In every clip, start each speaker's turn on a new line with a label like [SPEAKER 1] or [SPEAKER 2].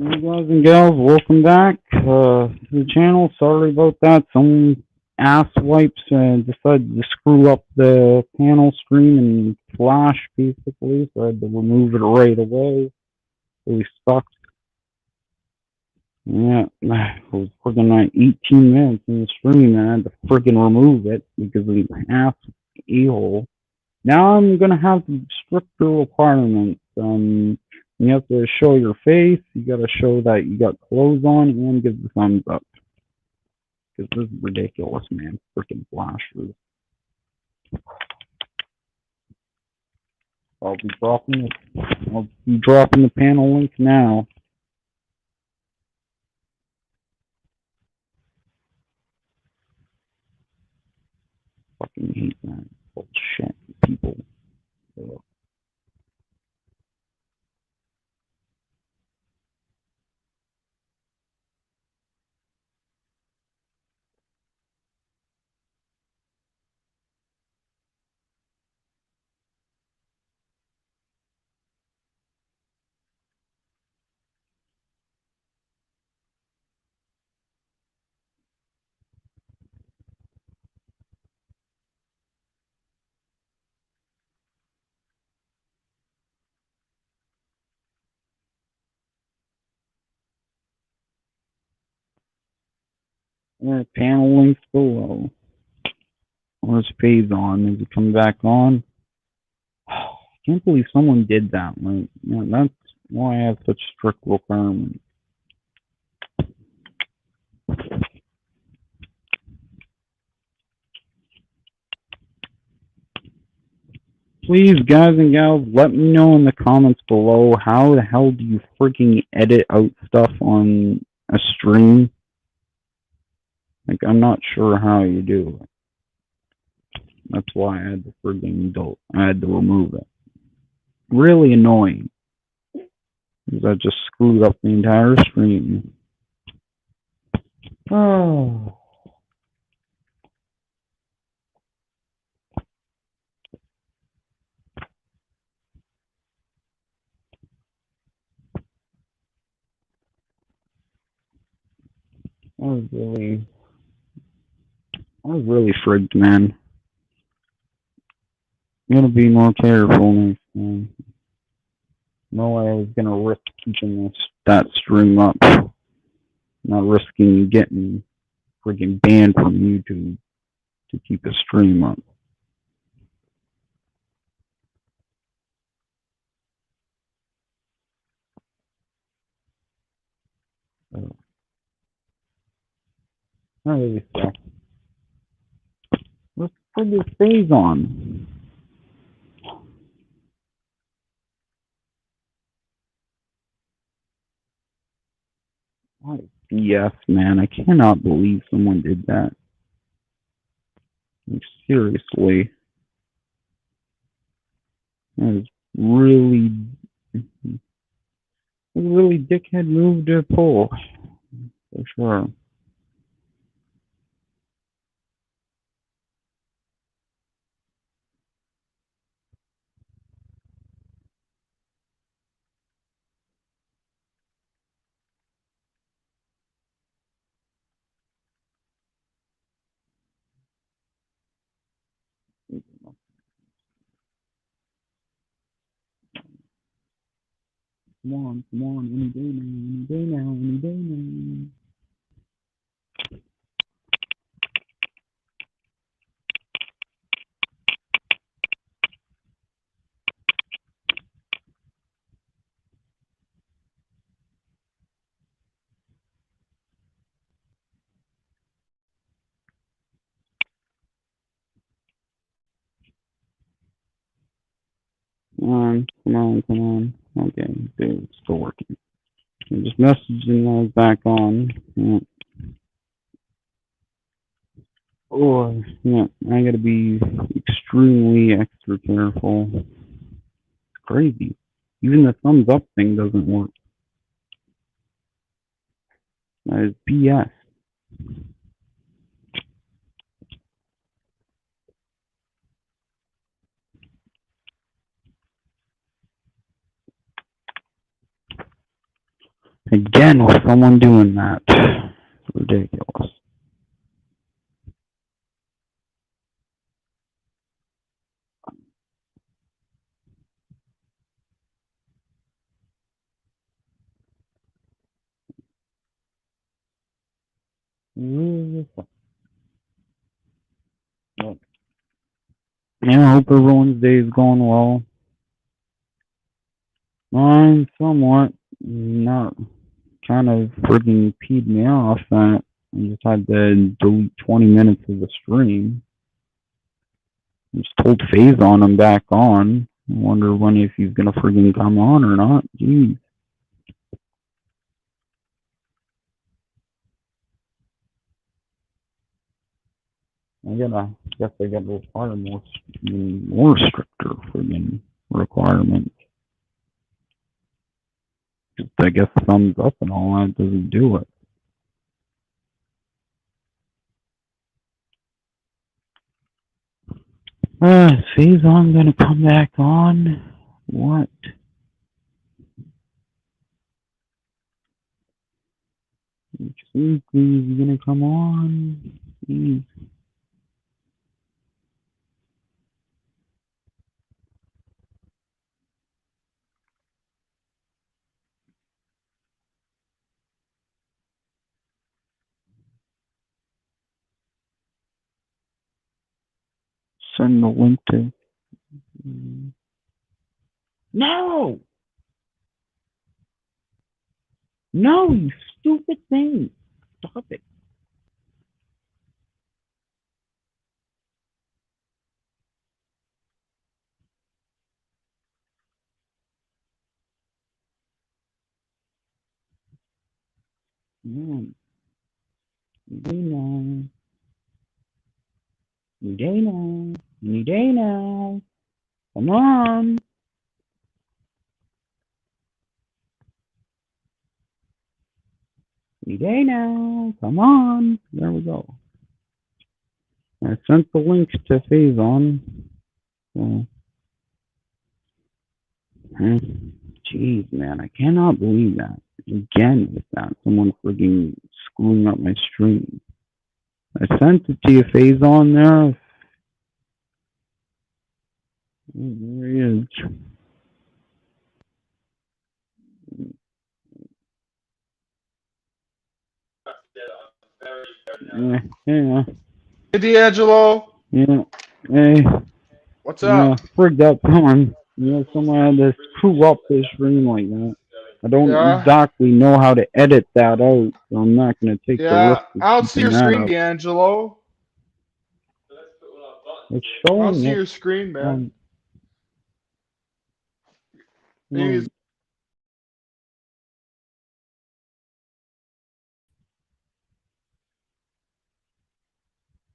[SPEAKER 1] Hey guys and gals, welcome back to the channel. Sorry about that. Some asswipes decided to screw up the panel screen and flash basically, so I had to remove it right away. Really sucked. Yeah, I was working on 18 minutes in the stream and I had to friggin' remove it because of the ass a-hole. Now I'm gonna have stricter requirements. You have to show your face. You gotta show that you got clothes on, and give the thumbs up. Because this is ridiculous, man. Freaking flashers. I'll be dropping it. I'll be dropping the panel link now. Fucking hate that bullshit, people. Panel links below. Or it fades on. Does it come back on? I can't believe someone did that. Like, that's why I have such strict requirements. Please, guys and gals, let me know in the comments below how the hell do you freaking edit out stuff on a stream? Like, I'm not sure how you do it. That's why I had to I had to remove it. Really annoying. Because I just screwed up the entire stream. Oh. I was really frigged, man. I'm gonna be more careful next time. No way I was gonna risk keeping that stream up. Not risking getting freaking banned from YouTube to keep a stream up. So, not really stuff. Let's put this phase on. What BS, man. I cannot believe someone did that. Like, seriously. That is really, really dickhead move to pull. For sure. Come on, any day now, any day now, any day now. Come on. Okay, dude, it's still working. I'm just messaging those back on. Yeah. Oh, yeah, I gotta be extremely extra careful. It's crazy. Even the thumbs up thing doesn't work. That is BS. Again, with someone doing that. It's ridiculous. Yeah, I hope everyone's day is going well. Mine, somewhat. Not kind of freaking peed me off that I just had to delete 20 minutes of the stream. I just told Faison I'm back on. I wonder when if he's gonna freaking come on or not. Jeez. Guess I gotta require more stricter friggin' requirements. Just, I guess thumbs up and all that doesn't do it. Is Faison gonna come back on? What? Please, he's gonna come on. Please. Send the link to. No! No, you stupid thing! Stop it. Man. Dana. Dana. Dana. Come on. Dana. Come on. There we go. I sent the link to Faison. So, jeez, man, I cannot believe that. Again, with that, someone frigging screwing up my stream. I sent it to you, Faison there. There he is. Yeah.
[SPEAKER 2] Hey, D'Angelo.
[SPEAKER 1] Yeah. Hey.
[SPEAKER 2] What's up?
[SPEAKER 1] Frig that time. Someone had to screw up this stream like that. I don't exactly know how to edit that out, so I'm not going to take the risk of
[SPEAKER 2] I don't see your screen,
[SPEAKER 1] up.
[SPEAKER 2] D'Angelo.
[SPEAKER 1] It's showing.
[SPEAKER 2] I don't see your screen, man.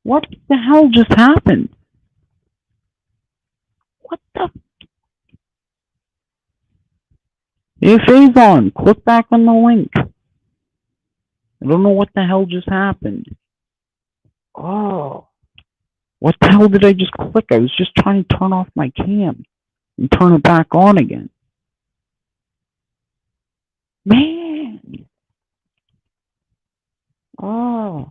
[SPEAKER 1] What the hell just happened? What the? Hey, Faison, click back on the link. I don't know what the hell just happened. Oh. What the hell did I just click? I was just trying to turn off my cam and turn it back on again. Man. Oh.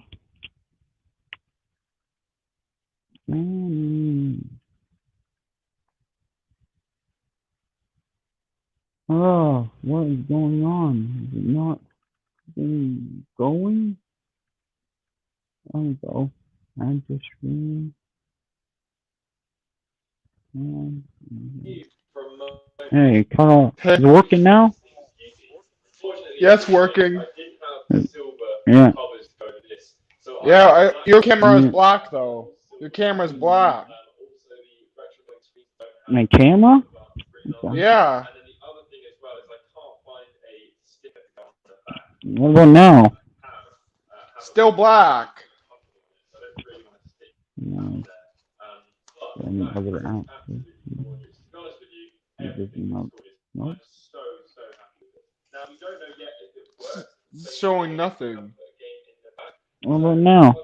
[SPEAKER 1] Man. Oh, what is going on? Is it not going? There we go. Add the screen. Hey, Carl, is it working now?
[SPEAKER 2] Yeah, it's working.
[SPEAKER 1] Yeah.
[SPEAKER 2] Yeah, your camera is black, though. Your camera's black.
[SPEAKER 1] My camera?
[SPEAKER 2] Okay. Yeah.
[SPEAKER 1] What about now?
[SPEAKER 2] Still black.
[SPEAKER 1] No. Any other apps? Nope.
[SPEAKER 2] It's showing nothing.
[SPEAKER 1] What about now?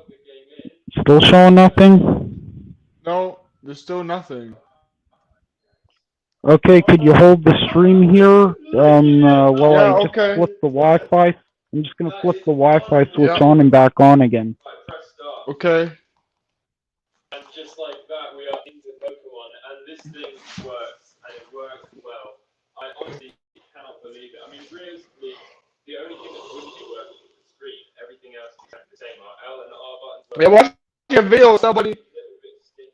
[SPEAKER 1] Still showing nothing?
[SPEAKER 2] No, there's still nothing.
[SPEAKER 1] Okay, could you hold the stream here? While I
[SPEAKER 2] Yeah,
[SPEAKER 1] just
[SPEAKER 2] okay.
[SPEAKER 1] flip the Wi-Fi. I'm just gonna flip the Wi-Fi switch
[SPEAKER 2] Yeah,
[SPEAKER 1] on and back on again.
[SPEAKER 2] okay. Yeah, watching a video of somebody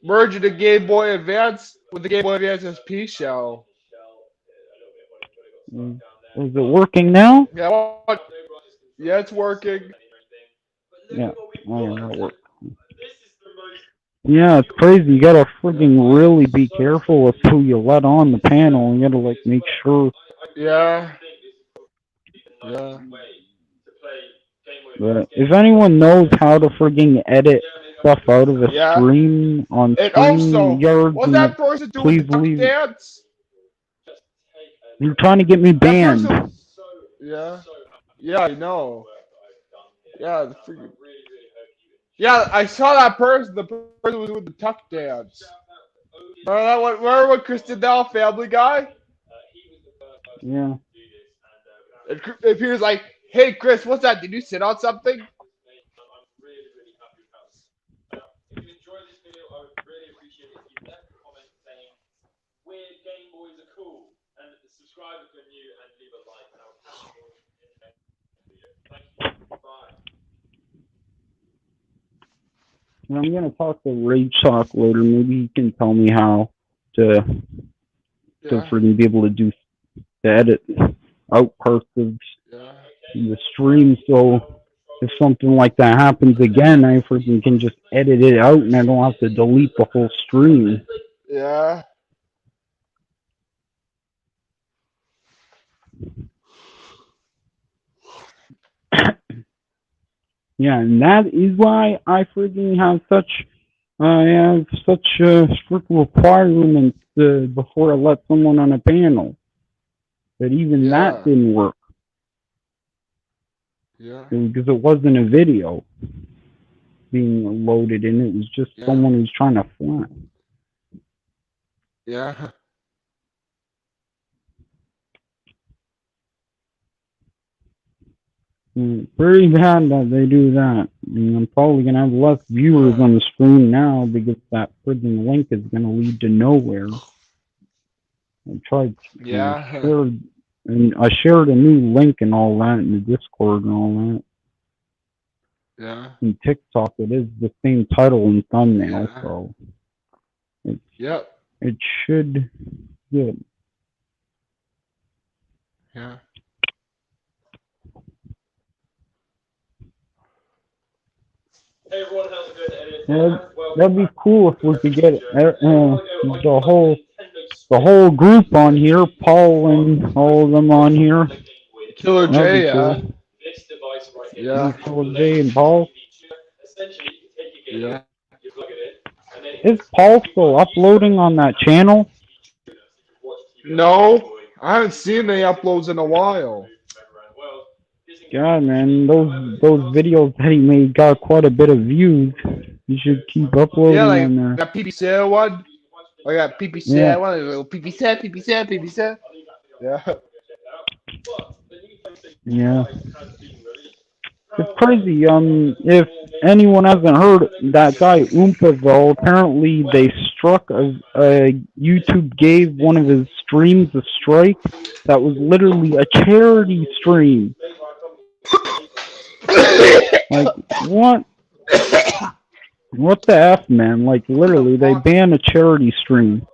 [SPEAKER 2] merging the Game Boy Advance with the Game Boy Advance SP shell.
[SPEAKER 1] Is it working now?
[SPEAKER 2] Yeah, it's working.
[SPEAKER 1] Yeah. Oh, that works. Yeah, it's crazy. You gotta frigging really be careful with who you let on the panel. You gotta like make sure
[SPEAKER 2] Yeah. Yeah.
[SPEAKER 1] that if anyone knows how to frigging edit stuff out of a
[SPEAKER 2] Yeah.
[SPEAKER 1] stream on
[SPEAKER 2] And
[SPEAKER 1] stream
[SPEAKER 2] also,
[SPEAKER 1] yards
[SPEAKER 2] what's
[SPEAKER 1] and
[SPEAKER 2] that person doing
[SPEAKER 1] please
[SPEAKER 2] with the tuck
[SPEAKER 1] leave.
[SPEAKER 2] dance?
[SPEAKER 1] You're trying to get me
[SPEAKER 2] That
[SPEAKER 1] banned.
[SPEAKER 2] person. Yeah. Yeah, I know. Yeah, yeah, I saw that person. The person was doing the tuck dance. Remember what Chris did now, Family Guy?
[SPEAKER 1] Yeah.
[SPEAKER 2] If he was like, "Hey, Chris, what's that? Did you sit on something?"
[SPEAKER 1] And I'm gonna talk to Rage Talk later. Maybe he can tell me how to
[SPEAKER 2] Yeah.
[SPEAKER 1] friggin' be able to do to edit out parts of
[SPEAKER 2] Yeah.
[SPEAKER 1] the stream. So if something like that happens again, I freaking can just edit it out and I don't have to delete the whole stream.
[SPEAKER 2] Yeah.
[SPEAKER 1] Yeah, and that is why I freaking have such strict requirements before I let someone on a panel. But even that
[SPEAKER 2] Yeah.
[SPEAKER 1] didn't work
[SPEAKER 2] Yeah.
[SPEAKER 1] because it wasn't a video being loaded in. It was just
[SPEAKER 2] Yeah.
[SPEAKER 1] someone who's trying to fly.
[SPEAKER 2] Yeah.
[SPEAKER 1] Pretty bad that they do that. I mean, I'm probably gonna have less viewers on the stream now because that freaking link is gonna lead to nowhere. I tried
[SPEAKER 2] Yeah.
[SPEAKER 1] and I shared a new link and all that in the Discord and all that.
[SPEAKER 2] Yeah.
[SPEAKER 1] In TikTok, it is the same title and thumbnail,
[SPEAKER 2] Yeah.
[SPEAKER 1] so
[SPEAKER 2] Yep.
[SPEAKER 1] it should good.
[SPEAKER 2] Yeah.
[SPEAKER 3] Hey everyone, how's it going?
[SPEAKER 1] Yeah, that'd be cool if we could get the whole group on here, Paul and all of them on here.
[SPEAKER 2] Killer
[SPEAKER 1] That'd
[SPEAKER 2] J,
[SPEAKER 1] be
[SPEAKER 2] yeah.
[SPEAKER 1] cool.
[SPEAKER 2] Yeah.
[SPEAKER 1] Killer J and Paul.
[SPEAKER 2] Yeah.
[SPEAKER 1] Is Paul still uploading on that channel?
[SPEAKER 2] No, I haven't seen any uploads in a while.
[SPEAKER 1] God, man, those videos that he made got quite a bit of views. You should keep uploading
[SPEAKER 2] Yeah, like
[SPEAKER 1] on there.
[SPEAKER 2] that PPC one. I got PPC
[SPEAKER 1] Yeah.
[SPEAKER 2] one. PPC. Yeah.
[SPEAKER 1] Yeah. It's crazy. If anyone hasn't heard, that guy Oompaville, apparently they struck YouTube gave one of his streams a strike that was literally a charity stream. Like, what? What the F, man? Like, literally, they banned a charity stream.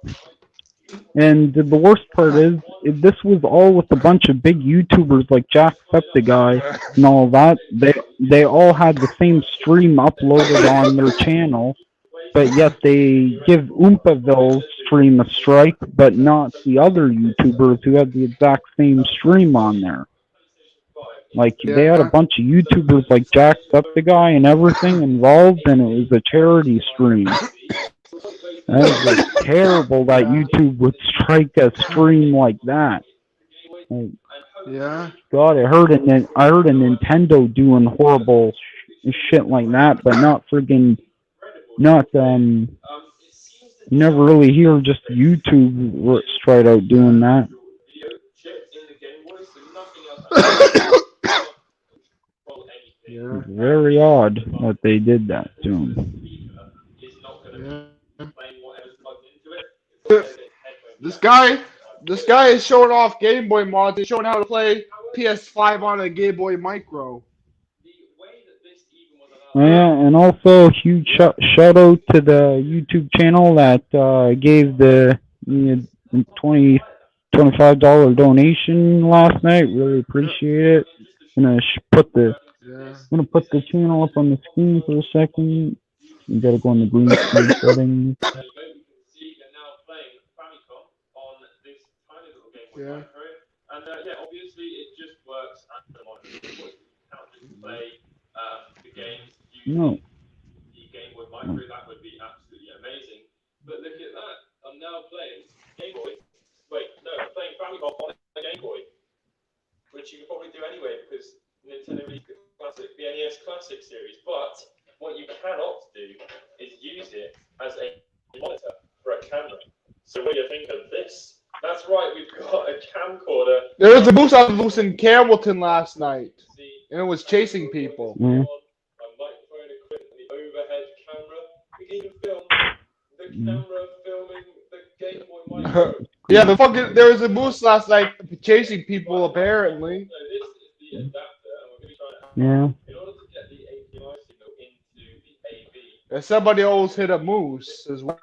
[SPEAKER 1] And the worst part is, this was all with a bunch of big YouTubers like Jacksepticeye and all that. They all had the same stream uploaded on their channel, but yet they give Oompaville's stream a strike, but not the other YouTubers who had the exact same stream on there. Like, they had a bunch of YouTubers like Jacksepticeye and everything involved, and it was a charity stream. That is like terrible that YouTube would strike a stream like that. Like,
[SPEAKER 2] Yeah.
[SPEAKER 1] God, I heard a Nintendo doing horrible shit like that, but not never really hear just YouTube tried out doing that.
[SPEAKER 3] Video chip in the Game Boy, so nothing else actually control anything.
[SPEAKER 2] Yeah.
[SPEAKER 1] Very odd that they did that to him.
[SPEAKER 3] Is not going to
[SPEAKER 2] Yeah.
[SPEAKER 3] be playing whatever's plugged into it. It's going to get headphones.
[SPEAKER 2] This guy is showing off Game Boy mods. He's showing how to play PS5 on a Game Boy Micro.
[SPEAKER 3] The way that this even was allowed.
[SPEAKER 1] Yeah, and also huge shout out to the YouTube channel that gave the $25 donation last night. Really appreciate it. Gonna
[SPEAKER 2] Yeah.
[SPEAKER 1] gonna put the channel up on the screen for a second. You gotta go on the green screen settings.
[SPEAKER 3] There you go. You can see they're now playing Famicom on this tiny little Game Boy Micro. And yeah, obviously it just works as a monitor. You can't just play the games using the Game Boy Micro. That would be absolutely amazing. But look at that. I'm now playing Game Boy. Wait, no, I'm playing Famicom on a Game Boy. Which you could probably do anyway because Nintendo released the NES Classic series. But what you cannot do is use it as a monitor for a camera. So what do you think of this? That's right, we've got a camcorder.
[SPEAKER 2] There was a moose on loose in Campbellton last night, and it was chasing people.
[SPEAKER 1] Yeah.
[SPEAKER 3] A microphone equipped with the overhead camera. We can even film the camera filming the Game Boy Micro.
[SPEAKER 2] Yeah, there was a moose last night chasing people apparently.
[SPEAKER 3] So this is the adapter, and we're going to try it out.
[SPEAKER 1] Yeah.
[SPEAKER 3] In order to get the API signal into the AV,
[SPEAKER 2] And somebody always hit a moose as well.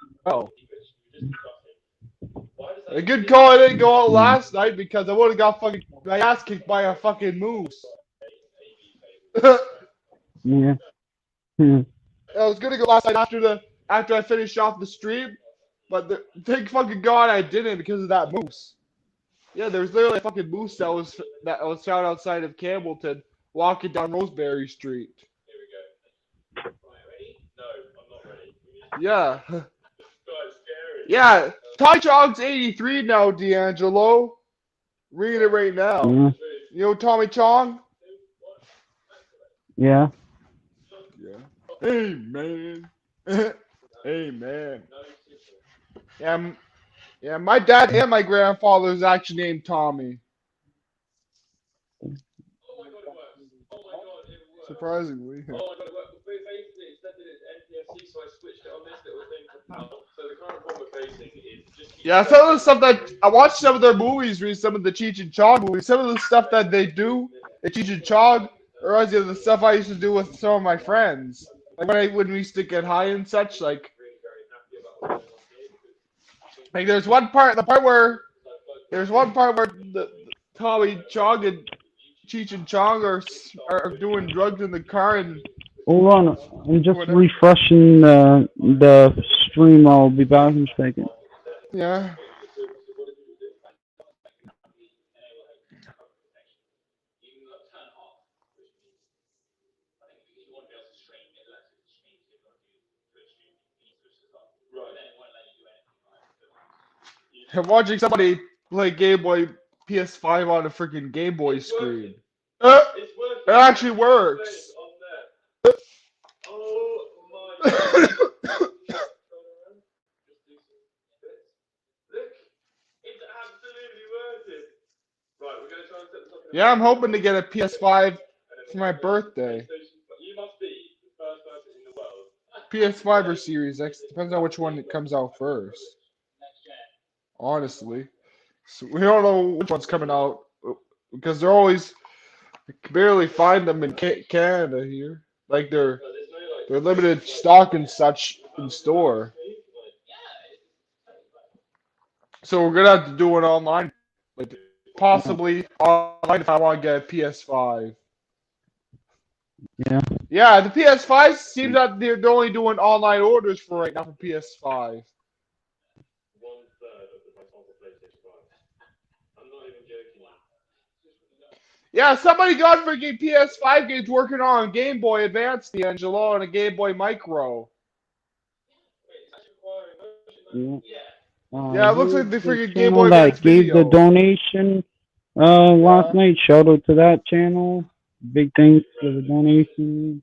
[SPEAKER 2] A good call I didn't go out last night because I would have got fucking my ass kicked by a fucking moose.
[SPEAKER 1] Yeah. Hmm.
[SPEAKER 2] I was gonna go last night after I finished off the stream, but thank fucking God I didn't because of that moose. Yeah, there was literally a fucking moose that was found outside of Campbellton walking down Roseberry Street.
[SPEAKER 3] here we go. Right, ready? No, I'm not ready.
[SPEAKER 2] Yeah.
[SPEAKER 3] God, scary.
[SPEAKER 2] Yeah. Ty Chong's 83 now, D'Angelo. Reading it right now.
[SPEAKER 1] Yeah.
[SPEAKER 2] You know Tommy Chong?
[SPEAKER 1] Yeah.
[SPEAKER 2] Yeah. Hey man. Hey man. Yeah, my dad and my grandfather is actually named Tommy.
[SPEAKER 3] Oh my God, it works. Oh my God, it works.
[SPEAKER 2] Surprisingly.
[SPEAKER 3] Oh my God, it worked. Basically, it said that it's NTFC, so I switched it on this little thing for power. So the current problem we're facing is just.
[SPEAKER 2] Yeah, some of the stuff that I watched some of their movies, some of the Cheech and Chong movies, some of the stuff that they do at Cheech and Chong reminds me of the stuff I used to do with some of my friends. Like when we used to get high and such, like there's one part where the Tommy Chong and Cheech and Chong are doing drugs in the car and
[SPEAKER 1] Hold on. I'm just refreshing the stream. I'll be back in a second.
[SPEAKER 2] yeah. I'm watching somebody play Game Boy PS5 on a freaking Game Boy screen.
[SPEAKER 3] It's working.
[SPEAKER 2] It actually works.
[SPEAKER 3] Oh my God. Look, it's absolutely working. Right, we're going to try and set this up.
[SPEAKER 2] Yeah, I'm hoping to get a PS5 for my birthday.
[SPEAKER 3] You must be the first person in the world.
[SPEAKER 2] PS5 or Series X, depends on which one comes out first. Honestly, so we don't know which one's coming out because they're always I can barely find them in Canada here. Like they're limited stock and such in store. So we're gonna have to do it online, like possibly online if I want to get a PS5.
[SPEAKER 1] Yeah.
[SPEAKER 2] Yeah, the PS5 seems that they're only doing online orders for right now for PS5. Yeah, somebody got freaking PS5 games working on Game Boy Advance, D'Angelo, and a Game Boy Micro.
[SPEAKER 1] Yeah.
[SPEAKER 2] Yeah, it looks like the freaking Game
[SPEAKER 1] channel
[SPEAKER 2] Boy
[SPEAKER 1] that
[SPEAKER 2] Advance
[SPEAKER 1] gave the
[SPEAKER 2] video.
[SPEAKER 1] donation last night. Shout out to that channel. Big thanks for the donation.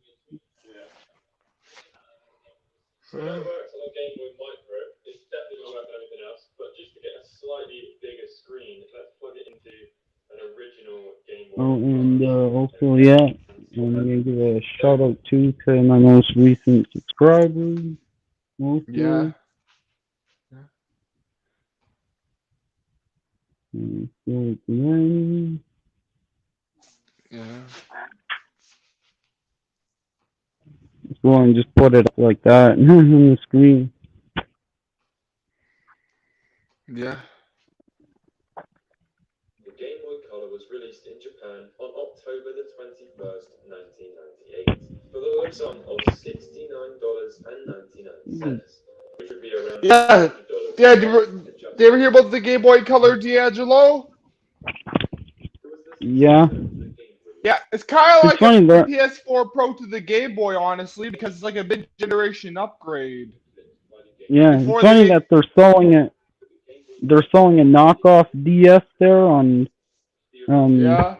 [SPEAKER 3] That works on a Game Boy Micro. It's original Game Boy.
[SPEAKER 1] Oh, and also, yeah, I'm gonna give a shout out to my most recent subscribers. Also,
[SPEAKER 2] Yeah.
[SPEAKER 1] so then,
[SPEAKER 2] Yeah.
[SPEAKER 1] let's go and just put it up like that on the screen.
[SPEAKER 2] Yeah.
[SPEAKER 3] The Game Boy Color was released in Japan on October the 21st, 1998, for the low sum of $69.99, which would be around
[SPEAKER 2] Yeah.
[SPEAKER 3] $50.
[SPEAKER 2] Yeah. Did you ever hear about the Game Boy Color, D'Angelo?
[SPEAKER 1] Yeah,
[SPEAKER 2] Yeah, it's kind of
[SPEAKER 1] it's
[SPEAKER 2] like
[SPEAKER 1] funny
[SPEAKER 2] a
[SPEAKER 1] that.
[SPEAKER 2] PS4 Pro to the Game Boy, honestly, because it's like a mid-generation upgrade.
[SPEAKER 1] Yeah, it's
[SPEAKER 2] Before they
[SPEAKER 1] funny
[SPEAKER 2] made,
[SPEAKER 1] that they're selling it. They're selling a knockoff DS there
[SPEAKER 2] yeah,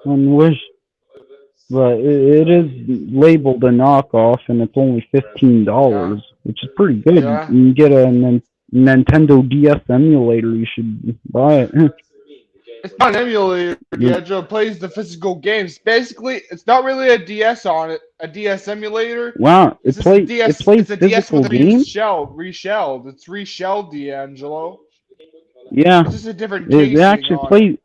[SPEAKER 1] on Wish, but it is labeled a knockoff, and it's only $15, which is pretty good. You
[SPEAKER 2] yeah.
[SPEAKER 1] can get a Nintendo DS emulator. You should buy it.
[SPEAKER 2] It's not an emulator, D'Angelo. It plays the physical games. Basically, it's not really a DS on it, a DS emulator.
[SPEAKER 1] Wow,
[SPEAKER 2] It's
[SPEAKER 1] it
[SPEAKER 2] just a
[SPEAKER 1] plays
[SPEAKER 2] DS.
[SPEAKER 1] plays
[SPEAKER 2] It's a DS
[SPEAKER 1] physical
[SPEAKER 2] with a reused
[SPEAKER 1] games.
[SPEAKER 2] shell, reshelled. It's reshelled, D'Angelo.
[SPEAKER 1] Yeah,
[SPEAKER 2] It's just a different
[SPEAKER 1] it
[SPEAKER 2] casing
[SPEAKER 1] actually
[SPEAKER 2] on it.
[SPEAKER 1] plays.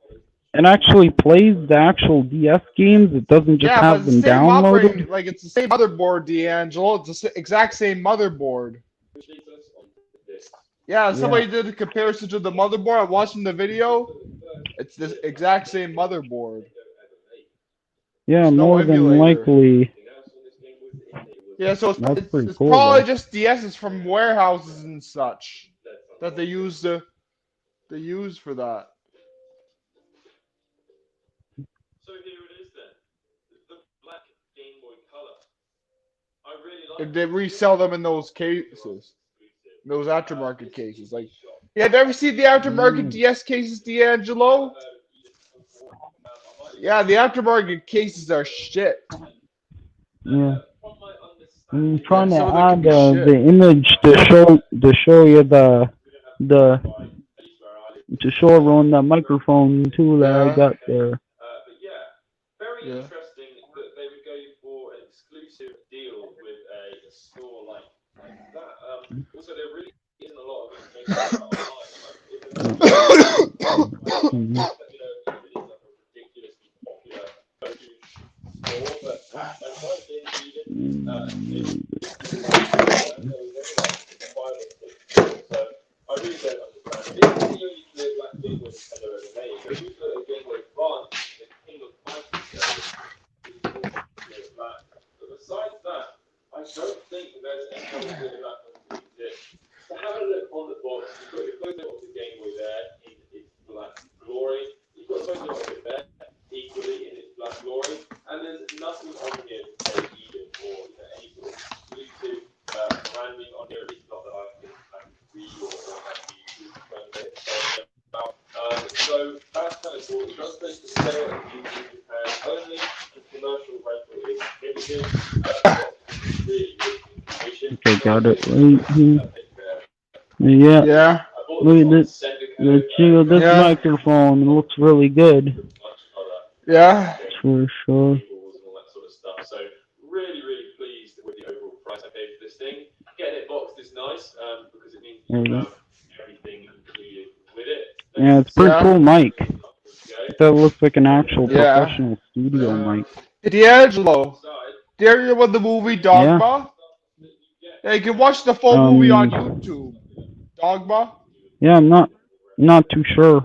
[SPEAKER 1] It actually plays the actual DS games. It doesn't just
[SPEAKER 2] Yeah, but
[SPEAKER 1] have
[SPEAKER 2] it's the
[SPEAKER 1] them
[SPEAKER 2] same operating,
[SPEAKER 1] downloaded.
[SPEAKER 2] like it's the same motherboard, D'Angelo. It's the exact same motherboard. Yeah,
[SPEAKER 1] Yeah,
[SPEAKER 2] somebody did a comparison to the motherboard. I'm watching the video. It's the exact same motherboard.
[SPEAKER 1] yeah,
[SPEAKER 2] There's no
[SPEAKER 1] more than
[SPEAKER 2] emulator.
[SPEAKER 1] likely.
[SPEAKER 2] Yeah, so
[SPEAKER 1] That's pretty
[SPEAKER 2] it's
[SPEAKER 1] cool,
[SPEAKER 2] probably
[SPEAKER 1] though.
[SPEAKER 2] just DSs from warehouses and such that they use for that.
[SPEAKER 3] So here it is then, the black Game Boy Color. I really like
[SPEAKER 2] And they resell them in those cases, those aftermarket cases. Like, yeah, have you ever seen the aftermarket
[SPEAKER 1] Mm,
[SPEAKER 2] DS cases, D'Angelo? Yeah, the aftermarket cases are shit.
[SPEAKER 1] yeah. I'm
[SPEAKER 2] Yeah,
[SPEAKER 1] trying to
[SPEAKER 2] some of them can
[SPEAKER 1] add
[SPEAKER 2] be shit.
[SPEAKER 1] the image to show you the to show everyone that microphone too that I
[SPEAKER 2] Yeah,
[SPEAKER 1] got there.
[SPEAKER 3] But yeah, very
[SPEAKER 2] yeah.
[SPEAKER 3] interesting that they would go for an exclusive deal with a store like that. Also, there really isn't a lot of information about online. If it's
[SPEAKER 1] Uh, mhm.
[SPEAKER 3] you know, if it is like a ridiculously popular postage store, but as far as being needed,
[SPEAKER 1] Mm,
[SPEAKER 3] there was only like 5 or 6 stores. So I really don't understand. This is the only clear black Game Boy Nintendo ever made. There used to be a Game Boy Advance, the King of Fighters series, which is also clear black. But besides that, I don't think there's any other clear black ones that exist. So have a look on the box. You've got your photo of the Game Boy there in its black glory. You've got a photo of it there equally in its black glory. And there's nothing on here to say even or any sort of exclusive branding on here. It's not that I can read or actually about. So that's kind of cool. It does say to sale in Japan only, and commercial rental is limited. Really good information.
[SPEAKER 1] okay,
[SPEAKER 3] So
[SPEAKER 1] got it
[SPEAKER 3] really
[SPEAKER 1] right here.
[SPEAKER 3] take care.
[SPEAKER 1] Yeah,
[SPEAKER 2] Yeah,
[SPEAKER 3] I bought
[SPEAKER 1] look
[SPEAKER 3] this
[SPEAKER 1] at
[SPEAKER 3] on
[SPEAKER 1] this.
[SPEAKER 3] Sendicode.
[SPEAKER 1] This
[SPEAKER 2] yeah,
[SPEAKER 1] microphone. It looks really good
[SPEAKER 3] Much other
[SPEAKER 2] yeah.
[SPEAKER 1] for sure.
[SPEAKER 3] cables and all that sort of stuff. So really, really pleased with the overall price I paid for this thing. Getting it boxed is nice because it means
[SPEAKER 1] There
[SPEAKER 3] you
[SPEAKER 1] we go.
[SPEAKER 3] have everything included with it.
[SPEAKER 1] Yeah, it's a pretty
[SPEAKER 2] Yeah.
[SPEAKER 1] cool mic. That looks like an actual
[SPEAKER 2] Yeah.
[SPEAKER 1] professional studio mic.
[SPEAKER 2] D'Angelo, do you ever watch the movie
[SPEAKER 1] Yeah.
[SPEAKER 2] Dogma? Yeah, you can watch the full movie on
[SPEAKER 1] Um.
[SPEAKER 2] YouTube. Dogma.
[SPEAKER 1] Yeah, I'm not too sure.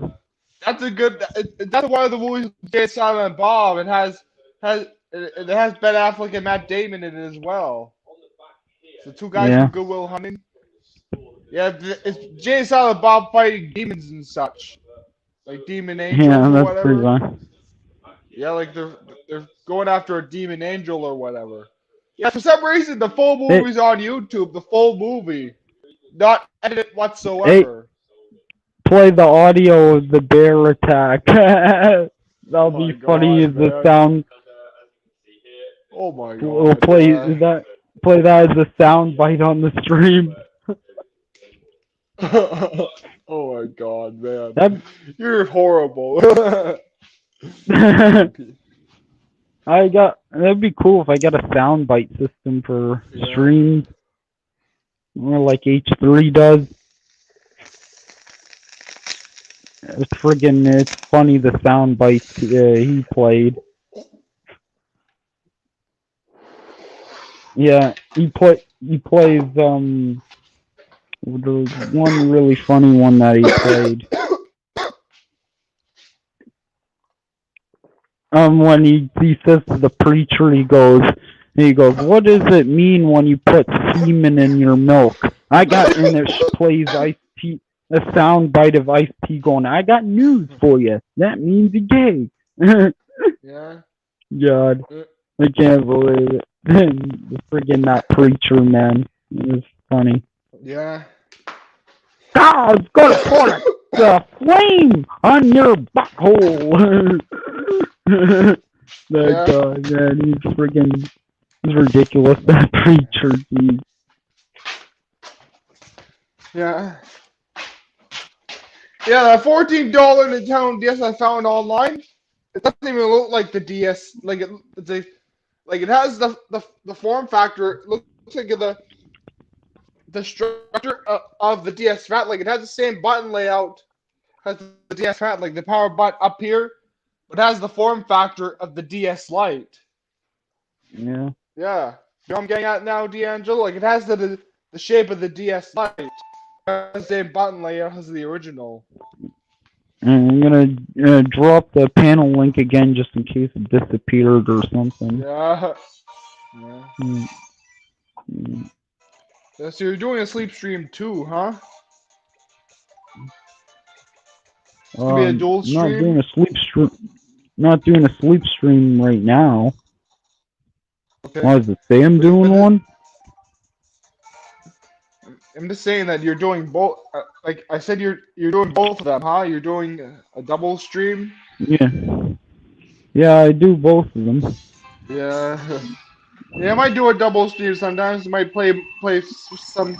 [SPEAKER 2] That's a good. That's one of the movies with Jay Silent Bob. It has Ben Affleck and Matt Damon in it as well. The two guys
[SPEAKER 1] Yeah.
[SPEAKER 2] from Good Will Hunting. Yeah, it's Jay and Silent Bob fighting demons and such, like demon angels
[SPEAKER 1] Yeah,
[SPEAKER 2] or
[SPEAKER 1] that's pretty
[SPEAKER 2] whatever.
[SPEAKER 1] fun.
[SPEAKER 2] Yeah, like they're going after a demon angel or whatever. Yeah, for some reason the full movie's on YouTube. The full movie, not edited
[SPEAKER 1] Hey,
[SPEAKER 2] whatsoever.
[SPEAKER 1] play the audio of the bear attack.
[SPEAKER 2] Oh
[SPEAKER 1] That'll
[SPEAKER 2] my
[SPEAKER 1] be funny as
[SPEAKER 2] god,
[SPEAKER 1] the
[SPEAKER 2] man.
[SPEAKER 1] sound.
[SPEAKER 2] Oh my
[SPEAKER 1] We'll
[SPEAKER 2] god,
[SPEAKER 1] play
[SPEAKER 2] man.
[SPEAKER 1] that as a sound bite on the stream.
[SPEAKER 2] Oh my god, man.
[SPEAKER 1] That
[SPEAKER 2] You're horrible.
[SPEAKER 1] That'd be cool if I got a soundbite system for streams, or like H3 does. It's funny the sound bites he played. Yeah, he plays the one really funny one that he played. When he says to the preacher, he goes, "What does it mean when you put semen in your milk?" And it plays Ice T, a sound bite of Ice T going, "I got news for you. That means you're gay."
[SPEAKER 2] Yeah.
[SPEAKER 1] God, I can't believe it. The friggin' that preacher, man, it was funny.
[SPEAKER 2] Yeah.
[SPEAKER 1] God's gonna put the flame on your butthole. That guy, man, he's ridiculous. That preacher, geez.
[SPEAKER 2] Yeah. Yeah, that $14 Nintendo DS I found online, it doesn't even look like the DS. Like it has the form factor. It looks like the structure of the DS Fat. Like it has the same button layout as the DS Fat. Like the power button up here, but has the form factor of the DS Lite.
[SPEAKER 1] Yeah.
[SPEAKER 2] Yeah. You know what I'm getting at now, D'Angelo? Like it has the shape of the DS Lite. It has the same button layout as the original.
[SPEAKER 1] I'm gonna drop the panel link again just in case it disappeared or something.
[SPEAKER 2] Yeah. Yeah.
[SPEAKER 1] Mm.
[SPEAKER 2] So you're doing a sleep stream too, huh? It's gonna be a dual stream.
[SPEAKER 1] Not doing a sleep stream. Not doing a sleep stream right now.
[SPEAKER 2] Okay.
[SPEAKER 1] Why does it say I'm doing one?
[SPEAKER 2] I'm just saying that you're doing both. Like I said, you're doing both of them, huh? You're doing a double stream.
[SPEAKER 1] Yeah. Yeah, I do both of them.
[SPEAKER 2] Yeah. Yeah, I might do a double stream sometimes. I might play some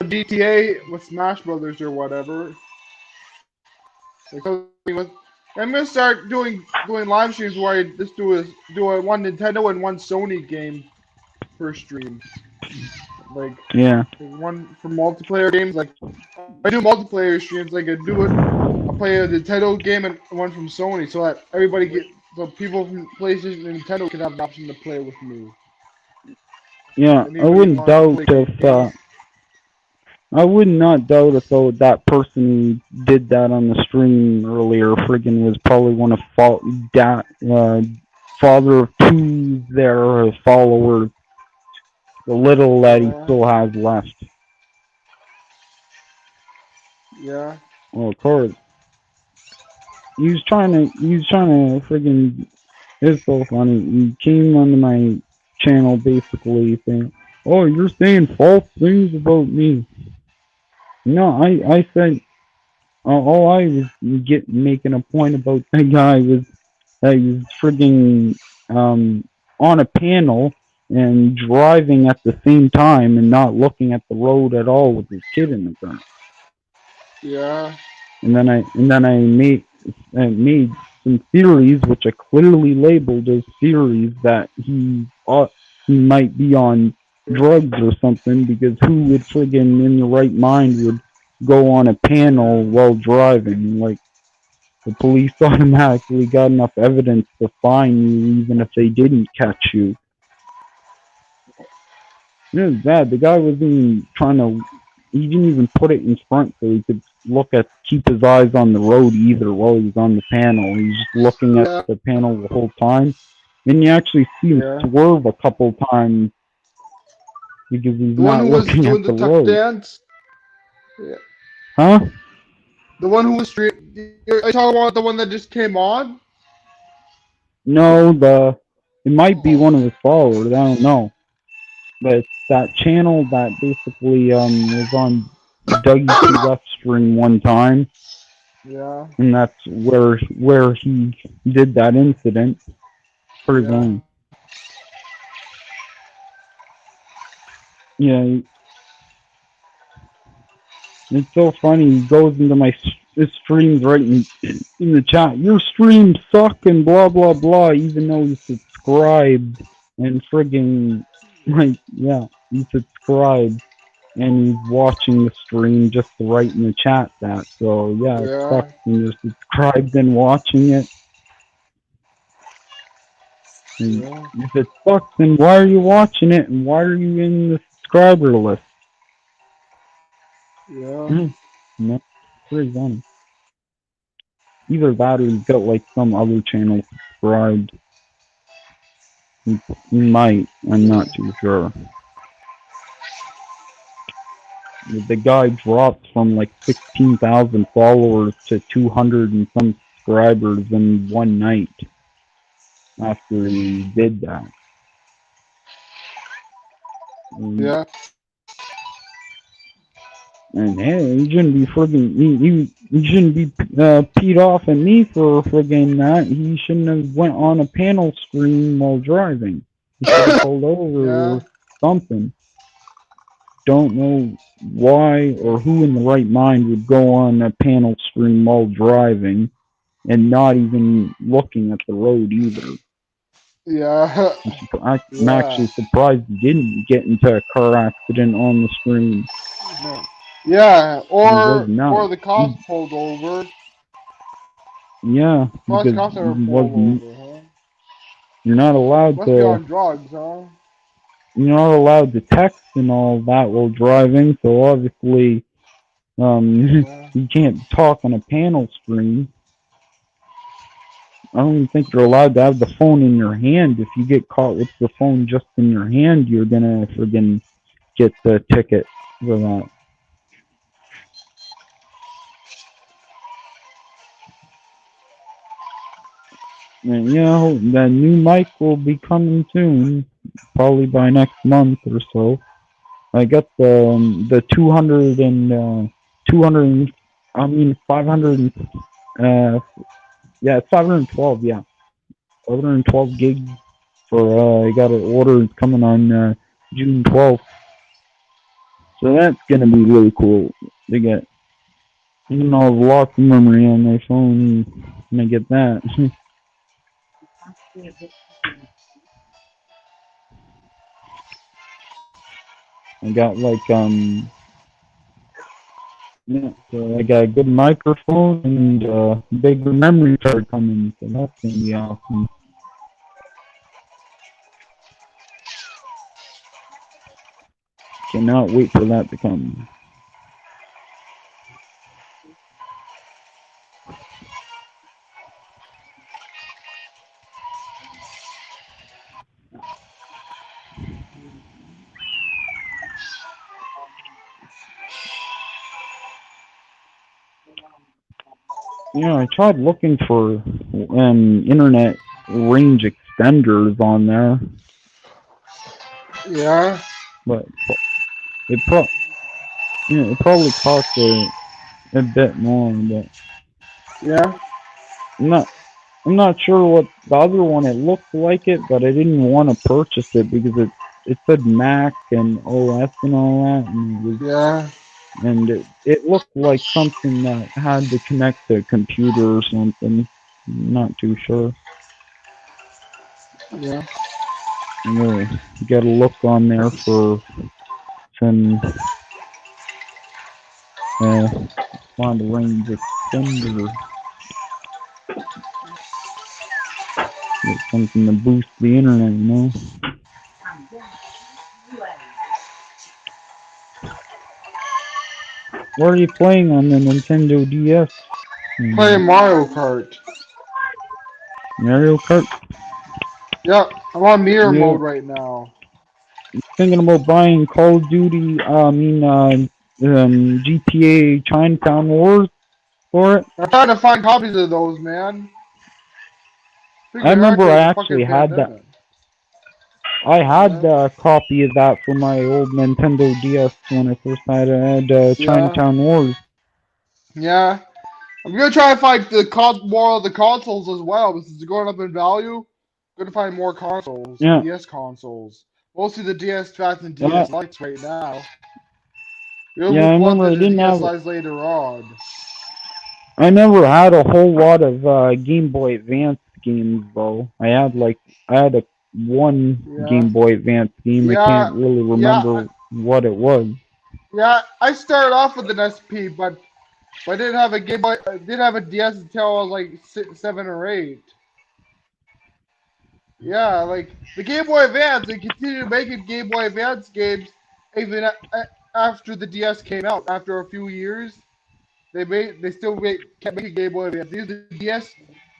[SPEAKER 2] GTA with Smash Brothers or whatever. I'm gonna start doing live streams where I just do a one Nintendo and one Sony game per stream. Like one for multiplayer games. Like I do multiplayer streams. Like I'll play a Nintendo game and one from Sony, so that so people from PlayStation and Nintendo can have the option to play with me.
[SPEAKER 1] Yeah, I wouldn't doubt if I would not doubt if that person who did that on the stream earlier friggin' was probably one of father of two their followers. The little that he still has left.
[SPEAKER 2] Yeah.
[SPEAKER 1] Well, of course. He was trying to friggin'. It's so funny. He came onto my channel basically saying, "Oh, you're saying false things about me." No, I said all I was making a point about that guy was that he was frigging on a panel and driving at the same time and not looking at the road at all with his kid in the front.
[SPEAKER 2] Yeah.
[SPEAKER 1] And then I made some theories which I clearly labeled as theories that he might be on drugs or something, because who would friggin' in the right mind would go on a panel while driving? Like, the police automatically got enough evidence to fine you even if they didn't catch you. It was bad. The guy wasn't even he didn't even put it in front so he could keep his eyes on the road either while he was on the panel. He was just looking at the panel the whole time. And you actually see him swerve a couple times because he's not looking at the road.
[SPEAKER 2] Dance? Yeah.
[SPEAKER 1] Huh?
[SPEAKER 2] The one who was are you talking about the one that just came on?
[SPEAKER 1] No, it might be one of his followers. I don't know. But it's that channel that basically was on WTF stream one time.
[SPEAKER 2] Yeah.
[SPEAKER 1] And that's where he did that incident. Pretty funny. Yeah. It's so funny. He goes into my stream's right in the chat. Your stream suck and blah blah blah. Even though you subscribed and friggin' like yeah, you subscribed and he's watching the stream just to write in the chat that. So yeah, it
[SPEAKER 2] Yeah.
[SPEAKER 1] sucks when you're subscribed and watching it. And
[SPEAKER 2] Yeah.
[SPEAKER 1] if it sucks, then why are you watching it and why are you in the subscriber list?
[SPEAKER 2] Yeah.
[SPEAKER 1] No, pretty funny. Either that or he's got like some other channel subscribed. He might. I'm not too sure. The guy dropped from like 16,000 followers to 200 and some subscribers in one night after he did that.
[SPEAKER 2] Yeah.
[SPEAKER 1] And hey, you shouldn't be friggin' you shouldn't be peed off at me for friggin' that. He shouldn't have went on a panel stream while driving. He should have pulled over
[SPEAKER 2] Yeah.
[SPEAKER 1] or something. Don't know why or who in the right mind would go on a panel stream while driving and not even looking at the road either.
[SPEAKER 2] Yeah.
[SPEAKER 1] I'm actually surprised he didn't get into a car accident on the stream.
[SPEAKER 2] Yeah,
[SPEAKER 1] was not.
[SPEAKER 2] or the cops pulled over.
[SPEAKER 1] Yeah,
[SPEAKER 2] Plus,
[SPEAKER 1] because
[SPEAKER 2] cops never
[SPEAKER 1] he
[SPEAKER 2] pulled
[SPEAKER 1] wasn't.
[SPEAKER 2] over, huh?
[SPEAKER 1] You're not allowed
[SPEAKER 2] Must be on drugs, huh?
[SPEAKER 1] You're not allowed to text and all that while driving. So obviously,
[SPEAKER 2] Yeah.
[SPEAKER 1] you can't talk on a panel stream. I don't even think you're allowed to have the phone in your hand. If you get caught with the phone just in your hand, you're gonna friggin' get the ticket for that. And the new mic will be coming soon, probably by next month or so. I got the 200 and 200. I mean 500. Yeah, it's 512. Yeah, 512 gigs for I got it ordered. It's coming on June 12th. So that's gonna be really cool to get. Even though I have lots of memory on my phone when I get that. I got like yeah, so I got a good microphone and bigger memory card coming, so that's gonna be awesome. Cannot wait for that to come. I tried looking for internet range extenders on there.
[SPEAKER 2] Yeah.
[SPEAKER 1] But it probably cost a bit more, but
[SPEAKER 2] yeah.
[SPEAKER 1] I'm not sure what the other one. It looked like it, but I didn't want to purchase it because it said Mac and OS and all that, and it looked like something that had to connect to a computer or something. I'm not too sure.
[SPEAKER 2] Yeah.
[SPEAKER 1] I'm gonna get a look on there for some find a range extender. Get something to boost the internet, What are you playing on the Nintendo DS?
[SPEAKER 2] Playing Mario Kart.
[SPEAKER 1] Mario Kart?
[SPEAKER 2] Yep, I'm on mirror mode right now.
[SPEAKER 1] Thinking about buying Call of Duty, GTA Chinatown Wars for it?
[SPEAKER 2] I'm trying to find copies of those, man.
[SPEAKER 1] I remember I actually had that. I had a copy of that for my old Nintendo DS when I first had Chinatown Wars.
[SPEAKER 2] Yeah. I'm gonna try to find more of the consoles as well. This is going up in value. I'm gonna find more consoles.
[SPEAKER 1] Yeah.
[SPEAKER 2] DS consoles. Mostly the DS Fats and DS Lights right now.
[SPEAKER 1] I remember I didn't have.
[SPEAKER 2] Later on.
[SPEAKER 1] I never had a whole lot of Game Boy Advance games though. I had a one
[SPEAKER 2] Yeah.
[SPEAKER 1] Game Boy Advance game. I
[SPEAKER 2] Yeah.
[SPEAKER 1] can't really
[SPEAKER 2] Yeah.
[SPEAKER 1] remember what it was.
[SPEAKER 2] Yeah. I started off with an SP, but I didn't have a Game Boy. I didn't have a DS until I was like 7 or 8. Yeah, like the Game Boy Advance, they continued making Game Boy Advance games even after the DS came out. After a few years, they still kept making Game Boy Advance. The DS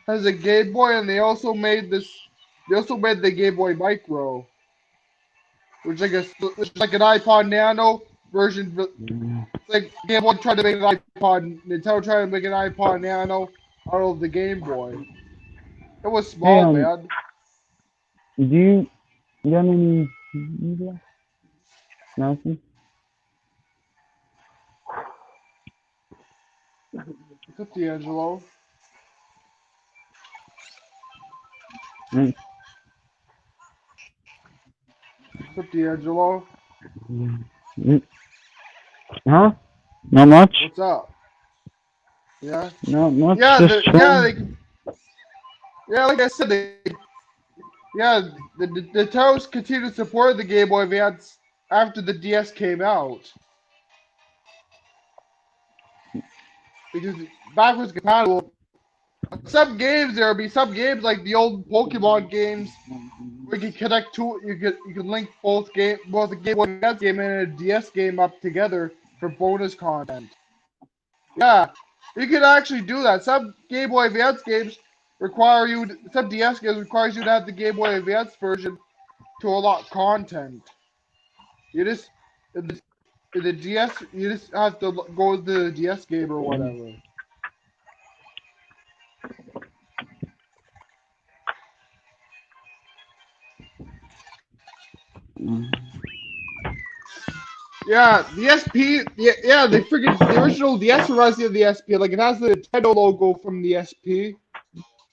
[SPEAKER 2] has a Game Boy, and they also made this. They also made the Game Boy Micro, which is like an iPod Nano version. It's like Game Boy tried to make an iPod. Nintendo tried to make an iPod Nano out of the Game Boy. It was
[SPEAKER 1] Hey,
[SPEAKER 2] small, man.
[SPEAKER 1] you got any media? Nothing?
[SPEAKER 2] What's up, D'Angelo?
[SPEAKER 1] Mm,
[SPEAKER 2] What's up, D'Angelo?
[SPEAKER 1] mm, huh? Not much?
[SPEAKER 2] What's up? Yeah,
[SPEAKER 1] Not much,
[SPEAKER 2] yeah,
[SPEAKER 1] just chilling.
[SPEAKER 2] yeah. Like I said, yeah, the Toes continue to support the Game Boy Advance after the DS came out because backwards compatible. Some games there will be some games like the old Pokemon games where you can connect to you can link both the Game Boy Advance game and a DS game up together for bonus content. Yeah, you can actually do that. Some Game Boy Advance games some DS games requires you to have the Game Boy Advance version to unlock content. You just in the DS, you just have to go to the DS game or whatever. Yeah, the SP, yeah, the original DS reminds me of the SP. Like it has the Nintendo logo from the SP.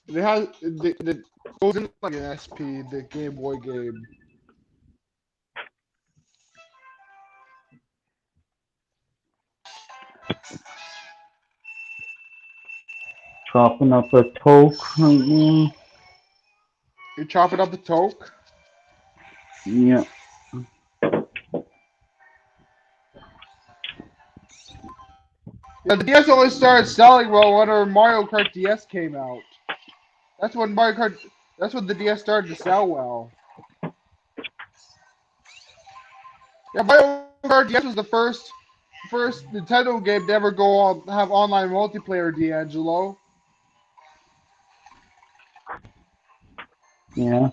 [SPEAKER 2] It has the goes in like an SP, the Game Boy game.
[SPEAKER 1] Chopping up a toke right now.
[SPEAKER 2] You're chopping up the toke.
[SPEAKER 1] Yeah.
[SPEAKER 2] Yeah, the DS only started selling well whenever Mario Kart DS came out. That's when Mario Kart. That's when the DS started to sell well. Yeah, Mario Kart DS was the first Nintendo game to ever go on have online multiplayer. D'Angelo.
[SPEAKER 1] Yeah.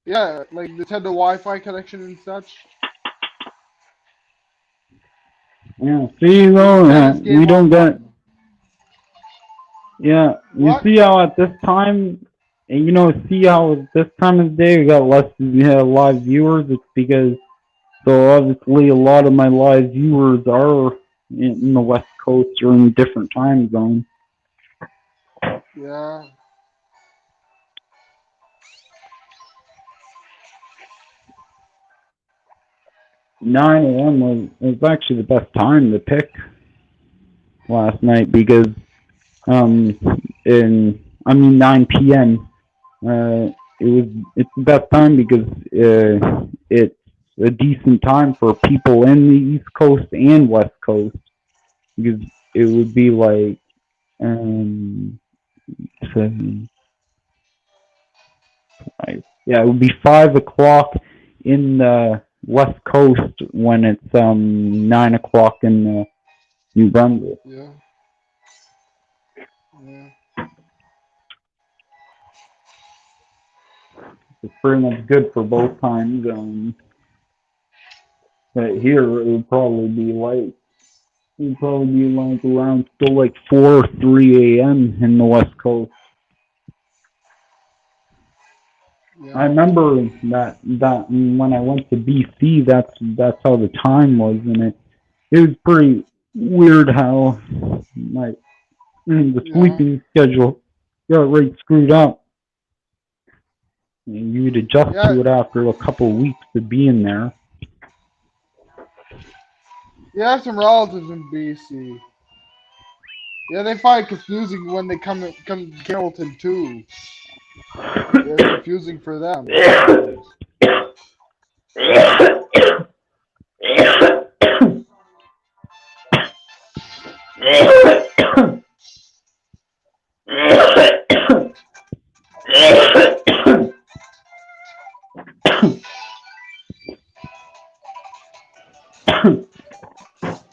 [SPEAKER 2] Yeah, like Nintendo Wi-Fi connection and such.
[SPEAKER 1] Yeah. See,
[SPEAKER 2] You
[SPEAKER 1] though,
[SPEAKER 2] can play this
[SPEAKER 1] we
[SPEAKER 2] game
[SPEAKER 1] don't get.
[SPEAKER 2] online.
[SPEAKER 1] Yeah. You
[SPEAKER 2] What?
[SPEAKER 1] see how at this time, and see how at this time of day we got less live viewers? It's because, so obviously a lot of my live viewers are in the West Coast or in different time zones.
[SPEAKER 2] Yeah.
[SPEAKER 1] 9 a.m. was actually the best time to pick last night because um in I mean 9 p.m. It's the best time because it's a decent time for people in the East Coast and West Coast because it would be like um 7, 5, yeah, it would be 5 o'clock in the West Coast when it's 9 o'clock in New Brunswick.
[SPEAKER 2] Yeah. Yeah.
[SPEAKER 1] It's pretty much good for both time zones. But here it would probably be like around still like 4 or 3 a.m. in the West Coast. I
[SPEAKER 2] Yeah.
[SPEAKER 1] remember that when I went to BC, that's how the time was, and it was pretty weird how like the
[SPEAKER 2] Yeah.
[SPEAKER 1] sleeping schedule got right screwed up. And you'd adjust
[SPEAKER 2] Yeah.
[SPEAKER 1] to it after a couple of weeks of being there.
[SPEAKER 2] You have some relatives in BC. Yeah, they find it confusing when they come to Carrollton too. Yeah, it's confusing for them sometimes.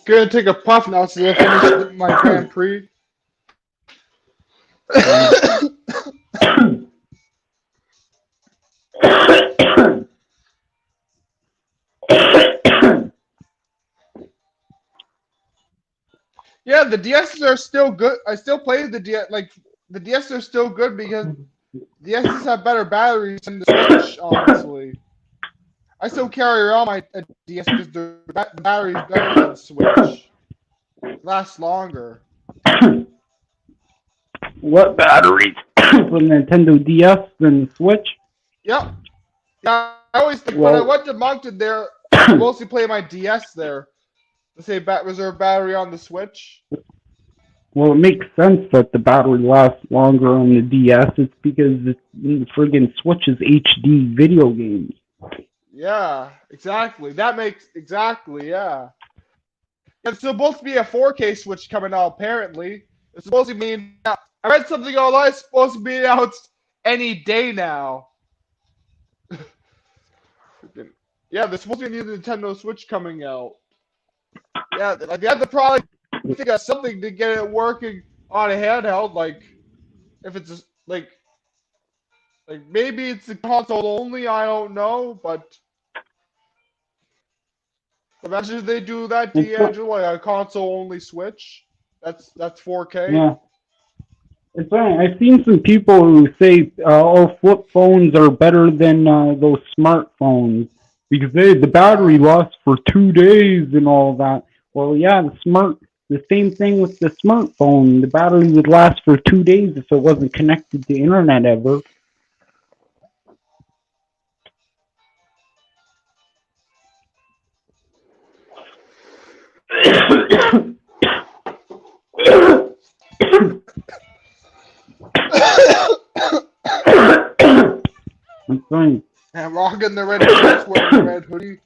[SPEAKER 2] Gonna take a puff now since I finished my Grand Prix. Yeah, the DSs are still good. I still play the DS. Like the DSs are still good because DSs have better batteries than the Switch. Honestly, I still carry around my DS because the battery's better than Switch. Lasts longer.
[SPEAKER 1] What batteries for Nintendo DS and Switch?
[SPEAKER 2] Yep. Yeah, I always think when I
[SPEAKER 1] Well,
[SPEAKER 2] went to Moncton there, I mostly play my DS there. To say reserve battery on the Switch.
[SPEAKER 1] well, it makes sense that the battery lasts longer on the DS. It's because the friggin' Switch is HD video games.
[SPEAKER 2] Yeah, exactly. That makes exactly, yeah. It's supposed to be a 4K Switch coming out, apparently. It's supposed to be. I read something online. It's supposed to be out any day now. Yeah, there's supposed to be a new Nintendo Switch coming out. Yeah, they have to probably think of something to get it working on a handheld. Like, if it's like maybe it's a console only. I don't know, but imagine if they do that,
[SPEAKER 1] It's not,
[SPEAKER 2] D'Angelo, like a console only Switch. That's 4K.
[SPEAKER 1] yeah. It's funny. I've seen some people who say, "Oh, flip phones are better than those smartphones because the battery lasts for 2 days and all that." Well, yeah, the same thing with the smartphone. The battery would last for 2 days if it wasn't connected to internet ever. I'm saying,
[SPEAKER 2] And rocking the red pants, wearing the red hoodie.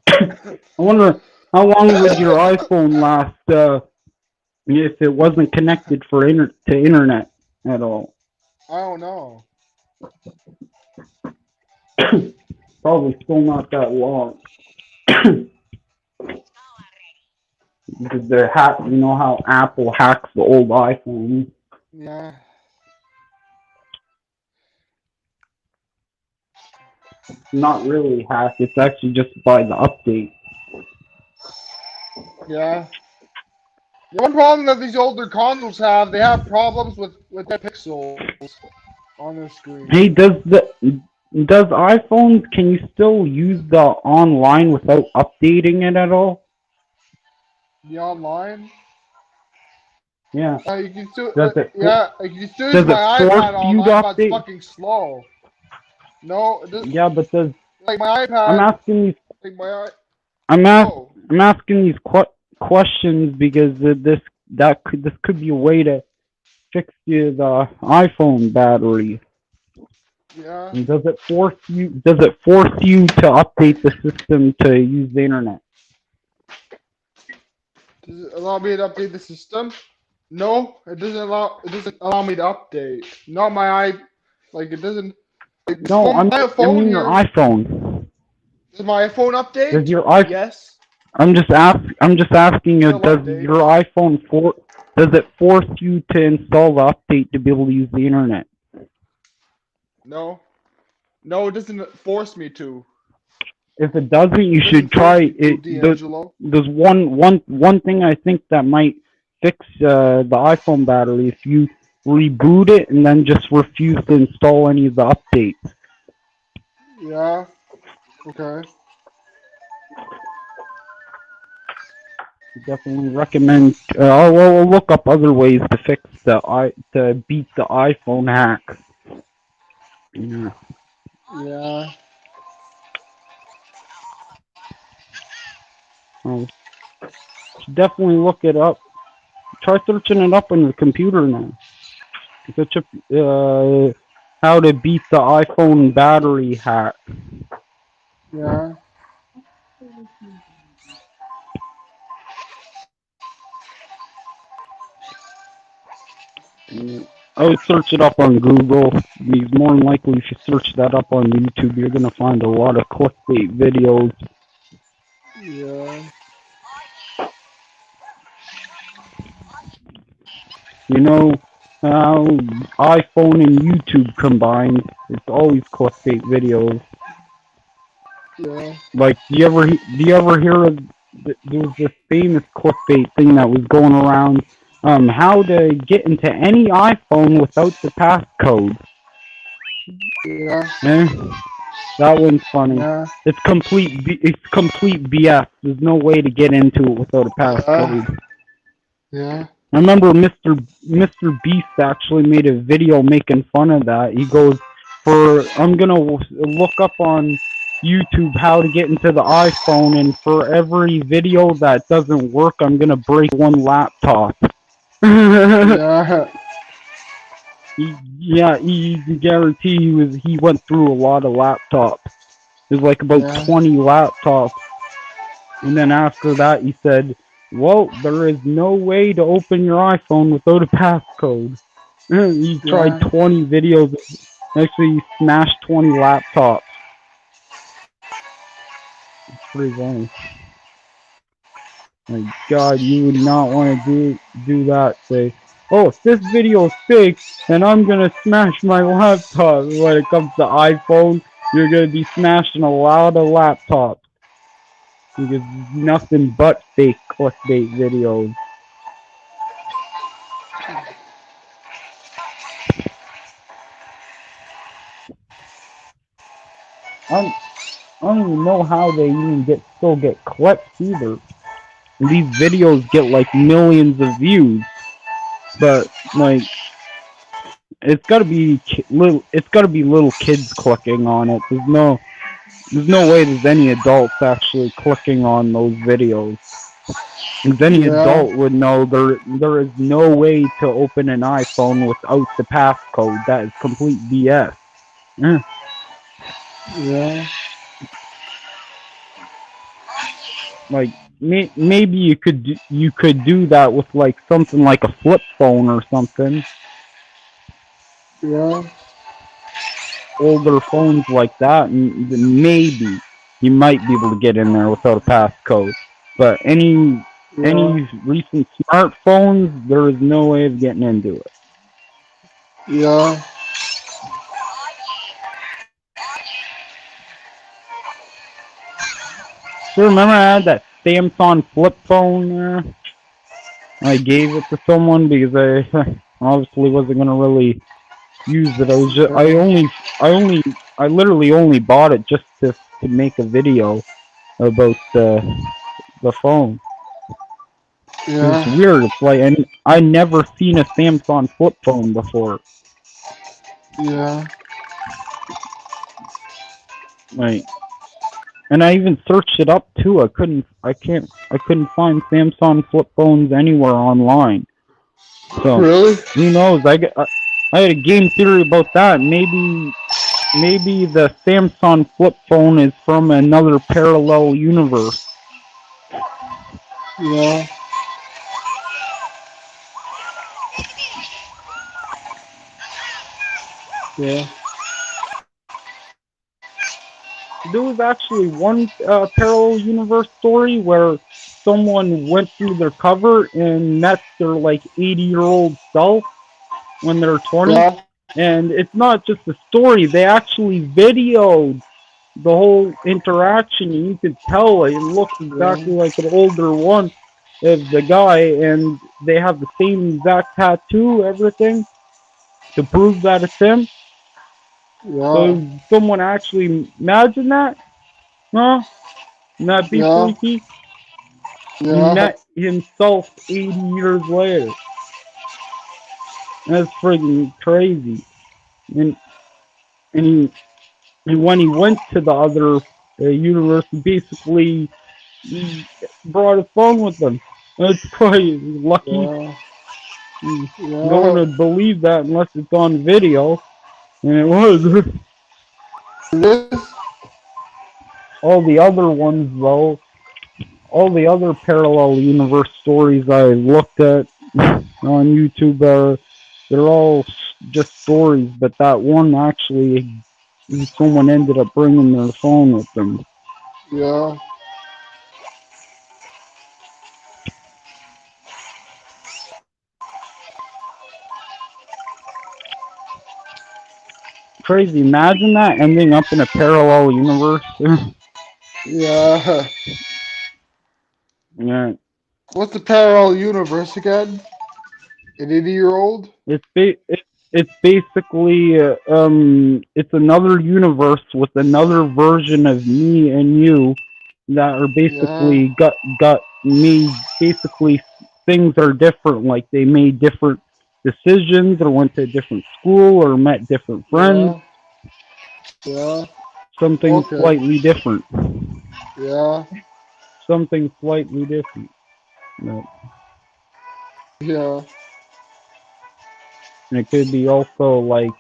[SPEAKER 1] I wonder how long would your iPhone last if it wasn't connected to internet at all?
[SPEAKER 2] I don't know.
[SPEAKER 1] Probably still not that long. Because you know how Apple hacks the old iPhone.
[SPEAKER 2] Yeah.
[SPEAKER 1] Not really hack. It's actually just by the update.
[SPEAKER 2] Yeah. The one problem that these older consoles have, they have problems with their pixels on their screen.
[SPEAKER 1] Hey, does iPhones, can you still use the online without updating it at all?
[SPEAKER 2] The online?
[SPEAKER 1] Yeah.
[SPEAKER 2] You can still,
[SPEAKER 1] Does it
[SPEAKER 2] yeah, you can still use
[SPEAKER 1] does it
[SPEAKER 2] my
[SPEAKER 1] force
[SPEAKER 2] iPad
[SPEAKER 1] you to
[SPEAKER 2] online, but it's
[SPEAKER 1] update?
[SPEAKER 2] fucking slow. No, it doesn't,
[SPEAKER 1] Yeah, but
[SPEAKER 2] like my
[SPEAKER 1] I'm
[SPEAKER 2] iPad,
[SPEAKER 1] asking these
[SPEAKER 2] like my
[SPEAKER 1] I'm ask,
[SPEAKER 2] oh,
[SPEAKER 1] I'm asking these questions because this could be a way to fix the iPhone battery.
[SPEAKER 2] yeah.
[SPEAKER 1] And does it force you to update the system to use the internet?
[SPEAKER 2] Does it allow me to update the system? No, it doesn't allow me to update. Not my like it doesn't. Like,
[SPEAKER 1] No,
[SPEAKER 2] my
[SPEAKER 1] I
[SPEAKER 2] phone
[SPEAKER 1] mean your
[SPEAKER 2] here.
[SPEAKER 1] iPhone.
[SPEAKER 2] Does my iPhone
[SPEAKER 1] Does
[SPEAKER 2] update?
[SPEAKER 1] your iPhone
[SPEAKER 2] Yes.
[SPEAKER 1] I'm just asking you,
[SPEAKER 2] Still
[SPEAKER 1] does
[SPEAKER 2] updates.
[SPEAKER 1] your iPhone does it force you to install the update to be able to use the internet?
[SPEAKER 2] No. No, it doesn't force me to.
[SPEAKER 1] If it doesn't, you
[SPEAKER 2] It doesn't
[SPEAKER 1] should
[SPEAKER 2] force
[SPEAKER 1] try
[SPEAKER 2] me to,
[SPEAKER 1] it.
[SPEAKER 2] D'Angelo.
[SPEAKER 1] There's one thing I think that might fix the iPhone battery if you reboot it and then just refuse to install any of the updates.
[SPEAKER 2] Yeah. Okay.
[SPEAKER 1] Definitely recommend. I'll look up other ways to fix to beat the iPhone hack. Yeah.
[SPEAKER 2] Yeah.
[SPEAKER 1] I'll definitely look it up. try searching it up on your computer now. Search up, how to beat the iPhone battery hack.
[SPEAKER 2] Yeah.
[SPEAKER 1] I would search it up on Google. Because more than likely, if you search that up on YouTube, you're gonna find a lot of clickbait videos.
[SPEAKER 2] Yeah.
[SPEAKER 1] You know how iPhone and YouTube combined, it's always clickbait videos.
[SPEAKER 2] Yeah.
[SPEAKER 1] Like, do you ever hear of there was this famous clickbait thing that was going around, how to get into any iPhone without the passcode.
[SPEAKER 2] Yeah.
[SPEAKER 1] Eh? That one's funny.
[SPEAKER 2] Yeah.
[SPEAKER 1] It's complete BS. There's no way to get into it without a passcode.
[SPEAKER 2] Yeah.
[SPEAKER 1] I remember Mr. Beast actually made a video making fun of that. He goes, I'm gonna look up on YouTube how to get into the iPhone, and for every video that doesn't work, I'm gonna break one laptop.
[SPEAKER 2] Yeah.
[SPEAKER 1] Yeah, you can guarantee he went through a lot of laptops. There's like about
[SPEAKER 2] Yeah.
[SPEAKER 1] 20 laptops. And then after that, he said, well, there is no way to open your iPhone without a passcode. He tried 20 videos. Actually, he smashed 20 laptops. It's pretty funny. My God, you would not want to do that. Say, oh, if this video is fake, then I'm gonna smash my laptop. When it comes to iPhone, you're gonna be smashing a lot of laptops because nothing but fake clickbait videos. I don't even know how they even still get clicks either. These videos get like millions of views, but like it's got to be little kids clicking on it. There's no way there's any adults actually clicking on those videos. Because any adult would know there is no way to open an iPhone without the passcode. That is complete BS. Yeah.
[SPEAKER 2] Yeah.
[SPEAKER 1] Like maybe you could do that with like something like a flip phone or something.
[SPEAKER 2] Yeah.
[SPEAKER 1] Older phones like that, and maybe you might be able to get in there without a passcode. But any recent smartphones, there is no way of getting into it.
[SPEAKER 2] Yeah.
[SPEAKER 1] So remember I had that Samsung flip phone there? I gave it to someone because I obviously wasn't gonna really use it. I literally only bought it just to make a video about the phone.
[SPEAKER 2] Yeah.
[SPEAKER 1] It's weird. It's like I never seen a Samsung flip phone before.
[SPEAKER 2] Yeah.
[SPEAKER 1] Like, and I even searched it up too. I couldn't find Samsung flip phones anywhere online. So
[SPEAKER 2] Really?
[SPEAKER 1] who knows? I had a game theory about that. Maybe the Samsung flip phone is from another parallel universe.
[SPEAKER 2] Yeah. Yeah.
[SPEAKER 1] There was actually one parallel universe story where someone went through their cover and met their like 80-year-old self when they're 20.
[SPEAKER 2] Yeah.
[SPEAKER 1] And it's not just a story; they actually videoed the whole interaction, and you could tell it looks exactly like an older one of the guy, and they have the same exact tattoo, everything to prove that it's him.
[SPEAKER 2] Yeah.
[SPEAKER 1] So someone actually imagine that, huh? Wouldn't that be
[SPEAKER 2] Yeah.
[SPEAKER 1] freaky? He
[SPEAKER 2] Yeah.
[SPEAKER 1] met himself 80 years later. That's freaking crazy. And and he, and when he went to the other universe, he basically brought his phone with him. That's quite lucky.
[SPEAKER 2] Yeah.
[SPEAKER 1] No one would believe that unless it's on video, and it was. All the other ones, though, all the other parallel universe stories I looked at on YouTube, they're all just stories, but that one actually, someone ended up bringing their phone with them.
[SPEAKER 2] Yeah.
[SPEAKER 1] Crazy. Imagine that ending up in a parallel universe.
[SPEAKER 2] Yeah.
[SPEAKER 1] Yeah.
[SPEAKER 2] What's the parallel universe again? An 80-year-old?
[SPEAKER 1] It's basically it's another universe with another version of me and you that are basically got made, basically things are different, like they made different decisions or went to a different school or met different friends.
[SPEAKER 2] Yeah.
[SPEAKER 1] Something slightly different.
[SPEAKER 2] Yeah.
[SPEAKER 1] Something slightly different. No.
[SPEAKER 2] Yeah.
[SPEAKER 1] And it could be also like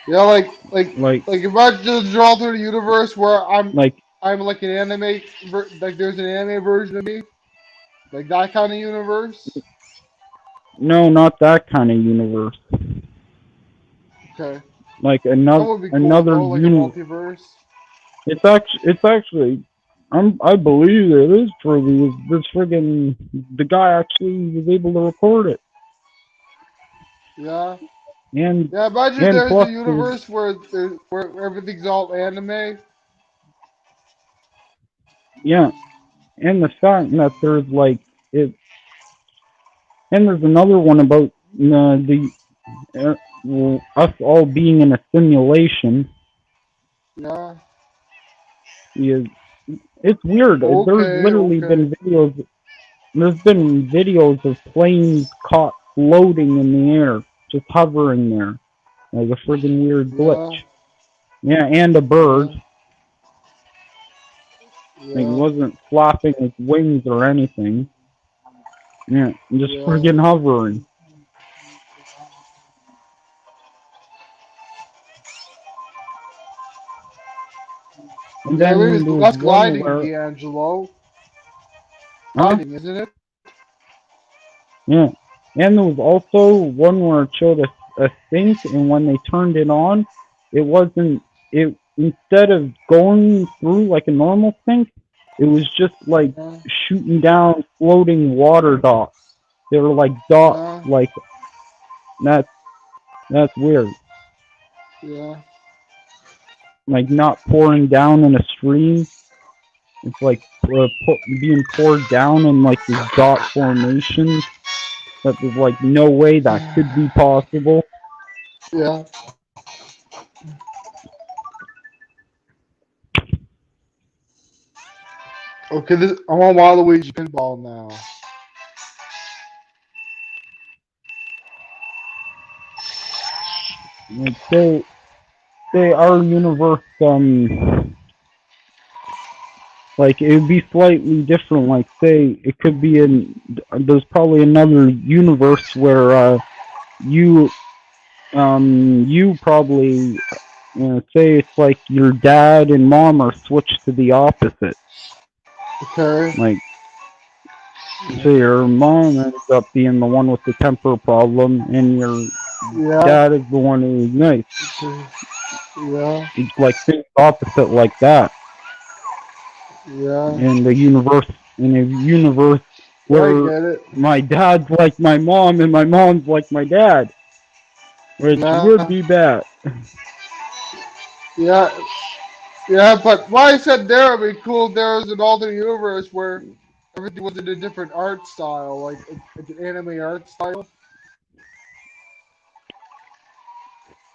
[SPEAKER 2] like if I just draw through the universe where I'm like an anime, like there's an anime version of me, like that kind of universe.
[SPEAKER 1] No, not that kind of universe.
[SPEAKER 2] Okay.
[SPEAKER 1] Like
[SPEAKER 2] That would be cool, though, like a multiverse.
[SPEAKER 1] It's actually, I believe it is true. This friggin' the guy actually was able to record it.
[SPEAKER 2] Yeah.
[SPEAKER 1] And
[SPEAKER 2] imagine
[SPEAKER 1] and
[SPEAKER 2] there's
[SPEAKER 1] plus
[SPEAKER 2] a universe where everything's all anime.
[SPEAKER 1] Yeah, and the fact that there's like it, and there's another one about us all being in a simulation.
[SPEAKER 2] Yeah.
[SPEAKER 1] Yeah, it's weird. There's literally been videos. There's been videos of planes caught floating in the air, just hovering there, like a friggin' weird glitch. Yeah, and a bird. Like, it wasn't flapping its wings or anything. Yeah, just friggin' hovering. And then
[SPEAKER 2] that's gliding, D'Angelo. Gliding, isn't it?
[SPEAKER 1] Yeah, and there was also one where it showed a sink, and when they turned it on, it wasn't. It instead of going through like a normal sink, it was just like shooting down floating water dots. They were like dots, like that's weird.
[SPEAKER 2] Yeah.
[SPEAKER 1] Like not pouring down in a stream. It's like being poured down in like this dot formation. That there's like no way that could be possible.
[SPEAKER 2] Yeah. Okay, I'm on Waluigi pinball now.
[SPEAKER 1] Like say our universe, like it would be slightly different. Like say it could be there's probably another universe where you probably say it's like your dad and mom are switched to the opposite.
[SPEAKER 2] Okay.
[SPEAKER 1] Like say your mom ends up being the one with the temper problem, and your dad is the one who's nice.
[SPEAKER 2] Yeah.
[SPEAKER 1] It's like things opposite like that.
[SPEAKER 2] Yeah.
[SPEAKER 1] In a universe where my dad's like my mom and my mom's like my dad, which would be bad.
[SPEAKER 2] Yeah. Yeah, but why I said there would be cool if there was an alternate universe where everything was in a different art style, like an anime art style.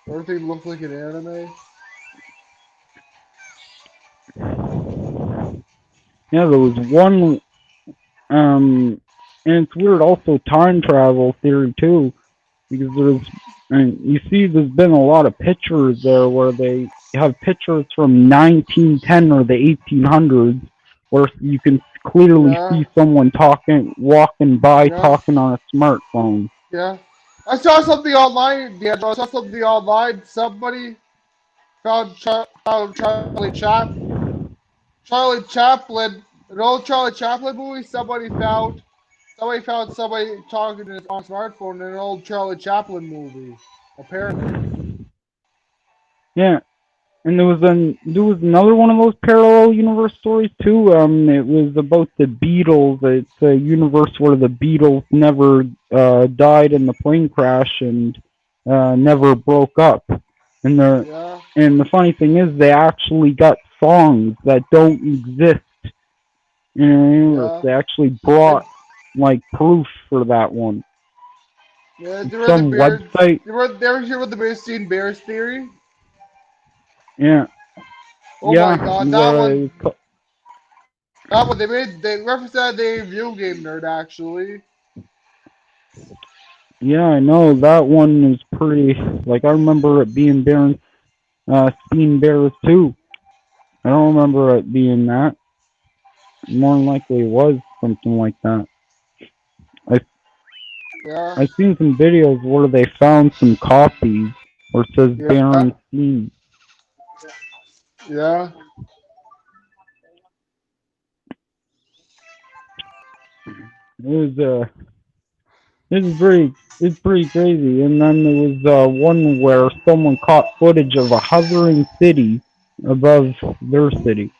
[SPEAKER 2] Everything looked like an anime.
[SPEAKER 1] Yeah, there was one, and it's weird also time travel theory too, because you see there's been a lot of pictures there where they have pictures from 1910 or the 1800s where you can clearly see someone walking by talking on a smartphone.
[SPEAKER 2] Yeah. I saw something online, D'Angelo. I saw something online. Somebody found Charlie Chaplin, an old Charlie Chaplin movie. Somebody found somebody talking on a smartphone in an old Charlie Chaplin movie. Apparently.
[SPEAKER 1] Yeah, and there was another one of those parallel universe stories too. It was about the Beatles. It's a universe where the Beatles never died in the plane crash and never broke up. And
[SPEAKER 2] Yeah.
[SPEAKER 1] the funny thing is, they actually got songs that don't exist in the universe.
[SPEAKER 2] Yeah.
[SPEAKER 1] They actually
[SPEAKER 2] And
[SPEAKER 1] brought like proof for that one.
[SPEAKER 2] yeah,
[SPEAKER 1] It's
[SPEAKER 2] do you remember the
[SPEAKER 1] some
[SPEAKER 2] bears?
[SPEAKER 1] website.
[SPEAKER 2] You ever hear about the Bearstein Bears theory?
[SPEAKER 1] Yeah,
[SPEAKER 2] Oh my
[SPEAKER 1] yeah.
[SPEAKER 2] god, that
[SPEAKER 1] What
[SPEAKER 2] one. That one they referenced that in a video game nerd actually.
[SPEAKER 1] Yeah, I know that one is pretty. Like I remember it being Steam Bears too. I don't remember it being that. More than likely, it was something like that. I
[SPEAKER 2] Yeah.
[SPEAKER 1] I seen some videos where they found some copies where it says
[SPEAKER 2] Yeah.
[SPEAKER 1] Berenstein.
[SPEAKER 2] Yeah.
[SPEAKER 1] It was it's pretty crazy. And then there was one where someone caught footage of a hovering city above their city.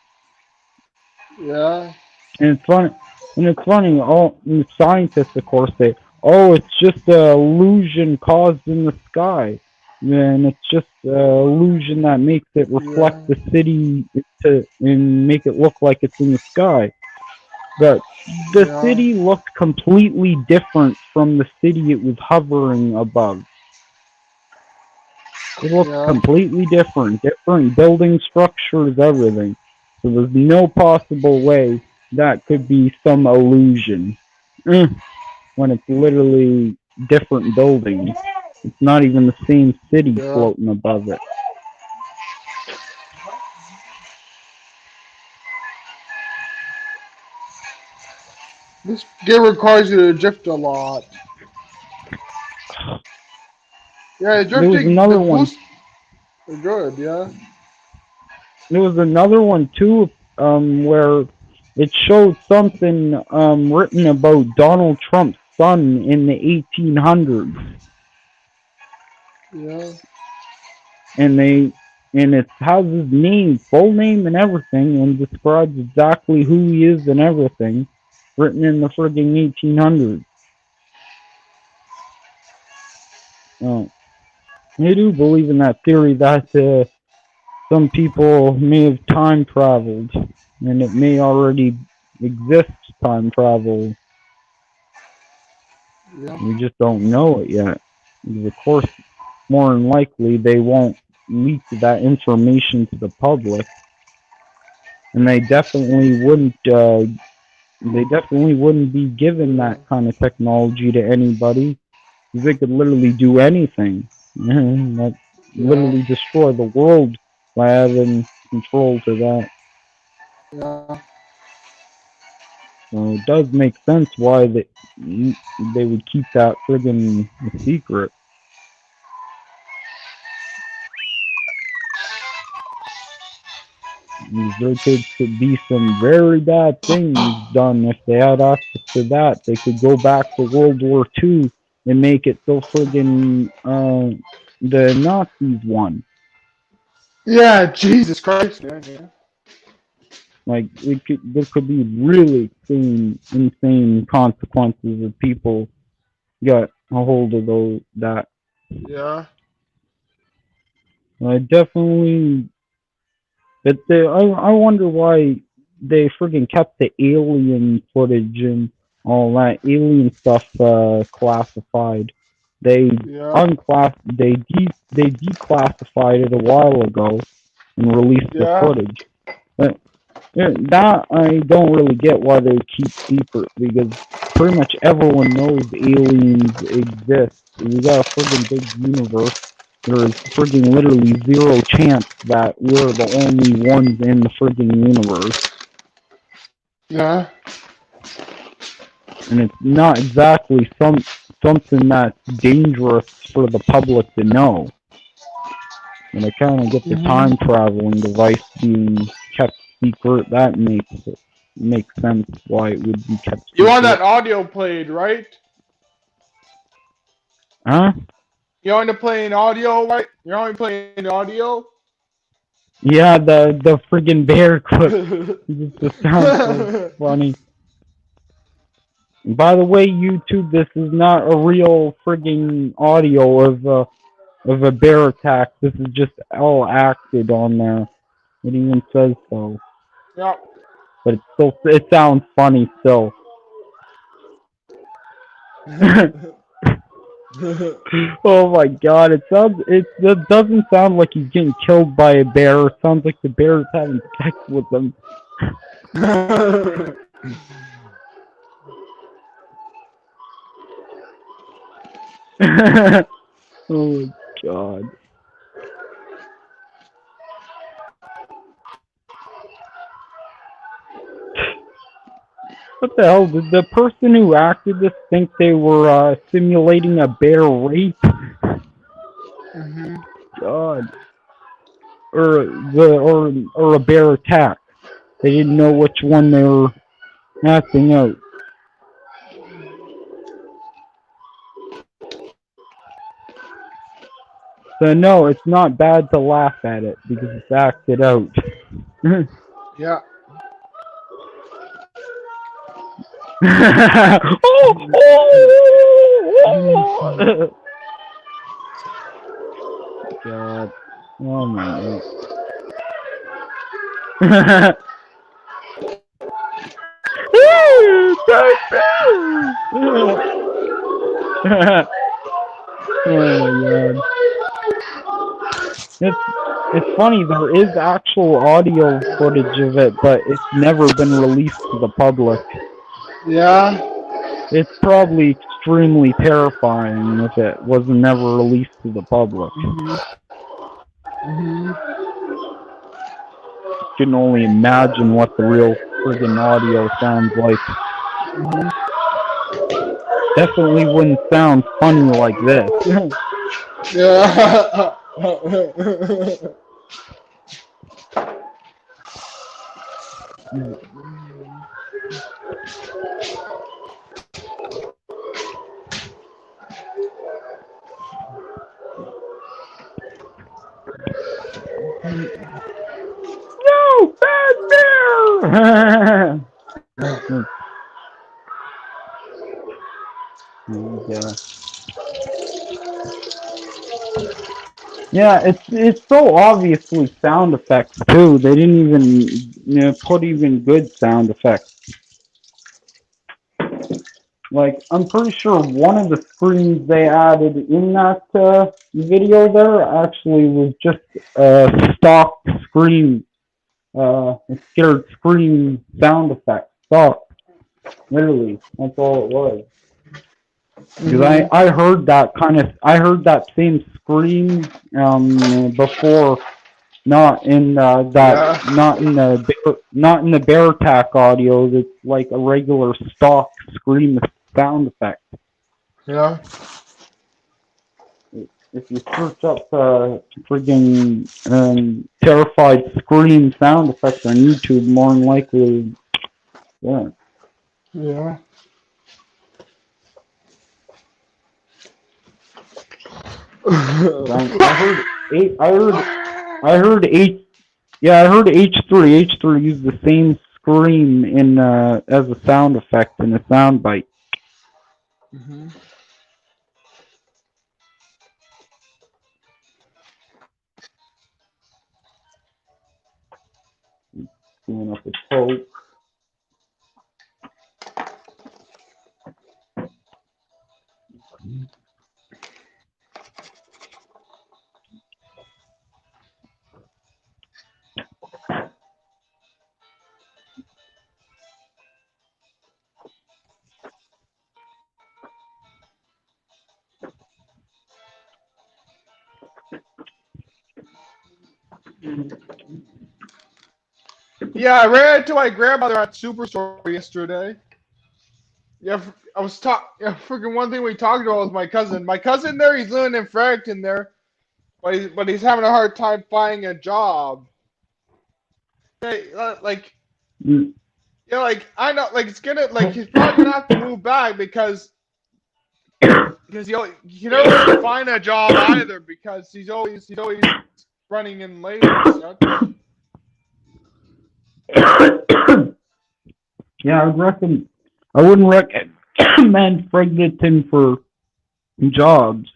[SPEAKER 2] Yeah.
[SPEAKER 1] And it's funny. And it's funny. All and the scientists, of course, say, "Oh, it's just an illusion caused in the sky." And it's just an illusion that makes it reflect
[SPEAKER 2] Yeah.
[SPEAKER 1] the city to and make it look like it's in the sky. But the
[SPEAKER 2] Yeah.
[SPEAKER 1] city looked completely different from the city it was hovering above. It looked
[SPEAKER 2] Yeah.
[SPEAKER 1] completely different, different building structures, everything. So there's no possible way that could be some illusion. When it's literally different buildings. It's not even the same city
[SPEAKER 2] Yeah.
[SPEAKER 1] floating above it.
[SPEAKER 2] This game requires you to drift a lot. Yeah,
[SPEAKER 1] There was
[SPEAKER 2] drifting the
[SPEAKER 1] another one.
[SPEAKER 2] boost are good, yeah.
[SPEAKER 1] There was another one too, where it showed something written about Donald Trump's son in the 1800s,
[SPEAKER 2] Yeah.
[SPEAKER 1] and it has his name, full name, and everything, and describes exactly who he is and everything, written in the frigging 1800s. Uh, I do believe in that theory that some people may have time traveled, and it may already exist time travel.
[SPEAKER 2] Yeah.
[SPEAKER 1] We just don't know it yet. Because of course, more than likely, they won't leak that information to the public, and they definitely wouldn't be given
[SPEAKER 2] Yeah.
[SPEAKER 1] that kind of technology to anybody. They could literally do anything. That
[SPEAKER 2] Yeah.
[SPEAKER 1] literally destroy the world by having control to that.
[SPEAKER 2] Yeah.
[SPEAKER 1] So it does make sense why they would keep that friggin' a secret. There could be some very bad things done if they had access to that. They could go back to World War II and make it so friggin' the Nazis won.
[SPEAKER 2] Yeah, Jesus Christ, man. Yeah.
[SPEAKER 1] Like there could be really insane consequences if people got a hold of those that.
[SPEAKER 2] Yeah.
[SPEAKER 1] I definitely. But I wonder why they friggin' kept the alien footage and all that alien stuff classified. They
[SPEAKER 2] Yeah.
[SPEAKER 1] they declassified it a while ago and released the
[SPEAKER 2] Yeah.
[SPEAKER 1] footage. But that I don't really get why they keep secret because pretty much everyone knows aliens exist. We got a friggin' big universe. There is friggin' literally zero chance that we're the only ones in the friggin' universe.
[SPEAKER 2] Yeah.
[SPEAKER 1] And it's not exactly something that's dangerous for the public to know. And I kind of get the time traveling device being kept secret. That makes sense why it would be kept
[SPEAKER 2] You want
[SPEAKER 1] secret.
[SPEAKER 2] that audio played, right?
[SPEAKER 1] Huh?
[SPEAKER 2] You want to play an audio, right? You want to play an audio?
[SPEAKER 1] Yeah, the friggin' bear clip. It just sounds so funny. And by the way, YouTube, this is not a real friggin' audio of a bear attack. This is just all acted on there. It even says so,
[SPEAKER 2] Yeah.
[SPEAKER 1] but it sounds funny still. Oh my god, it doesn't sound like he's getting killed by a bear. It sounds like the bear is having sex with him. Oh my god. What the hell? Did the person who acted this think they were simulating a bear rape? God. Or a bear attack. They didn't know which one they were acting out. So no, it's not bad to laugh at it because it's acted out.
[SPEAKER 2] Yeah.
[SPEAKER 1] Oh, God. Oh my god. Oh my god. It's funny, there is actual audio footage of it, but it's never been released to the public.
[SPEAKER 2] Yeah.
[SPEAKER 1] It's probably extremely terrifying if it was never released to the public. You can only imagine what the real friggin' audio sounds like. Definitely wouldn't sound funny like this.
[SPEAKER 2] Yeah.
[SPEAKER 1] No, bad bear! Yeah, it's so obviously sound effects too. They didn't even put even good sound effects. Like I'm pretty sure one of the screams they added in that video there actually was just a stock scream, a scared scream sound effect. Stock, literally, that's all it was. Because I heard I heard that same scream before, not in not in the bear attack audio. It's like a regular stock scream sound effect.
[SPEAKER 2] Yeah.
[SPEAKER 1] If you search up friggin' terrified scream sound effects on YouTube, more than likely, yeah.
[SPEAKER 2] Yeah.
[SPEAKER 1] I heard H3. H3 used the same scream in as a sound effect in a sound bite. Doing up a poke.
[SPEAKER 2] Yeah, I ran into my grandmother at Superstore yesterday. Yeah, was talking. Freaking one thing we talked about was my cousin. My cousin there, he's living in Fredericton there, but he's having a hard time finding a job. Like
[SPEAKER 1] Mm.
[SPEAKER 2] yeah, like I know, like it's gonna like he's probably gonna have to move back because he never really find a job either because he's always running in late and such.
[SPEAKER 1] Yeah, I wouldn't recommend Fredericton for jobs.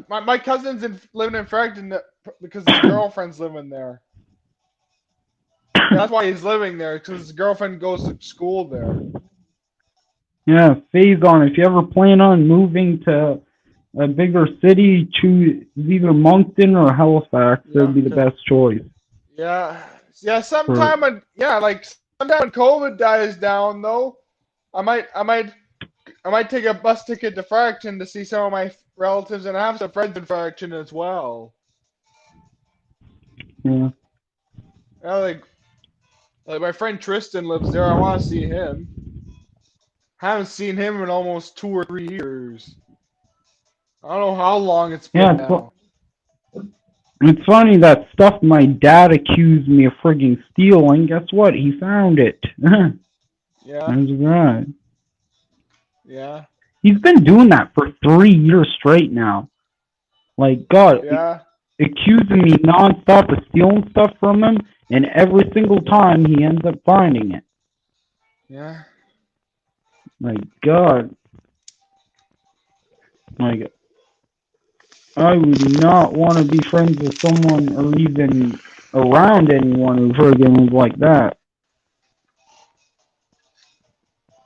[SPEAKER 2] My cousin's living in Fredericton because his girlfriend's living there. That's why he's living there because his girlfriend goes to school there.
[SPEAKER 1] Yeah, Faison, if you ever plan on moving to a bigger city, choose either Moncton or Halifax. That would be the best choice.
[SPEAKER 2] Yeah. Sometime when COVID dies down, though, I might take a bus ticket to Fredericton to see some of my relatives, and I have some friends in Fredericton as well.
[SPEAKER 1] Yeah.
[SPEAKER 2] Yeah, like my friend Tristan lives there. I want to see him. Haven't seen him in almost 2 or 3 years. I don't know how long it's been now.
[SPEAKER 1] It's funny that stuff my dad accused me of frigging stealing. Guess what? He found it.
[SPEAKER 2] Yeah.
[SPEAKER 1] That's right.
[SPEAKER 2] Yeah.
[SPEAKER 1] He's been doing that for 3 years straight now. Like, God,
[SPEAKER 2] Yeah.
[SPEAKER 1] accusing me nonstop of stealing stuff from him, and every single time he ends up finding it.
[SPEAKER 2] Yeah.
[SPEAKER 1] My God. Like, I would not want to be friends with someone or even around anyone who friggin' was like that.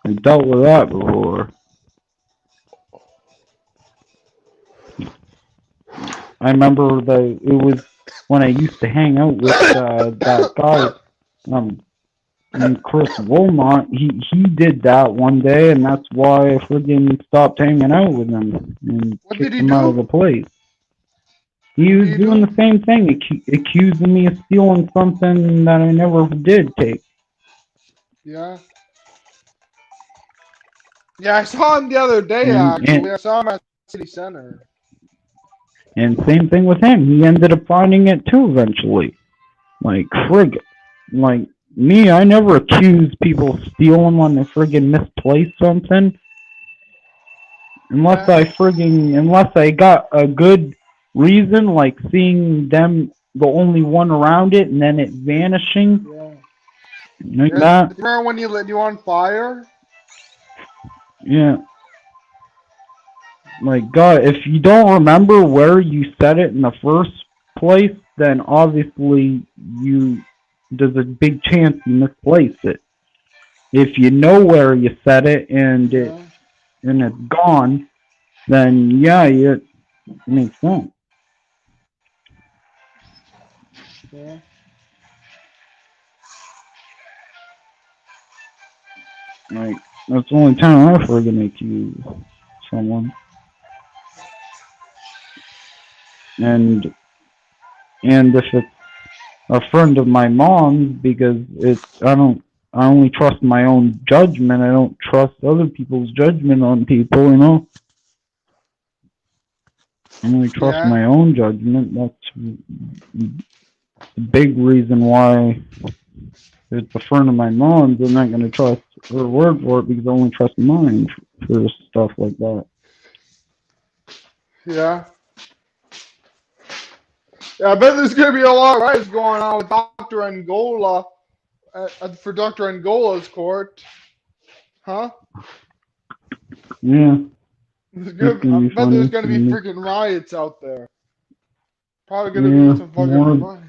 [SPEAKER 1] I dealt with that before. I remember it was when I used to hang out with that guy, and Chris Wilmot. He did that one day, and that's why I friggin' stopped hanging out with him and kicked him out of the place. He was doing the same thing, accusing me of stealing something that I never did take.
[SPEAKER 2] Yeah. Yeah, I saw him the other day, actually. I saw him at City Center.
[SPEAKER 1] And same thing with him. He ended up finding it too eventually. Like, frig. Like, me, I never accuse people of stealing when they friggin' misplaced something. Unless I got a good reason, like seeing them the only one around it and then it vanishing.
[SPEAKER 2] Yeah.
[SPEAKER 1] Like that.
[SPEAKER 2] Remember when you lit you on fire?
[SPEAKER 1] Yeah. Like, God, if you don't remember where you set it in the first place, then obviously there's a big chance you misplaced it. If you know where you set it and it's gone, then yeah, it makes sense.
[SPEAKER 2] Yeah.
[SPEAKER 1] Like, that's the only time I friggin' accuse someone. And if it's a friend of my mom's, because I only trust my own judgment. I don't trust other people's judgment on people, you know? I only trust my own judgment. That's the big reason why if it's a friend of my mom's, I'm not going to trust her word for it because I only trust mine for stuff like that.
[SPEAKER 2] Yeah. Yeah, I bet there's going to be a lot of riots going on with Dr. Angola for Dr. Angola's court. Huh?
[SPEAKER 1] Yeah.
[SPEAKER 2] I bet there's going to be freaking riots out there. Probably going to be some fucking riots.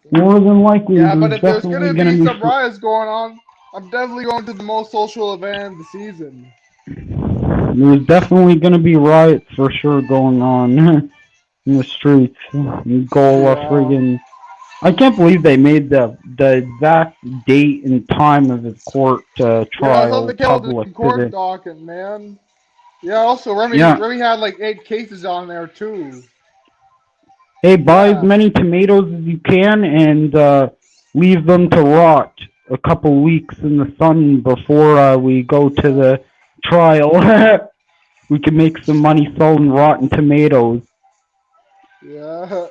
[SPEAKER 1] More than likely.
[SPEAKER 2] Yeah, but if there's going to be some riots going on, I'm definitely going to the most social event of the season.
[SPEAKER 1] There's definitely going to be riots for sure going on in the streets. Angola, friggin'. I can't believe they made the exact date and time of his court trial public.
[SPEAKER 2] Court docket, man. Yeah, also Remy had like 8 cases on there too.
[SPEAKER 1] Hey, buy as many tomatoes as you can and leave them to rot a couple weeks in the sun before we go to the trial. We can make some money selling rotten tomatoes.
[SPEAKER 2] Yeah.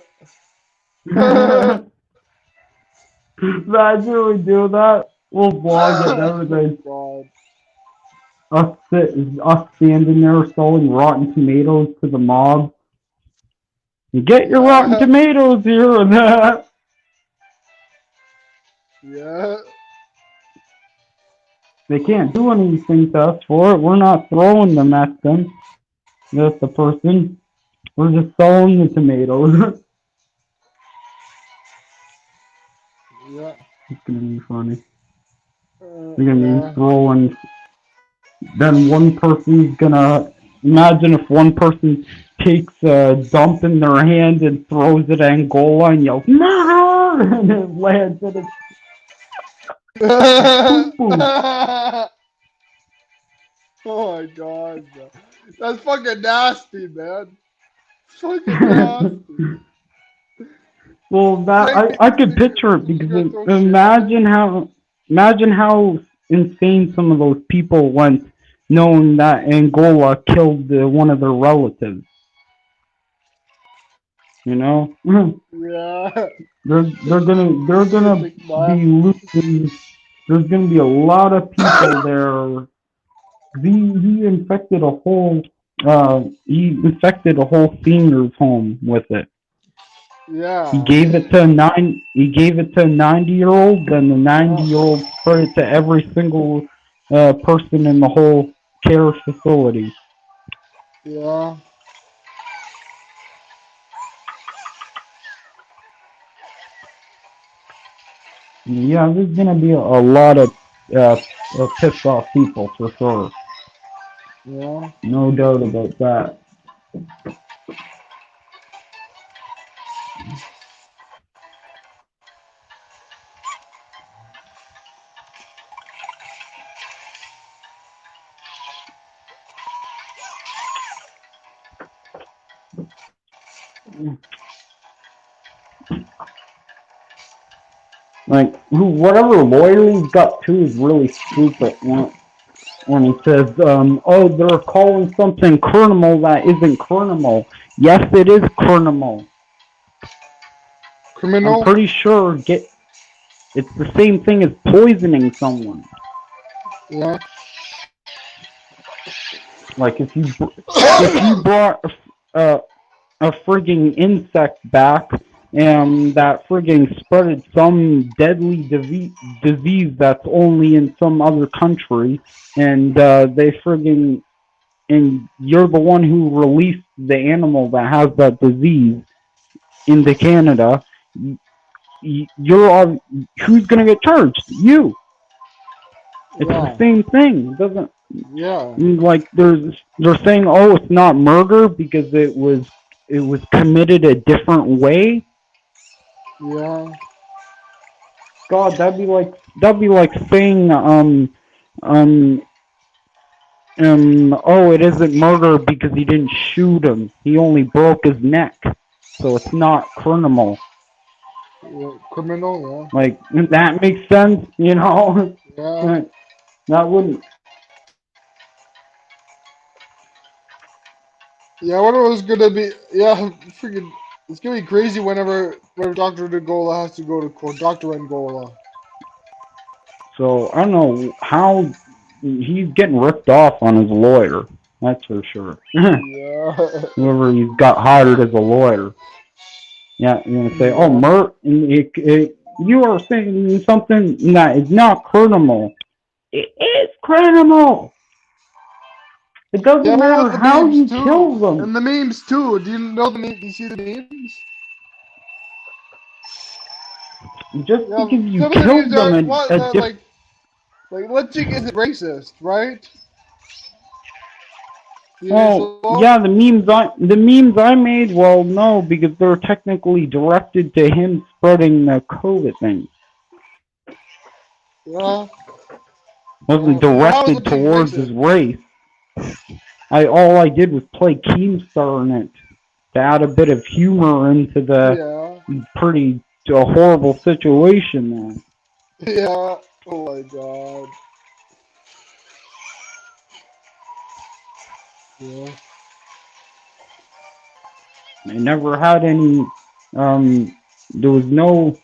[SPEAKER 1] Imagine we do that. We'll vlog it and everything.
[SPEAKER 2] God.
[SPEAKER 1] Us standing there selling rotten tomatoes to the mob. You get your rotten tomatoes here and that.
[SPEAKER 2] Yeah.
[SPEAKER 1] They can't do anything to us for it. We're not throwing them at them. That's the person. We're just selling the tomatoes.
[SPEAKER 2] Yeah.
[SPEAKER 1] It's gonna be funny. They're gonna be throwing. Then one person's gonna imagine if one person takes a dump in their hand and throws it at Angola and yells "Murder!" and it lands in its boom.
[SPEAKER 2] Oh my god, bro. That's fucking nasty, man. Fucking nasty.
[SPEAKER 1] Well, that I could picture it because imagine how insane some of those people went knowing that Angola killed one of their relatives. You know,
[SPEAKER 2] Yeah.
[SPEAKER 1] they're gonna be losing. There's gonna be a lot of people there. He infected a whole seniors home with it.
[SPEAKER 2] Yeah.
[SPEAKER 1] He gave it to a 90-year-old, and the 90-year-old spread it to every single person in the whole care facility.
[SPEAKER 2] Yeah.
[SPEAKER 1] Yeah, there's gonna be a lot of pissed off people for sure.
[SPEAKER 2] Yeah.
[SPEAKER 1] No doubt about that. Like, whatever lawyer he's got too is really stupid when he says, oh, they're calling something criminal that isn't criminal. Yes, it is criminal.
[SPEAKER 2] Criminal?
[SPEAKER 1] I'm pretty sure it's the same thing as poisoning someone.
[SPEAKER 2] Yeah.
[SPEAKER 1] Like, if you brought a frigging insect back and that frigging spreaded some deadly disease that's only in some other country, and they frigging and you're the one who released the animal that has that disease into Canada, you're who's gonna get charged? You. It's the same thing. It doesn't.
[SPEAKER 2] Yeah.
[SPEAKER 1] Like they're saying, oh, it's not murder because it was committed a different way.
[SPEAKER 2] Yeah.
[SPEAKER 1] God, that'd be like saying oh, it isn't murder because he didn't shoot him. He only broke his neck, so it's not criminal.
[SPEAKER 2] Yeah. Criminal, yeah.
[SPEAKER 1] Like that makes sense, you know?
[SPEAKER 2] Yeah.
[SPEAKER 1] That wouldn't.
[SPEAKER 2] Yeah, what it was gonna be? Yeah, freaking. It's gonna be crazy whenever Dr. Angola has to go to court. Dr. Angola.
[SPEAKER 1] So I don't know how he's getting ripped off on his lawyer. That's for sure.
[SPEAKER 2] Yeah.
[SPEAKER 1] Whoever he's got hired as a lawyer. Yeah, you're gonna say, oh, you are saying something that is not criminal. It is criminal. It doesn't matter how you kill them.
[SPEAKER 2] And the memes too. Do you know the memes? Do you see the memes?
[SPEAKER 1] Just because you killed them,
[SPEAKER 2] like lynching isn't racist, right?
[SPEAKER 1] Well, yeah, the memes I made, well, no, because they're technically directed to him spreading the COVID thing.
[SPEAKER 2] Yeah.
[SPEAKER 1] Wasn't directed towards his race. All I did was play Keemstar in it to add a bit of humor into the pretty horrible situation there.
[SPEAKER 2] Yeah. Oh my god. Yeah.
[SPEAKER 1] They never had any. There was no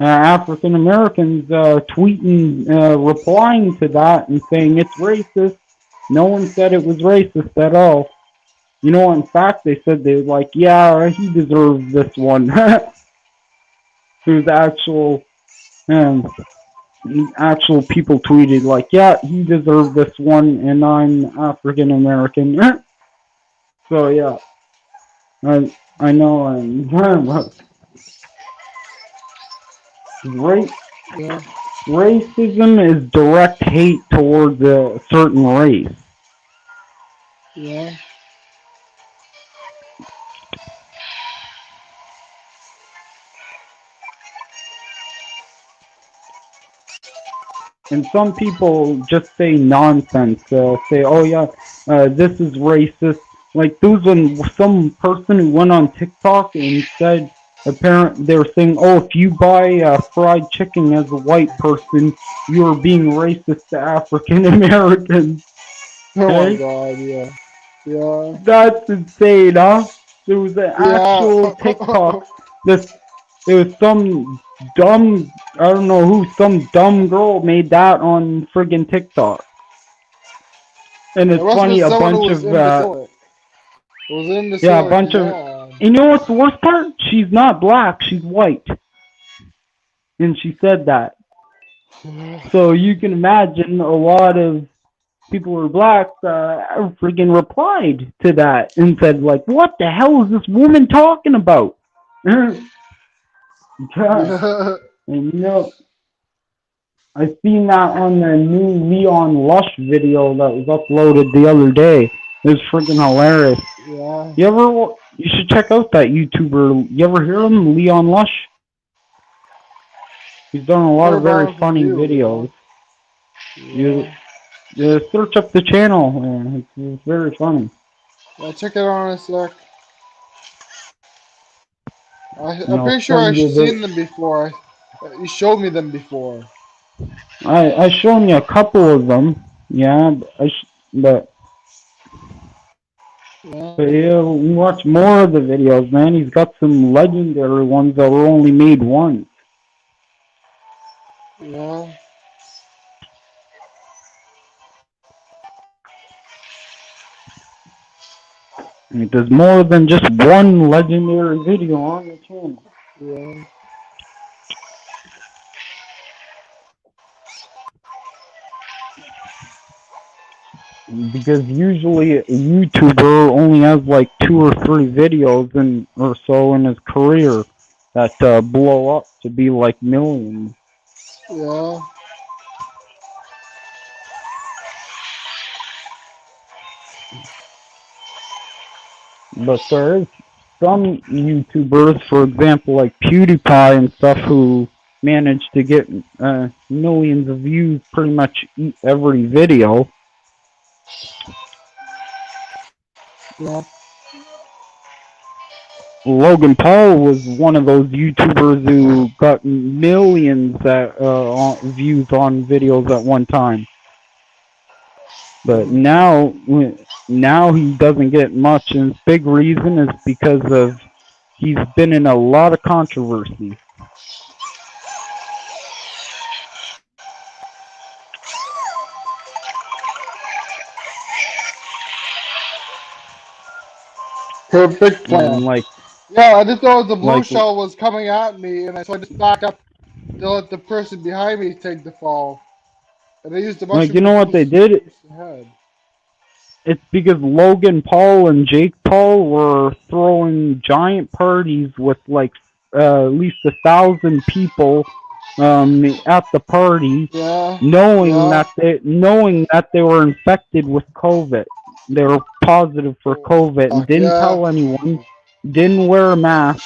[SPEAKER 1] African Americans tweeting, replying to that and saying it's racist. No one said it was racist at all. You know, in fact, they said they were like, yeah, he deserves this one. There's um, actual people tweeted like, yeah, he deserved this one, and I'm African American. So yeah, I know.
[SPEAKER 2] Yeah.
[SPEAKER 1] Racism is direct hate towards a certain race.
[SPEAKER 2] Yeah.
[SPEAKER 1] And some people just say nonsense. Say, "Oh yeah, this is racist." Like there was some person who went on TikTok and said, apparently they were saying, "Oh, if you buy fried chicken as a white person, you are being racist to African Americans."
[SPEAKER 2] Oh my
[SPEAKER 1] Okay,
[SPEAKER 2] god, yeah. Yeah.
[SPEAKER 1] that's insane, huh? There was an
[SPEAKER 2] Yeah.
[SPEAKER 1] actual TikTok. This It was some dumb, I don't know who, some dumb girl made that on friggin' TikTok. And
[SPEAKER 2] It
[SPEAKER 1] it's
[SPEAKER 2] must have
[SPEAKER 1] funny,
[SPEAKER 2] been
[SPEAKER 1] a
[SPEAKER 2] someone who
[SPEAKER 1] bunch
[SPEAKER 2] was
[SPEAKER 1] of,
[SPEAKER 2] imbecile. It was in the
[SPEAKER 1] yeah, a
[SPEAKER 2] ceiling,
[SPEAKER 1] bunch of,
[SPEAKER 2] yeah.
[SPEAKER 1] you know what's the worst part? She's not black, she's white. And she said that. So you can imagine a lot of people who are black friggin' replied to that and said, like, what the hell is this woman talking about? God.
[SPEAKER 2] Yeah.
[SPEAKER 1] And you know, I seen that on the new Leon Lush video that was uploaded the other day. It was freaking hilarious.
[SPEAKER 2] Yeah.
[SPEAKER 1] You should check out that YouTuber. You ever hear him, Leon Lush? He's done a lot
[SPEAKER 2] Heard
[SPEAKER 1] of very
[SPEAKER 2] about it from
[SPEAKER 1] funny
[SPEAKER 2] you,
[SPEAKER 1] videos. You,
[SPEAKER 2] yeah.
[SPEAKER 1] you search up the channel. It's very funny.
[SPEAKER 2] I'll check it out in a sec.
[SPEAKER 1] And
[SPEAKER 2] I'm
[SPEAKER 1] I'll
[SPEAKER 2] pretty sure
[SPEAKER 1] send
[SPEAKER 2] I've
[SPEAKER 1] you
[SPEAKER 2] seen
[SPEAKER 1] the.
[SPEAKER 2] them before. You showed me them before.
[SPEAKER 1] I shown you a couple of them. Yeah, but
[SPEAKER 2] Yeah.
[SPEAKER 1] But yeah, we watch more of the videos, man. He's got some legendary ones that were only made once.
[SPEAKER 2] Yeah.
[SPEAKER 1] And there's more than just one legendary video on the channel.
[SPEAKER 2] Yeah.
[SPEAKER 1] Because usually a YouTuber only has like 2 or 3 videos or so in his career that blow up to be like millions.
[SPEAKER 2] Yeah.
[SPEAKER 1] But there is some YouTubers, for example, like PewDiePie and stuff, who manage to get millions of views pretty much every video.
[SPEAKER 2] Yeah.
[SPEAKER 1] Logan Paul was one of those YouTubers who got millions views on videos at one time. But now he doesn't get much, and his big reason is because of he's been in a lot of controversy.
[SPEAKER 2] Perfect plan.
[SPEAKER 1] And
[SPEAKER 2] Yeah, I just thought the blue
[SPEAKER 1] like
[SPEAKER 2] shell was coming at me, and so I just backed up to let the person behind me take the fall. And I used a bunch
[SPEAKER 1] like
[SPEAKER 2] of
[SPEAKER 1] you know what they did?
[SPEAKER 2] ahead.
[SPEAKER 1] It's because Logan Paul and Jake Paul were throwing giant parties with like at least 1,000 people at the party,
[SPEAKER 2] Yeah.
[SPEAKER 1] knowing
[SPEAKER 2] Yeah.
[SPEAKER 1] that they were infected with COVID. They were positive for COVID and didn't
[SPEAKER 2] Yeah.
[SPEAKER 1] tell anyone, didn't wear a mask.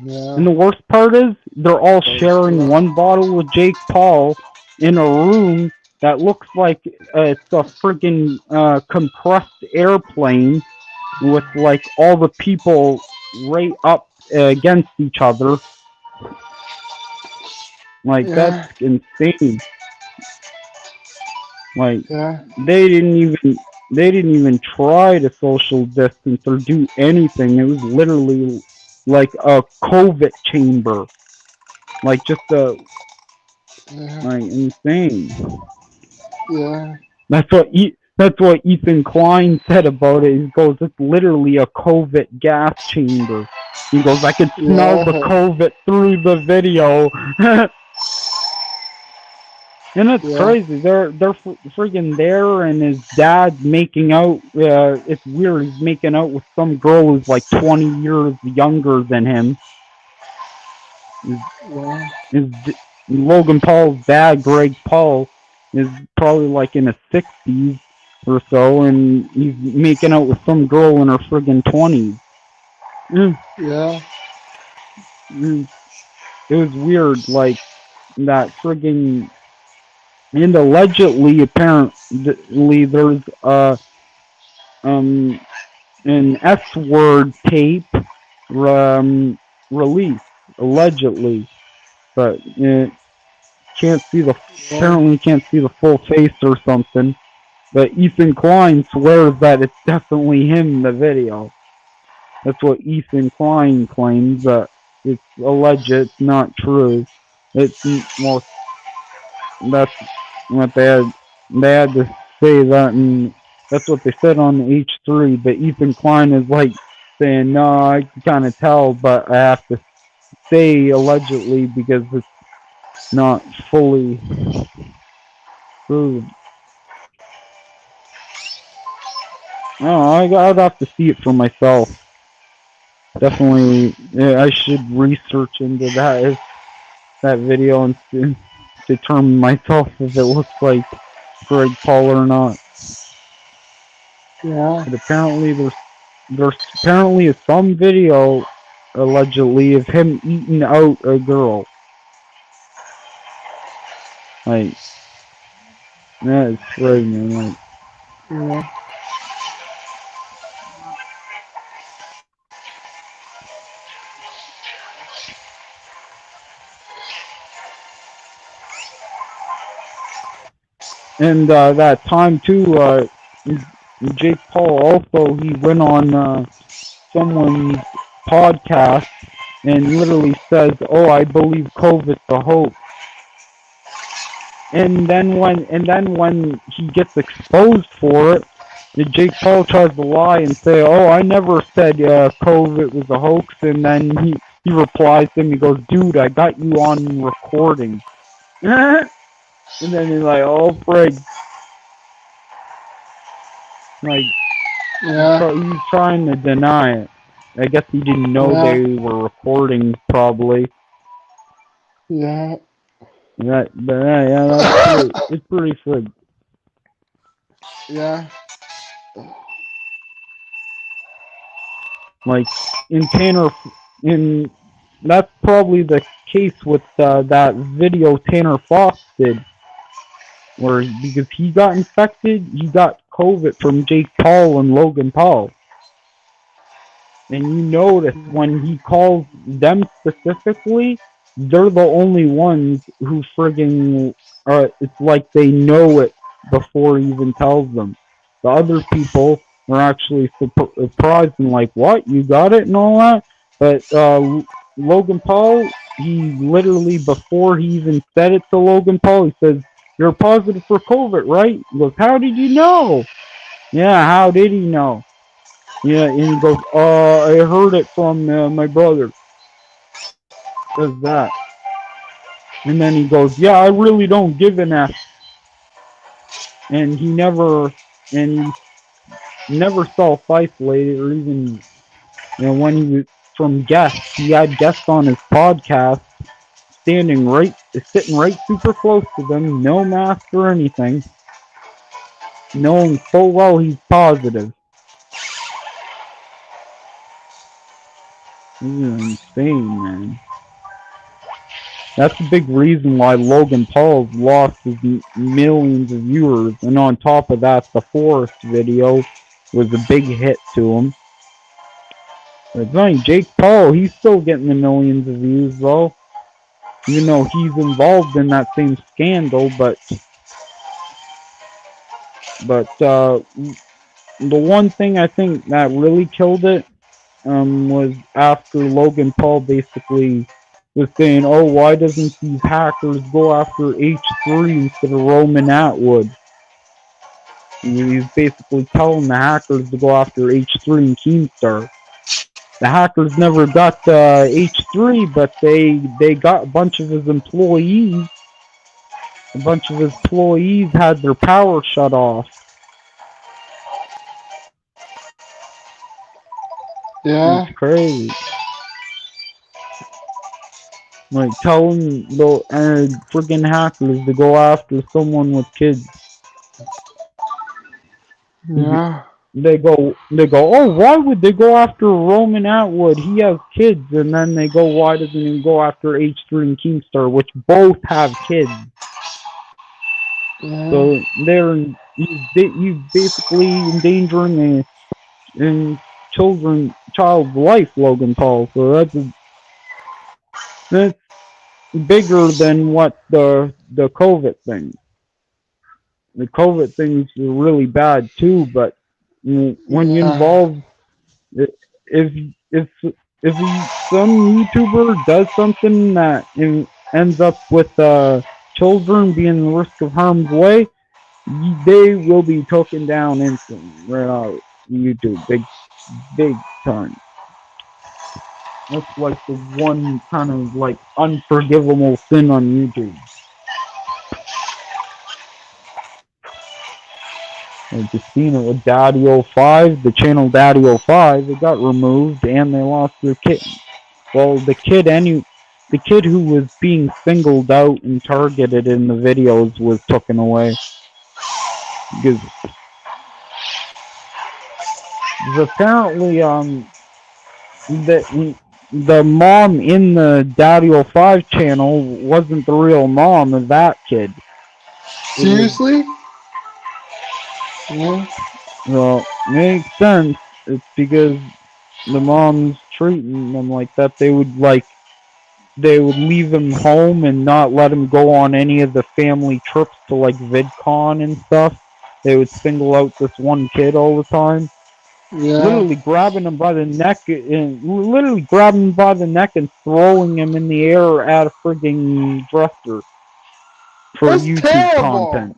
[SPEAKER 2] Yeah.
[SPEAKER 1] And the worst part is they're all sharing one bottle with Jake Paul in a room that looks like it's a freaking compressed airplane with like all the people right up against each other. Like, that's
[SPEAKER 2] Yeah.
[SPEAKER 1] insane. Like,
[SPEAKER 2] Yeah.
[SPEAKER 1] they didn't even try to social distance or do anything. It was literally like a COVID chamber. Like, just
[SPEAKER 2] Yeah.
[SPEAKER 1] like, insane.
[SPEAKER 2] Yeah.
[SPEAKER 1] That's what Ethan Klein said about it. He goes, it's literally a COVID gas chamber. He goes, I could smell the
[SPEAKER 2] Yeah.
[SPEAKER 1] COVID through the video. And it's
[SPEAKER 2] Yeah.
[SPEAKER 1] crazy. They're freaking there, and his dad making out. It's weird. He's making out with some girl who's like 20 years younger than him.
[SPEAKER 2] Yeah.
[SPEAKER 1] Is Logan Paul's dad, Greg Paul, is probably like in his 60s or so, and he's making out with some girl in her friggin' 20s. Mm,
[SPEAKER 2] Yeah.
[SPEAKER 1] mm. It was weird, like that friggin'. And allegedly, apparently, there's um an S word tape um released allegedly, but can't see the
[SPEAKER 2] Yeah.
[SPEAKER 1] apparently can't see the full face or something. But Ethan Klein swears that it's definitely him in the video. That's what Ethan Klein claims. That it's alleged. It's not true. It's well, that's what they had to say that, and that's what they said on the H3. But Ethan Klein is like saying, no, I can kind of tell, but I have to say allegedly because it's not fully proved. No, I'd have to see it for myself. Definitely, yeah, I should research into that video and determine myself if it looks like Greg Paul or not.
[SPEAKER 2] Yeah.
[SPEAKER 1] But apparently, there's apparently some video allegedly of him eating out a girl. Like, that's frightening. Like,
[SPEAKER 2] Yeah.
[SPEAKER 1] and that time too, Jake Paul also he went on someone's podcast and literally says, "Oh, I believe COVID's a hoax." And then when he gets exposed for it, Jake Paul tries to lie and say, "Oh, I never said COVID was a hoax." And then he replies to him. He goes, "Dude, I got you on recording." And then he's like, "Oh, frig!" Like
[SPEAKER 2] Yeah.
[SPEAKER 1] he's trying to deny it. I guess he didn't know
[SPEAKER 2] Yeah.
[SPEAKER 1] they were recording, probably.
[SPEAKER 2] Yeah.
[SPEAKER 1] But yeah, that's pretty. It's pretty frig.
[SPEAKER 2] Yeah.
[SPEAKER 1] Like in Tanner, in that's probably the case with that video Tanner Fox did, where because he got infected, he got COVID from Jake Paul and Logan Paul. And you notice when he calls them specifically, they're the only ones who friggin' it's like they know it before he even tells them. The other people are actually surprised and like, what? You got it and all that? But Logan Paul, he literally, before he even said it to Logan Paul, he says, you're positive for COVID, right? He goes, how did you know? Yeah, how did he know? Yeah, and he goes, I heard it from my brother. Says that. And then he goes, yeah, I really don't give an F. And he never self-isolated or even, when he was from guests, he had guests on his podcast sitting right super close to them, no mask or anything, knowing full well he's positive. This is insane, man. That's a big reason why Logan Paul's lost his millions of viewers. And on top of that, the Forest video was a big hit to him. It's funny, Jake Paul, he's still getting the millions of views, though. even though he's involved in that same scandal. But the one thing I think that really killed it was after Logan Paul basically was saying, "Oh, why doesn't these hackers go after H3 instead of Roman Atwood?" He's basically telling the hackers to go after H3 and Keemstar. The hackers never got H3, but they got a bunch of his employees. A bunch of his employees had their power shut off.
[SPEAKER 2] Yeah.
[SPEAKER 1] It's crazy. Like telling the friggin' hackers to go after someone with kids.
[SPEAKER 2] Yeah.
[SPEAKER 1] They go, oh, why would they go after Roman Atwood? He has kids. And then they go, why doesn't he go after H3 and Keemstar, which both have kids?
[SPEAKER 2] Yeah.
[SPEAKER 1] So he's basically endangering child's life, Logan Paul. So that's bigger than what the COVID thing. The COVID thing's really bad too, but when you involve, if if some YouTuber does something that ends up with children being in risk of harm's way, they will be taken down instantly right out YouTube, big time. That's like the one kind of like unforgivable sin on YouTube. Like just seen it with Daddy05, the channel Daddy05, it got removed and they lost their kid. Well, the kid who was being singled out and targeted in the videos was taken away. Because apparently the mom in the Daddy05 channel wasn't the real mom of that kid.
[SPEAKER 2] Seriously? Yeah.
[SPEAKER 1] Well, makes sense. It's because the mom's treating them like that. They would leave him home and not let him go on any of the family trips to like VidCon and stuff. They would single out this one kid all the time.
[SPEAKER 2] Yeah.
[SPEAKER 1] Literally grabbing him by the neck and throwing him in the air at a frigging dresser for
[SPEAKER 2] That's
[SPEAKER 1] YouTube
[SPEAKER 2] terrible.
[SPEAKER 1] content.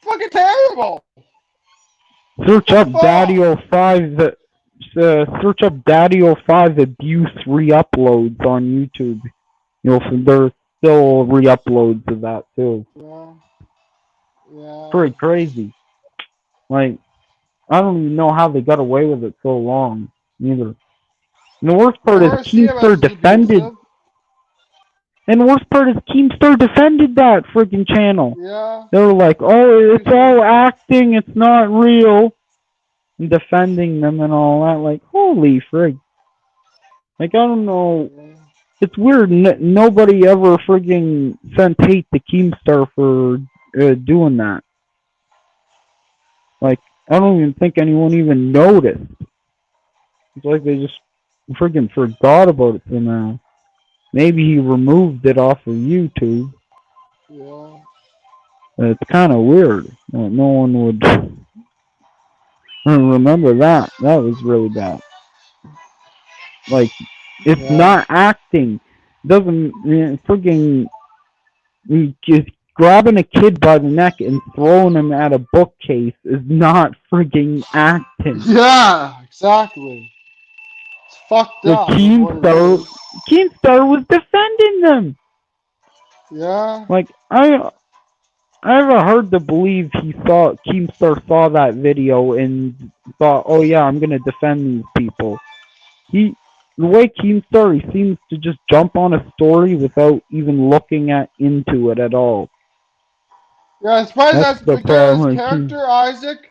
[SPEAKER 2] Fucking terrible.
[SPEAKER 1] Search up Daddy05. Search up Daddy05 abuse re-uploads on YouTube. There's still re-uploads of that too.
[SPEAKER 2] Yeah.
[SPEAKER 1] Pretty crazy. Like, I don't even know how they got away with it so long, either. And the worst part is Keemstar defended. And the worst part is Keemstar defended that freaking channel.
[SPEAKER 2] Yeah.
[SPEAKER 1] They were like, "Oh, it's all acting. It's not real." And defending them and all that. Like, holy frig. Like, I don't know. It's weird. Nobody ever frigging sent hate to Keemstar for doing that. Like, I don't even think anyone even noticed. It's like they just friggin' forgot about it somehow. Maybe he removed it off of YouTube.
[SPEAKER 2] Yeah.
[SPEAKER 1] It's kind of weird. No one would remember that. That was really bad. Like, it's not acting. Doesn't friggin' just grabbing a kid by the neck and throwing him at a bookcase is not frigging acting.
[SPEAKER 2] Yeah, exactly. It's fucked up.
[SPEAKER 1] Keemstar was defending them.
[SPEAKER 2] Yeah.
[SPEAKER 1] Like, I have a hard to believe Keemstar saw that video and thought, oh yeah, I'm gonna defend these people. The way Keemstar, he seems to just jump on a story without even looking into it at all.
[SPEAKER 2] Yeah, I suppose that's
[SPEAKER 1] the problem.
[SPEAKER 2] Character Isaac.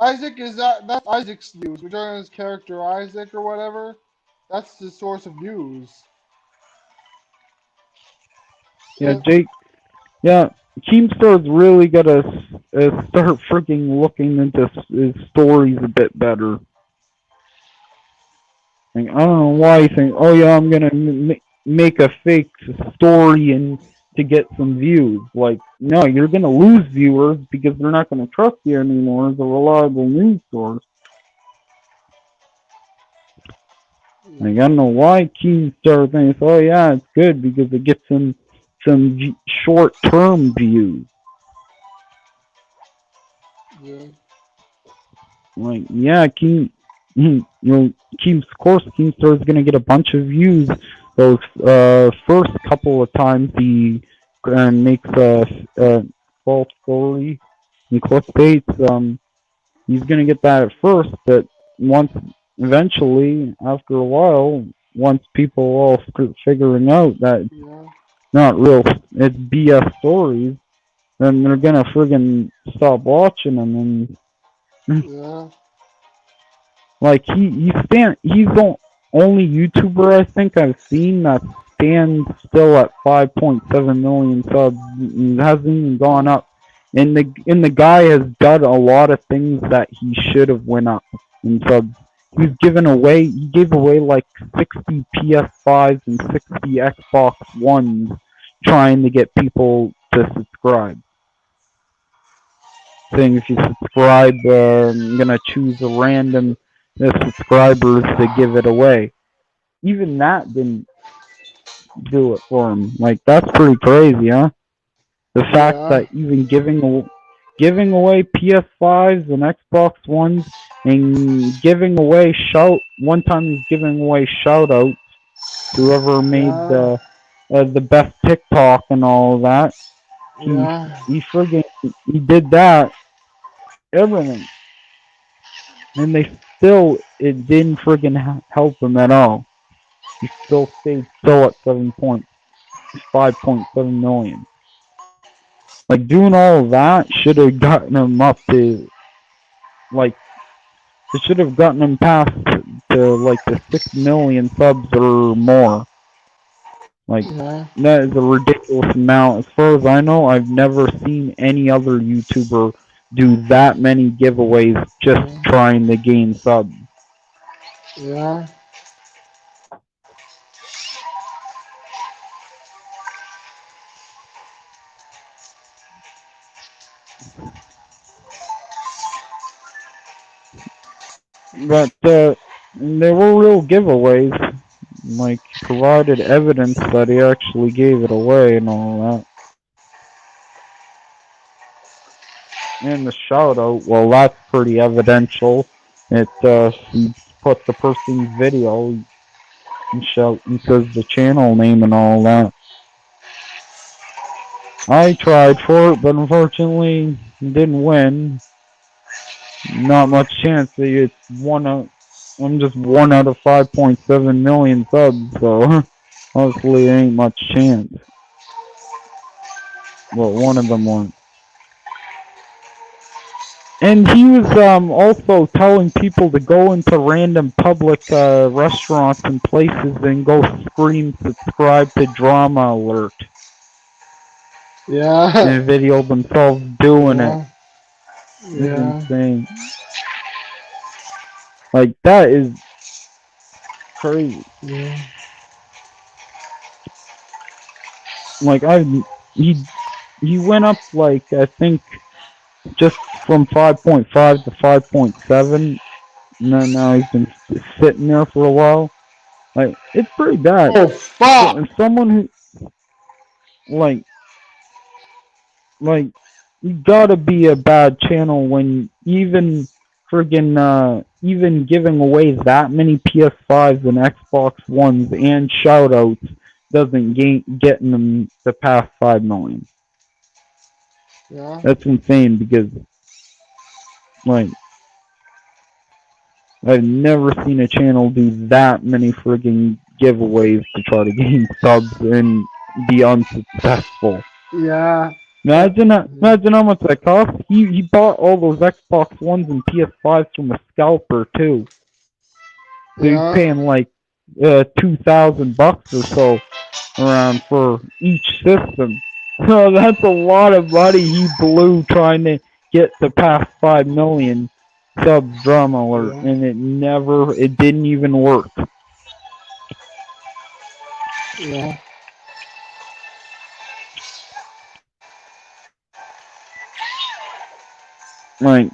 [SPEAKER 2] Isaac that's Isaac's news. We're talking his character Isaac or whatever. That's the source of news.
[SPEAKER 1] Yeah, Jake. Yeah, Keemstar's really gotta start freaking looking into his stories a bit better. Like, I don't know why you think, oh yeah, I'm gonna make a fake story and to get some views. Like, no, you're gonna lose viewers because they're not gonna trust you anymore as a reliable news source. Like, I don't know why Keemstar thinks, oh yeah, it's good because it gets some short-term views.
[SPEAKER 2] Yeah.
[SPEAKER 1] Like, yeah, of course, Keemstar is gonna get a bunch of views those first couple of times he makes false story and clickbaits. He's gonna get that at first, but once eventually, after a while, once people all start figuring out that it's
[SPEAKER 2] Yeah.
[SPEAKER 1] not real, it's BS stories, then they're gonna friggin' stop watching them. And
[SPEAKER 2] Yeah.
[SPEAKER 1] like he's the only YouTuber I think I've seen that stands still at 5.7 million subs. It hasn't even gone up. And the guy has done a lot of things that he should have went up in subs. He gave away like 60 PS5s and 60 Xbox Ones trying to get people to subscribe. Saying if you subscribe, I'm gonna choose a random subscribers to give it away. Even that didn't do it for him. Like, that's pretty crazy, huh? The fact
[SPEAKER 2] Yeah.
[SPEAKER 1] that even giving away PS5s and Xbox Ones and giving away one time he's giving away shout outs to whoever made
[SPEAKER 2] Yeah.
[SPEAKER 1] the best TikTok and all of that. He
[SPEAKER 2] Yeah.
[SPEAKER 1] he friggin' he did that everything, and it didn't friggin' help him at all. He still stayed still at 5.7 million. Like, doing all of that should have gotten him up to like it should have gotten him past to like the 6 million subs or more. Like,
[SPEAKER 2] Yeah.
[SPEAKER 1] that is a ridiculous amount. As far as I know, I've never seen any other YouTuber do that many giveaways just
[SPEAKER 2] Yeah.
[SPEAKER 1] trying to gain subs.
[SPEAKER 2] Yeah.
[SPEAKER 1] But they were real giveaways. Like, provided evidence that he actually gave it away and all that. And the shout out, well, that's pretty evidential. He put the person's video and says the channel name and all that. I tried for it, but unfortunately didn't win. Not much chance that it's one out. I'm just 1 out of 5.7 million subs, so obviously there ain't much chance. Well, one of them weren't. And he was also telling people to go into random public restaurants and places and go scream subscribe to Drama Alert
[SPEAKER 2] Yeah.
[SPEAKER 1] and video themselves doing it.
[SPEAKER 2] Yeah.
[SPEAKER 1] It's
[SPEAKER 2] Yeah.
[SPEAKER 1] insane. Like, that is crazy.
[SPEAKER 2] Yeah.
[SPEAKER 1] Like, he he went up like, I think, just from 5.5 to 5.7, and then now he's been sitting there for a while. Like, it's pretty bad.
[SPEAKER 2] Oh fuck!
[SPEAKER 1] So, someone who like like you gotta be a bad channel when even giving away that many PS5s and Xbox Ones and shoutouts doesn't getting them to past 5 million.
[SPEAKER 2] Yeah.
[SPEAKER 1] That's insane because, like, I've never seen a channel do that many friggin' giveaways to try to gain subs and be unsuccessful.
[SPEAKER 2] Yeah.
[SPEAKER 1] Imagine how much that cost. He bought all those Xbox Ones and PS5s from a scalper too. So he's
[SPEAKER 2] Yeah.
[SPEAKER 1] paying like $2,000 or so around for each system. So that's a lot of money he blew trying to get to past 5 million subs. Drama Alert,
[SPEAKER 2] Yeah.
[SPEAKER 1] and it didn't even work.
[SPEAKER 2] Yeah.
[SPEAKER 1] Like,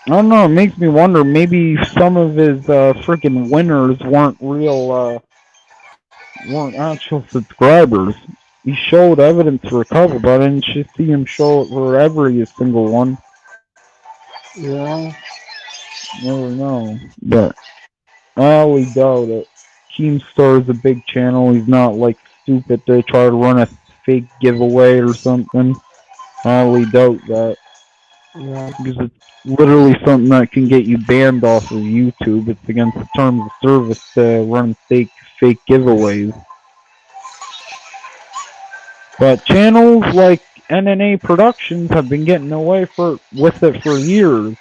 [SPEAKER 1] I don't know. It makes me wonder. Maybe some of his freaking winners weren't actual subscribers. He showed evidence for a couple, but I didn't see him show it for every single one.
[SPEAKER 2] Yeah.
[SPEAKER 1] Never know. But I highly doubt it. Keemstar is a big channel. He's not like stupid to try to run a fake giveaway or something. I highly doubt that.
[SPEAKER 2] Yeah.
[SPEAKER 1] Because it's literally something that can get you banned off of YouTube. It's against the terms of service to run fake giveaways. But channels like NNA Productions have been getting away with it for years.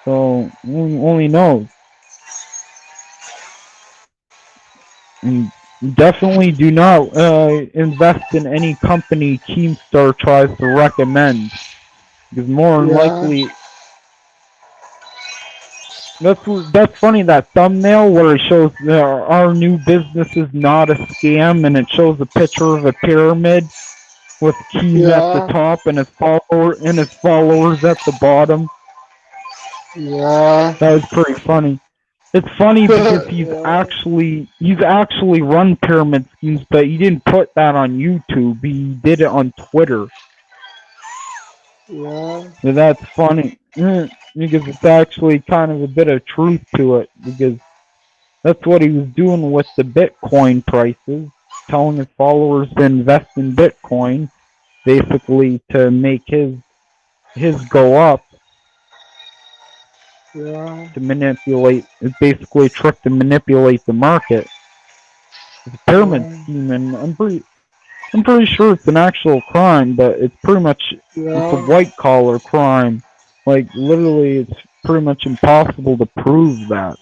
[SPEAKER 1] So only knows. And definitely do not invest in any company Keemstar tries to recommend. Because more than
[SPEAKER 2] Yeah.
[SPEAKER 1] likely, that's funny, that thumbnail where it shows our new business is not a scam, and it shows a picture of a pyramid with Keem at the
[SPEAKER 2] Yeah.
[SPEAKER 1] top and his followers at the bottom.
[SPEAKER 2] Yeah.
[SPEAKER 1] That was pretty funny. It's funny because he's actually run pyramid schemes, but he didn't put that on YouTube. He did it on Twitter.
[SPEAKER 2] Yeah.
[SPEAKER 1] So that's funny. Because it's actually kind of a bit of truth to it, because that's what he was doing with the Bitcoin prices, telling his followers to invest in Bitcoin, basically to make his go up,
[SPEAKER 2] Yeah.
[SPEAKER 1] to manipulate. It's basically a trick to manipulate the market. It's a pyramid
[SPEAKER 2] Yeah.
[SPEAKER 1] scheme, and I'm pretty sure it's an actual crime, but it's a
[SPEAKER 2] Yeah.
[SPEAKER 1] white collar crime. Like literally, it's pretty much impossible to prove that.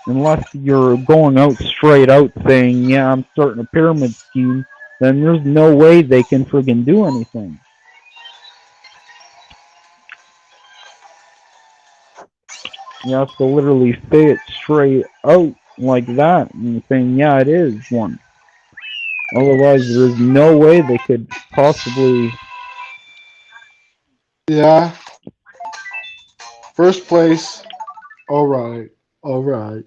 [SPEAKER 1] Unless you're going out straight out saying, yeah, I'm starting a pyramid scheme, then there's no way they can friggin' do anything. You have to literally say it straight out like that and saying, yeah, it is one. Otherwise, there's no way they could possibly.
[SPEAKER 2] Yeah. First place. All right. All right.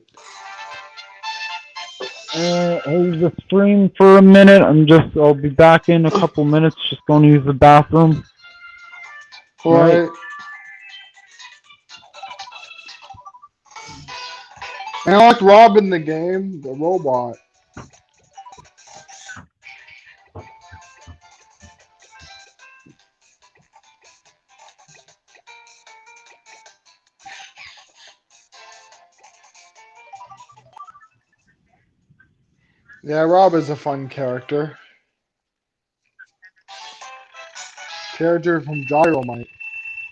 [SPEAKER 1] Hold the stream for a minute. I'll be back in a couple minutes. Just going to use the bathroom.
[SPEAKER 2] All
[SPEAKER 1] All right.
[SPEAKER 2] right. And I like Robin the game, the robot. Yeah, Rob is a fun character. Character from Gyromite.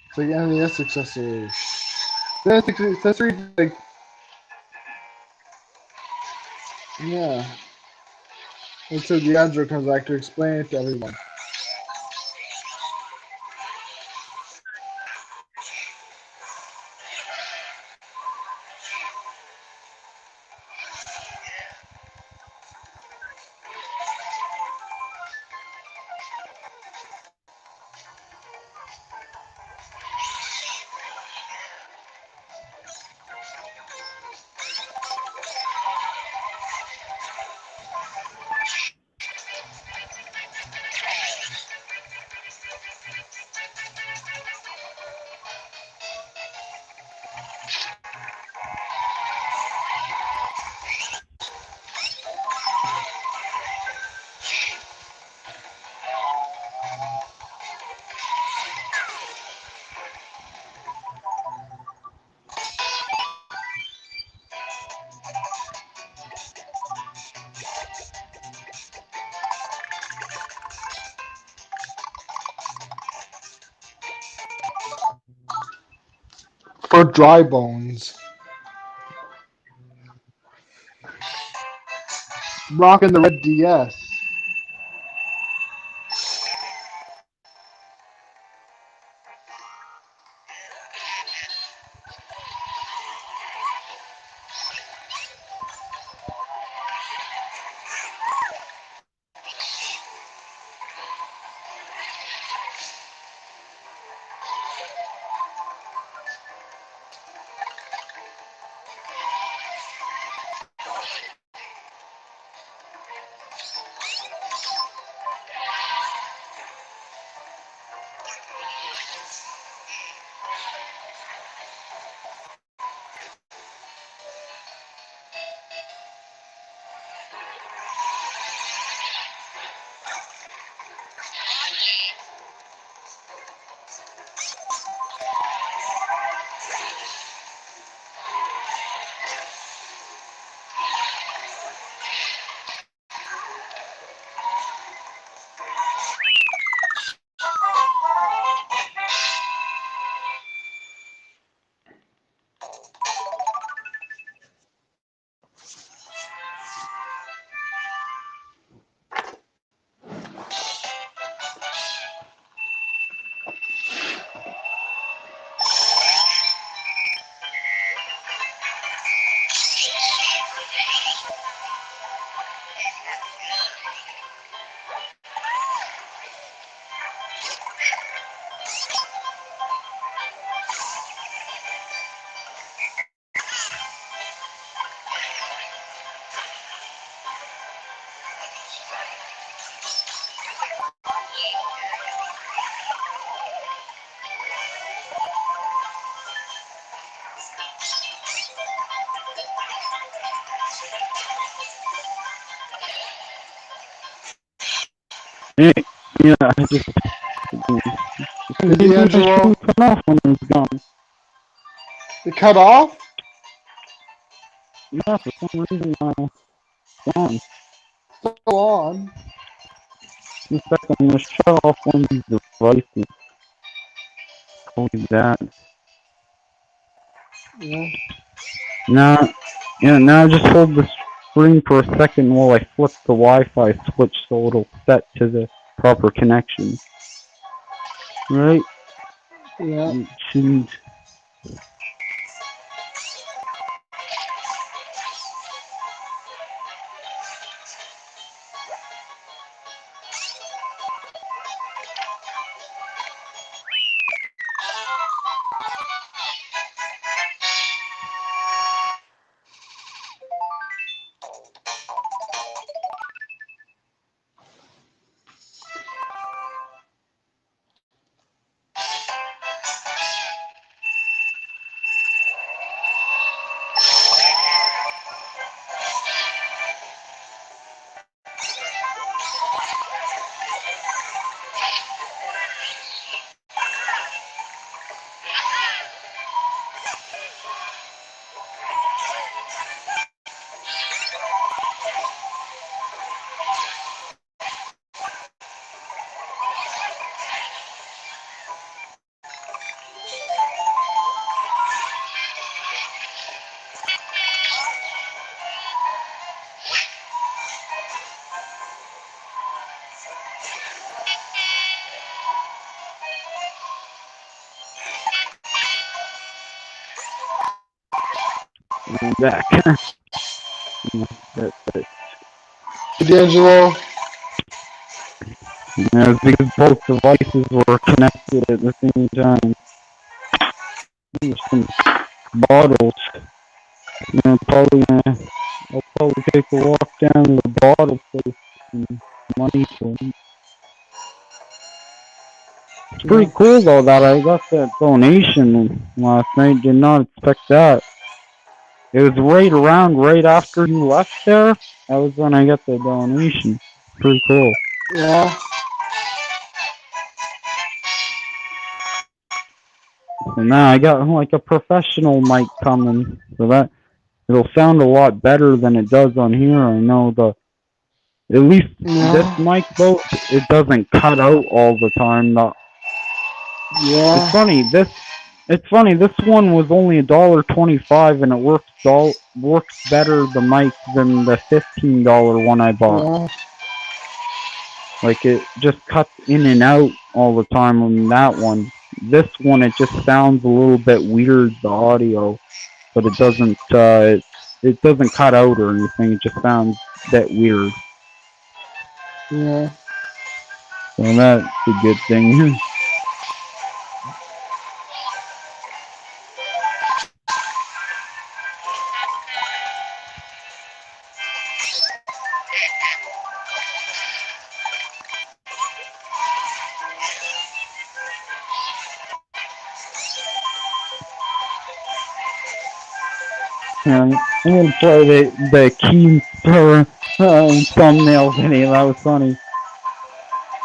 [SPEAKER 2] It's like NES accessory. The NES accessory, like, yeah. Until the Andrew comes back to explain it to everyone. For dry bones. Rocking the red DS.
[SPEAKER 1] Yeah, yeah, I just
[SPEAKER 2] D'Angelo,
[SPEAKER 1] cut off when it was gone.
[SPEAKER 2] it cut off?
[SPEAKER 1] Yeah, for some reason, gone.
[SPEAKER 2] Still on.
[SPEAKER 1] In fact, I'm gonna shut off one of these devices. Call you that.
[SPEAKER 2] Yeah.
[SPEAKER 1] Now just hold the screen for a second while I flip the Wi-Fi switch so it'll set to the proper connection. Right?
[SPEAKER 2] Yeah.
[SPEAKER 1] It shouldn't. I'm back.
[SPEAKER 2] D'Angelo.
[SPEAKER 1] Yeah, it's because both devices were connected at the same time. There's some bottles. I'll probably take a walk down to the bottle place and money for them. It's pretty cool though that I got that donation last night. Did not expect that. It was right after you left there. That was when I got the donation. Pretty cool.
[SPEAKER 2] Yeah.
[SPEAKER 1] So now I got like a professional mic coming, so that it'll sound a lot better than it does on here. I know at least this mic though, it doesn't cut out all the time.
[SPEAKER 2] Yeah.
[SPEAKER 1] It's funny. This one was only $1.25, and it works better the mic than the $15 one I bought.
[SPEAKER 2] Yeah.
[SPEAKER 1] Like it just cuts in and out all the time on that one. This one it just sounds a little bit weird, the audio, but it doesn't cut out or anything. It just sounds a bit weird.
[SPEAKER 2] Yeah.
[SPEAKER 1] So that's a good thing. I'm gonna play the Keys per thumbnail video. That was funny.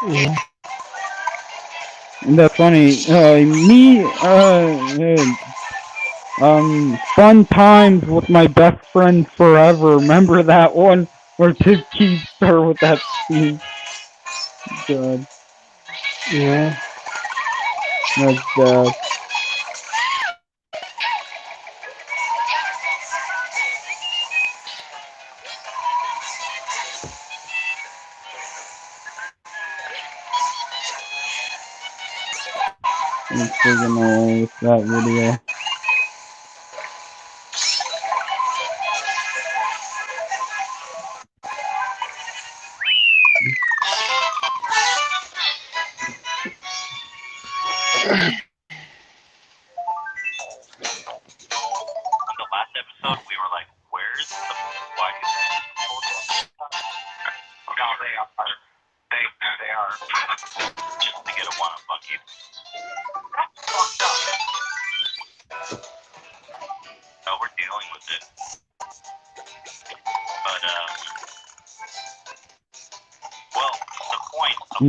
[SPEAKER 2] Yeah.
[SPEAKER 1] That's funny. Fun times with my best friend forever. Remember that one where Tiv Keys start with that scene? God.
[SPEAKER 2] Yeah.
[SPEAKER 1] That's bad. I'm freaking away with that video.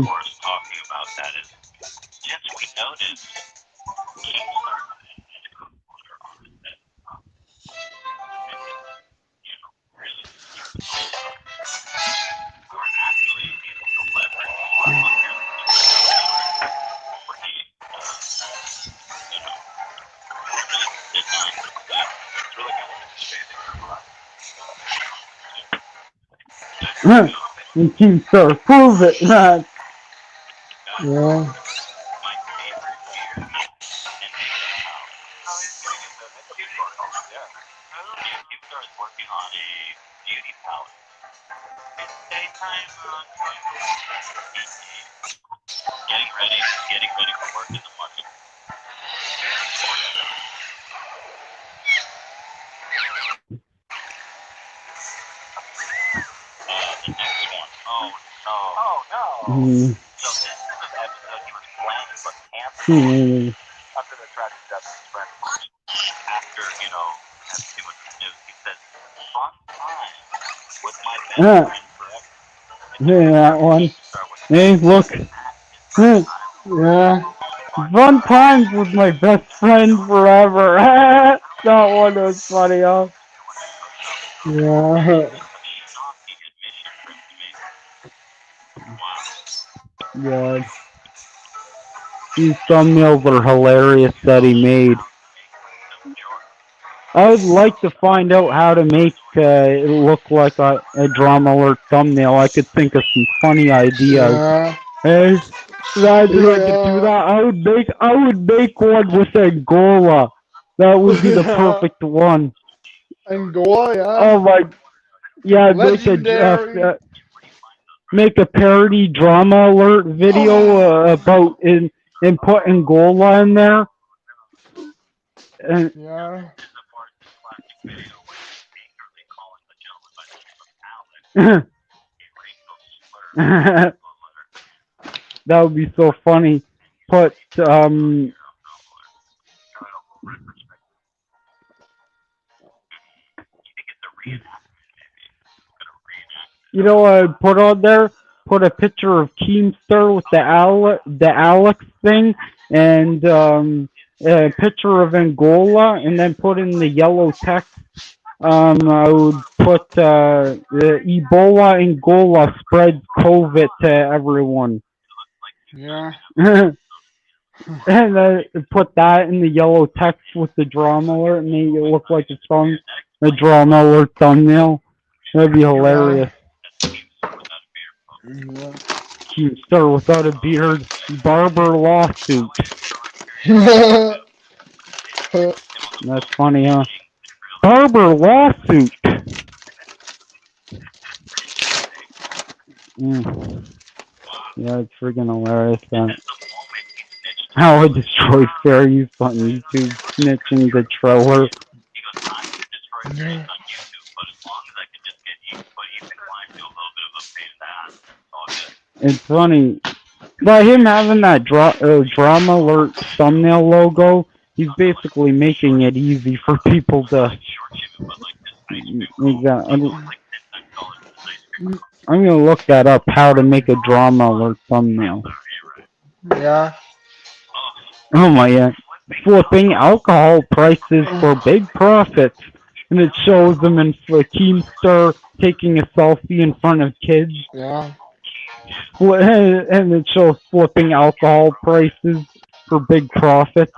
[SPEAKER 4] course, talking about that is since we noticed Keemstar and Cooler on it, that really we're actually able to leverage pretty, design that. It's really kind of interesting for us.
[SPEAKER 1] And Keemstar, prove it, man.
[SPEAKER 2] Yeah.
[SPEAKER 4] My favorite beer and how he's getting into makeup tutorials. Yeah. Keemstar is working on a beauty palette. It's daytime getting ready for work in the morning. The next one. Oh no. So this is an episode he was planning but canceled after the tragic death of his friend. After, having too much news, he said, fun time with my best friend forever.
[SPEAKER 1] Yeah, that one. Hey, look.
[SPEAKER 2] Yeah.
[SPEAKER 1] Fun times with my best friend forever. That one was funny, huh?
[SPEAKER 2] Yeah.
[SPEAKER 1] God. These thumbnails are hilarious that he made. I would like to find out how to make it look like a drama alert thumbnail. I could think of some funny ideas.
[SPEAKER 2] Yeah.
[SPEAKER 1] Hey, imagine I could do that. I would make one with Angola. That would be the perfect one.
[SPEAKER 2] Angola, yeah.
[SPEAKER 1] Oh my, yeah,
[SPEAKER 2] Legendary.
[SPEAKER 1] make a parody drama alert video about and put Angola in there. And
[SPEAKER 2] Yeah.
[SPEAKER 1] that would be so funny. Put I'd put on there, put a picture of Keemstar with the Alex thing, and a picture of Angola, and then put in the yellow text. I would put Ebola Angola spreads COVID to everyone.
[SPEAKER 2] Yeah.
[SPEAKER 1] And put that in the yellow text with the drama alert, and make it look like it's from a drama alert thumbnail. That'd be hilarious.
[SPEAKER 2] Yeah.
[SPEAKER 1] Keemstar without a beard, barber lawsuit. That's funny, huh? Barber lawsuit. Yeah, it's freaking hilarious. How I destroyed fair use on YouTube, snitching the trailer. It's funny. By him having that drama alert thumbnail logo, he's basically making it easy for people to. I'm gonna look that up. How to make a drama alert thumbnail.
[SPEAKER 2] Yeah.
[SPEAKER 1] Oh my god! Flipping alcohol prices for big profits, and it shows them in Keemstar taking a selfie in front of kids.
[SPEAKER 2] Yeah.
[SPEAKER 1] And it shows flipping alcohol prices for big profits.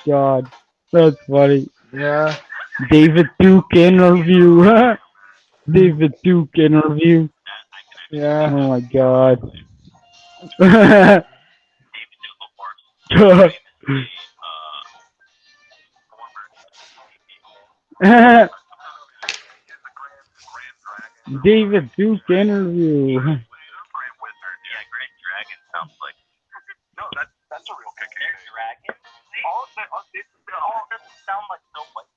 [SPEAKER 1] God, that's funny.
[SPEAKER 2] Yeah.
[SPEAKER 1] David Duke interview. David Duke interview.
[SPEAKER 2] Yeah.
[SPEAKER 1] Oh my god. David Duke interview.
[SPEAKER 4] That's a real kick. Dragon? All doesn't sound like so much.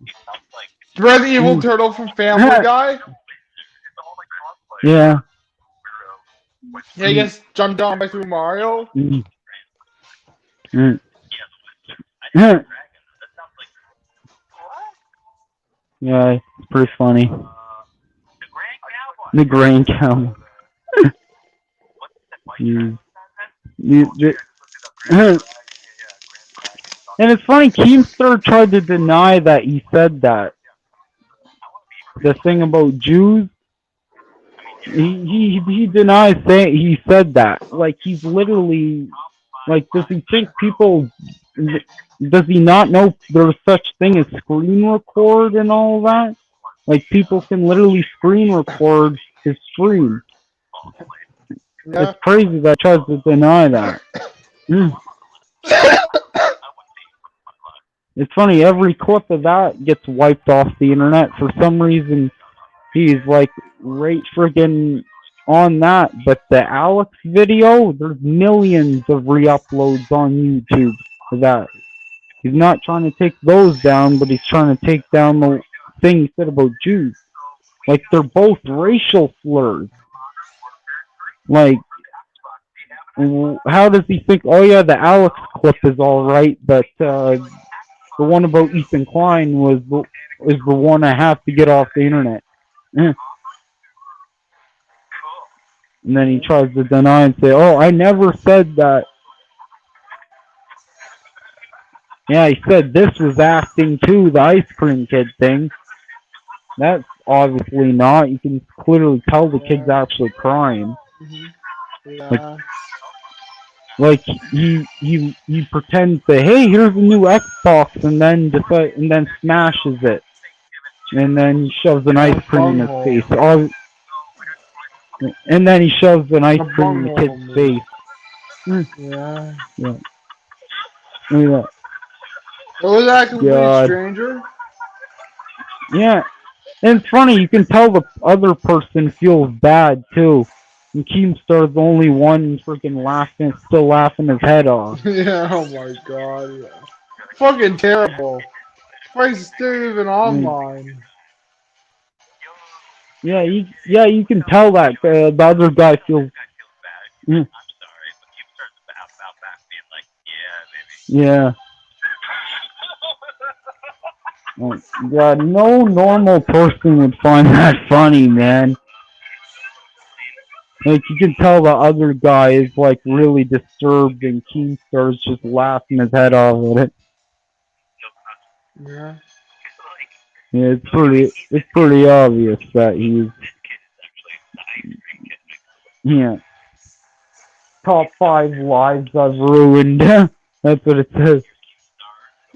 [SPEAKER 4] It sounds like
[SPEAKER 2] Remember the evil turtle from Family Guy?
[SPEAKER 1] Yeah.
[SPEAKER 2] Yeah, he gets jumped on by Super Mario.
[SPEAKER 1] Yeah, it's pretty funny. The Grand Cow. You- you- and it's funny, Keemstar tried to deny that he said that. The thing about Jews, he denies saying he said that. Like, he's literally, like, does he think people, does he not know there's such thing as screen record and all that? Like, people can literally screen record his stream.
[SPEAKER 2] Yeah.
[SPEAKER 1] It's crazy that he tries to deny that. It's funny, every clip of that gets wiped off the internet. For some reason, he's like right friggin' on that. But the Alex video, there's millions of re-uploads on YouTube for that. He's not trying to take those down, but he's trying to take down the thing he said about Jews. Like, they're both racial slurs. Like, how does he think, oh yeah, the Alex clip is alright, but the one about Ethan Klein is the one I have to get off the internet. And then he tries to deny and say, oh, I never said that. Yeah, he said this was acting too, the ice cream kid thing. That's obviously not. You can clearly tell the kid's actually crying.
[SPEAKER 2] Yeah.
[SPEAKER 1] Like he pretends to, hey, here's a new Xbox, and then smashes it, and then shoves an ice cream in his face. And then he shoves an ice cream in the kid's face.
[SPEAKER 2] Yeah.
[SPEAKER 1] Yeah. Yeah.
[SPEAKER 2] It was that complete
[SPEAKER 1] God.
[SPEAKER 2] stranger?
[SPEAKER 1] Yeah. And it's funny, you can tell the other person feels bad too. And Keemstar's the only one freaking laughing, still laughing his head off.
[SPEAKER 2] Yeah, oh my god. Yeah. Fucking terrible. Price is still even online.
[SPEAKER 1] Yeah, you can tell that the other guy feels.
[SPEAKER 4] I'm sorry, but you start about back being like,
[SPEAKER 1] Yeah. Oh, God, no normal person would find that funny, man. Like, you can tell the other guy is, like, really disturbed, and Keemstar's just laughing his head off at it.
[SPEAKER 2] Yeah.
[SPEAKER 1] Yeah, it's pretty obvious that he's, yeah. Top 5 lives I've ruined. That's what it says.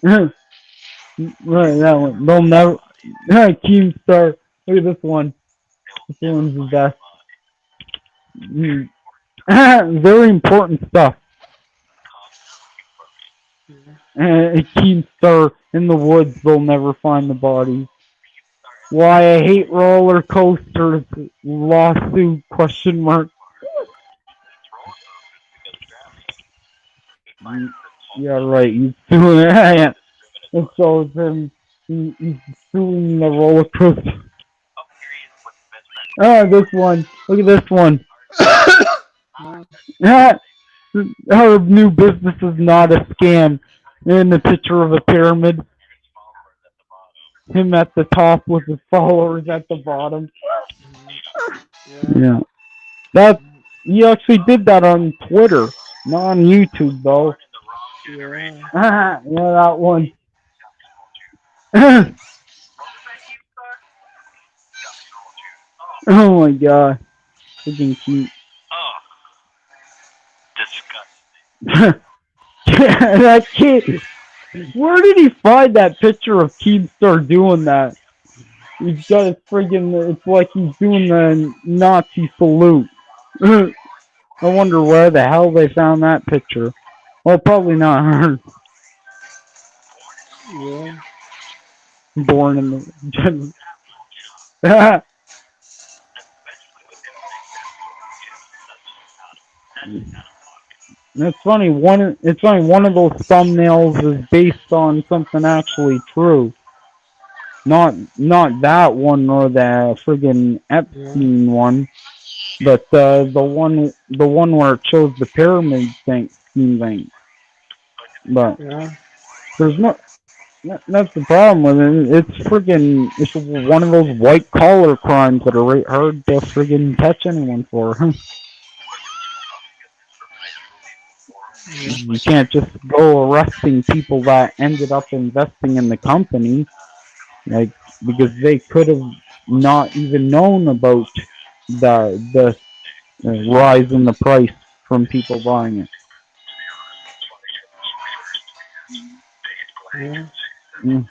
[SPEAKER 1] Right, that one. They'll never. Keemstar. Look at this one. This one's the best. Very important stuff. Keemstar in the woods. They'll never find the body. Why I hate roller coasters. Lawsuit? Question mark. Yeah, right. He's doing it. Yeah. It shows him. He's doing the roller coaster. Oh, this one. Look at this one. Her new business is not a scam. In the picture of a pyramid. Him at the top with his followers at the bottom. Yeah. He actually did that on Twitter. Not on YouTube, though.
[SPEAKER 2] Yeah.
[SPEAKER 1] Yeah, that one. Oh my god. Freaking cute.
[SPEAKER 4] disgusting.
[SPEAKER 1] That kid. Where did he find that picture of Keemstar doing that? He's got his friggin'. It's like he's doing the Nazi salute. I wonder where the hell they found that picture. Well, probably not her.
[SPEAKER 2] Yeah.
[SPEAKER 1] Born in the. It's funny. One of those thumbnails is based on something actually true. Not that one or the friggin' Epstein one, but the one where it shows the pyramid thing. But there's no. That's the problem with it. It's one of those white collar crimes that are right hard to friggin' catch anyone for. You can't just go arresting people that ended up investing in the company, like, because they could have not even known about the rise in the price from people buying it.
[SPEAKER 2] Yeah.
[SPEAKER 1] Mm.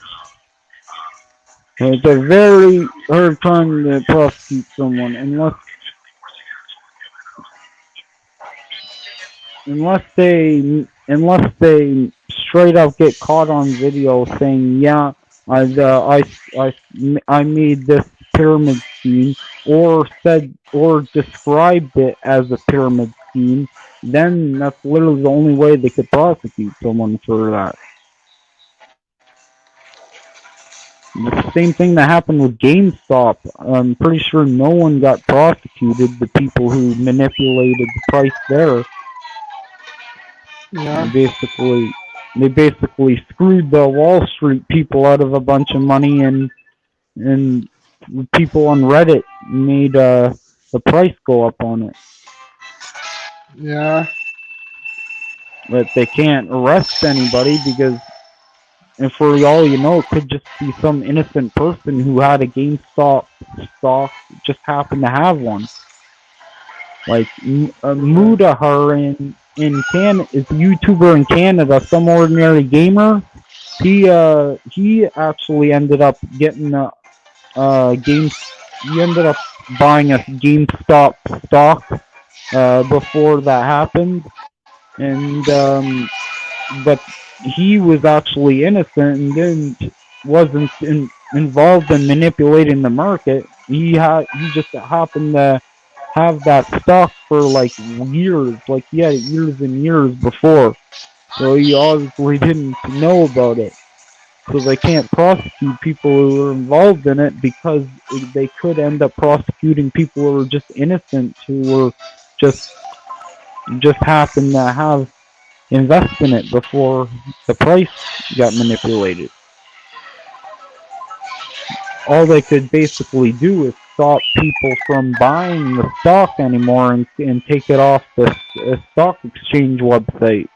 [SPEAKER 1] It's a very hard time to prosecute someone unless they straight up get caught on video saying, yeah, I made this pyramid scheme, or said or described it as a pyramid scheme. Then that's literally the only way they could prosecute someone for that. The same thing that happened with GameStop. I'm pretty sure no one got prosecuted. The people who manipulated the price there, they
[SPEAKER 2] Yeah.
[SPEAKER 1] basically they basically screwed the Wall Street people out of a bunch of money, and people on Reddit made the price go up on it.
[SPEAKER 2] Yeah.
[SPEAKER 1] But they can't arrest anybody because, and for all you know, it could just be some innocent person who had a GameStop stock, just happened to have one. Like Mudahar in Can is a YouTuber in Canada, some ordinary gamer. He actually ended up getting a game. He ended up buying a GameStop stock before that happened, and but he was actually innocent and wasn't involved in manipulating the market. He just happened to have that stock for like years, like he had it years and years before. So he obviously didn't know about it. So they can't prosecute people who are involved in it because they could end up prosecuting people who are just innocent, who were just just happened to have invest in it before the price got manipulated. All they could basically do is stop people from buying the stock anymore and take it off the stock exchange website.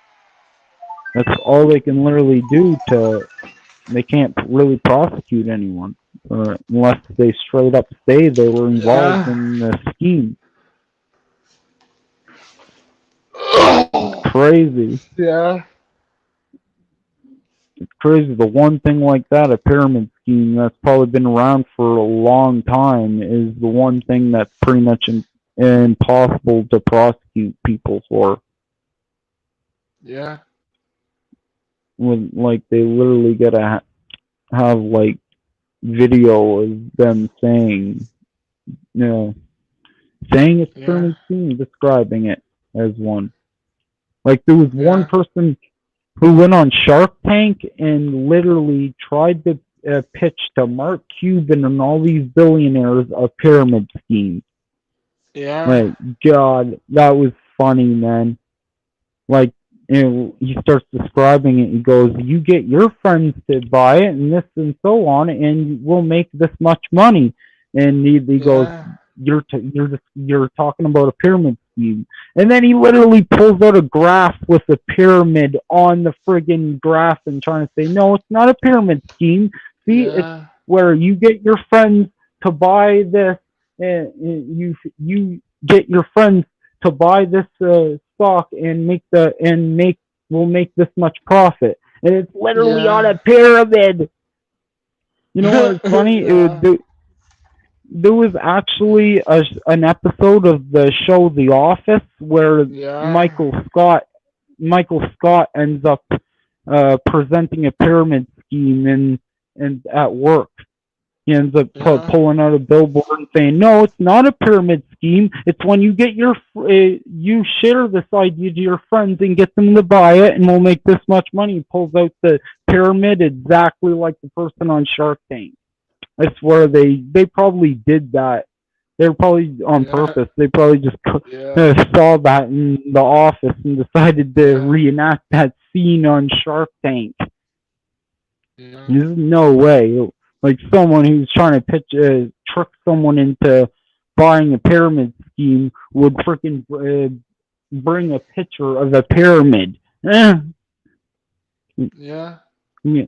[SPEAKER 1] That's all they can literally do to. They can't really prosecute anyone unless they straight up say they were involved
[SPEAKER 2] Yeah.
[SPEAKER 1] in the scheme. It's crazy.
[SPEAKER 2] Yeah.
[SPEAKER 1] It's crazy. The one thing like that, a pyramid scheme that's probably been around for a long time, is the one thing that's pretty much impossible to prosecute people for.
[SPEAKER 2] Yeah.
[SPEAKER 1] When like they literally gotta have like video of them saying, you know, saying it's a
[SPEAKER 2] Yeah.
[SPEAKER 1] pyramid scheme, describing it as one. Like there was one
[SPEAKER 2] Yeah.
[SPEAKER 1] person who went on Shark Tank and literally tried to pitch to Mark Cuban and all these billionaires a pyramid scheme.
[SPEAKER 2] Yeah.
[SPEAKER 1] Like, God, that was funny, man. Like, he starts describing it. He goes, "You get your friends to buy it, and this and so on, and we'll make this much money." And he goes,
[SPEAKER 2] Yeah.
[SPEAKER 1] "You're talking about a pyramid scheme." And then he literally pulls out a graph with a pyramid on the friggin' graph and trying to say, "No, it's not a pyramid scheme. See, it's
[SPEAKER 2] Yeah.
[SPEAKER 1] where you get your friends to buy this, and you get your friends to buy this stock and we'll make this much profit." And it's literally on a
[SPEAKER 2] Yeah.
[SPEAKER 1] pyramid. You know what's funny?
[SPEAKER 2] Yeah.
[SPEAKER 1] There was actually an episode of the show The Office where
[SPEAKER 2] Yeah.
[SPEAKER 1] Michael Scott ends up presenting a pyramid scheme and at work. He ends up
[SPEAKER 2] Yeah.
[SPEAKER 1] pulling out a billboard and saying, "No, it's not a pyramid scheme. It's when you get you share this idea to your friends and get them to buy it, and we'll make this much money." He pulls out the pyramid exactly like the person on Shark Tank. I swear they probably did that. They were probably on
[SPEAKER 2] Yeah.
[SPEAKER 1] purpose. They probably just
[SPEAKER 2] Yeah.
[SPEAKER 1] saw that in the office and decided to
[SPEAKER 2] Yeah.
[SPEAKER 1] reenact that scene on Shark Tank.
[SPEAKER 2] Yeah.
[SPEAKER 1] There's no way. Like someone who's trying to trick someone into buying a pyramid scheme would freaking bring a picture of a pyramid. Eh,
[SPEAKER 2] Yeah.
[SPEAKER 1] yeah,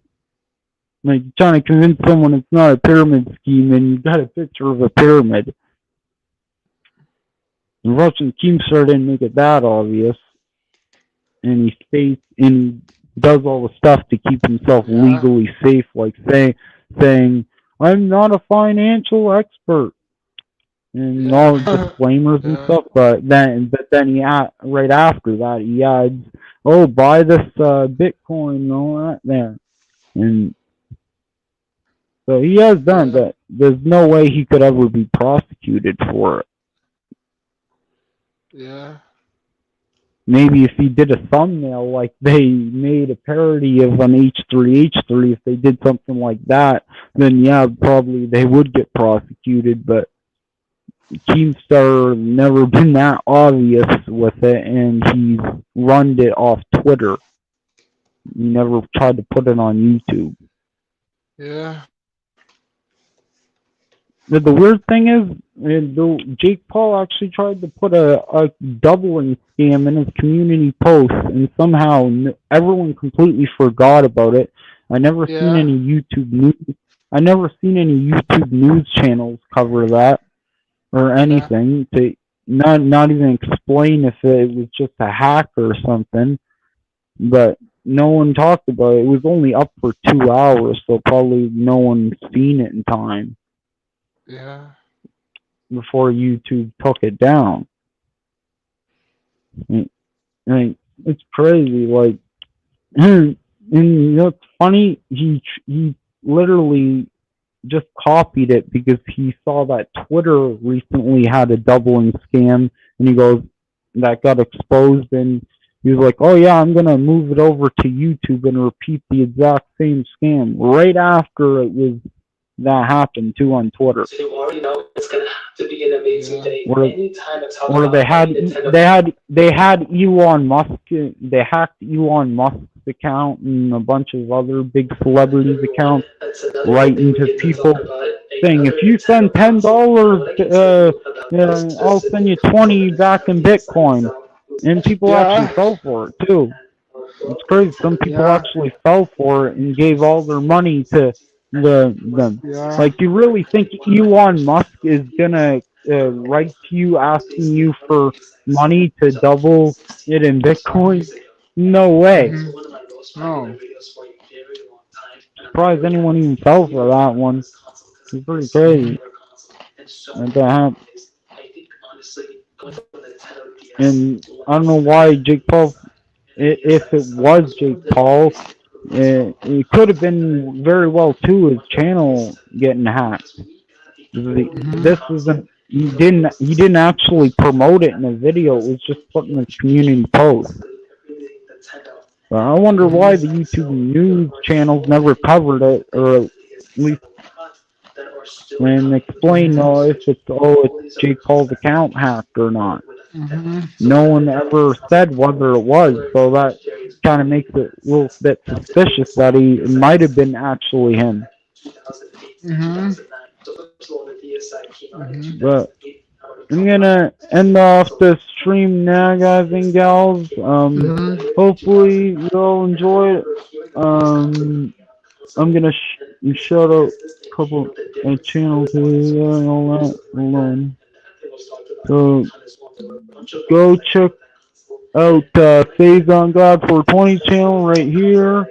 [SPEAKER 1] like trying to convince someone it's not a pyramid scheme, and you got a picture of a pyramid. The Russian Keemstar didn't make it that obvious, and he stays and does all the stuff to keep himself
[SPEAKER 2] Yeah.
[SPEAKER 1] legally safe, like saying I'm not a financial expert and all
[SPEAKER 2] Yeah.
[SPEAKER 1] disclaimers and
[SPEAKER 2] Yeah.
[SPEAKER 1] stuff. But then right after that he adds, "Oh, buy this Bitcoin and all that there," and so he has done
[SPEAKER 2] Yeah.
[SPEAKER 1] that. There's no way he could ever be prosecuted for it.
[SPEAKER 2] Yeah.
[SPEAKER 1] Maybe if he did a thumbnail like they made a parody of an H3H3, if they did something like that, then yeah, probably they would get prosecuted. But Keemstar never been that obvious with it, and he's run it off Twitter. He never tried to put it on YouTube.
[SPEAKER 2] Yeah.
[SPEAKER 1] The weird thing is, Jake Paul actually tried to put a doubling scam in his community post, and somehow everyone completely forgot about it. I never seen
[SPEAKER 2] Yeah.
[SPEAKER 1] any YouTube news. I never seen any YouTube news channels cover that or
[SPEAKER 2] Yeah.
[SPEAKER 1] anything to not even explain if it was just a hack or something. But no one talked about it. It was only up for 2 hours, so probably no one seen it in time
[SPEAKER 2] Yeah.
[SPEAKER 1] before YouTube took it down. Like it's crazy. Like, and you know, it's funny. He literally just copied it because he saw that Twitter recently had a doubling scam, and he goes that got exposed, and he was like, "Oh yeah, I'm gonna move it over to YouTube and repeat the exact same scam." Right after it was that happened too on Twitter.
[SPEAKER 5] So you already know it's gonna have to be an amazing
[SPEAKER 2] Yeah.
[SPEAKER 5] day.
[SPEAKER 1] Where
[SPEAKER 5] Anytime I talk
[SPEAKER 1] or
[SPEAKER 5] about playing Nintendo,
[SPEAKER 1] they had Elon Musk. They hacked Elon Musk's account and a bunch of other big celebrities' accounts
[SPEAKER 5] that's another
[SPEAKER 1] right
[SPEAKER 5] good thing we
[SPEAKER 1] into
[SPEAKER 5] get to talk
[SPEAKER 1] people
[SPEAKER 5] about.
[SPEAKER 1] saying, "If
[SPEAKER 5] Another
[SPEAKER 1] you send
[SPEAKER 5] Nintendo console.
[SPEAKER 1] $10,
[SPEAKER 5] What I can tell you about this
[SPEAKER 1] I'll
[SPEAKER 5] specific
[SPEAKER 1] send you
[SPEAKER 5] console, the
[SPEAKER 1] 20 back
[SPEAKER 5] Nintendo
[SPEAKER 1] in
[SPEAKER 5] DSi
[SPEAKER 1] Bitcoin."
[SPEAKER 5] itself, was
[SPEAKER 1] And
[SPEAKER 5] actually
[SPEAKER 1] people actually
[SPEAKER 2] Yeah.
[SPEAKER 1] fell for it too. It's
[SPEAKER 5] the
[SPEAKER 1] crazy. Some
[SPEAKER 5] Nintendo
[SPEAKER 1] people
[SPEAKER 2] Yeah.
[SPEAKER 1] actually fell for it and gave all their money to the
[SPEAKER 2] Yeah.
[SPEAKER 1] like. You really think Elon Musk is gonna write to you asking you for money to double it in Bitcoin? No way.
[SPEAKER 2] Mhm. No.
[SPEAKER 1] Surprised anyone even fell for that one. It's pretty
[SPEAKER 2] Mhm.
[SPEAKER 1] crazy. And and I don't know why Jake Paul. If it was Jake Paul, it could have been very well too his channel getting hacked.
[SPEAKER 2] Mhm.
[SPEAKER 1] This isn't. He didn't actually promote it in a video. It was just put in his community post. I wonder why the YouTube news channels never covered it, or at least and explain if it's Jake Paul's account hacked or not.
[SPEAKER 2] Mhm.
[SPEAKER 1] No one ever said whether it was, so that kind of makes it a little bit suspicious that it might have been actually him.
[SPEAKER 2] Mhm.
[SPEAKER 1] But I'm gonna end off the stream now, guys and gals.
[SPEAKER 2] Mhm.
[SPEAKER 1] Hopefully you all enjoy it. I'm gonna shout out a couple of channels here and all that. Hold on. So go check out Phase on God 420 channel right here.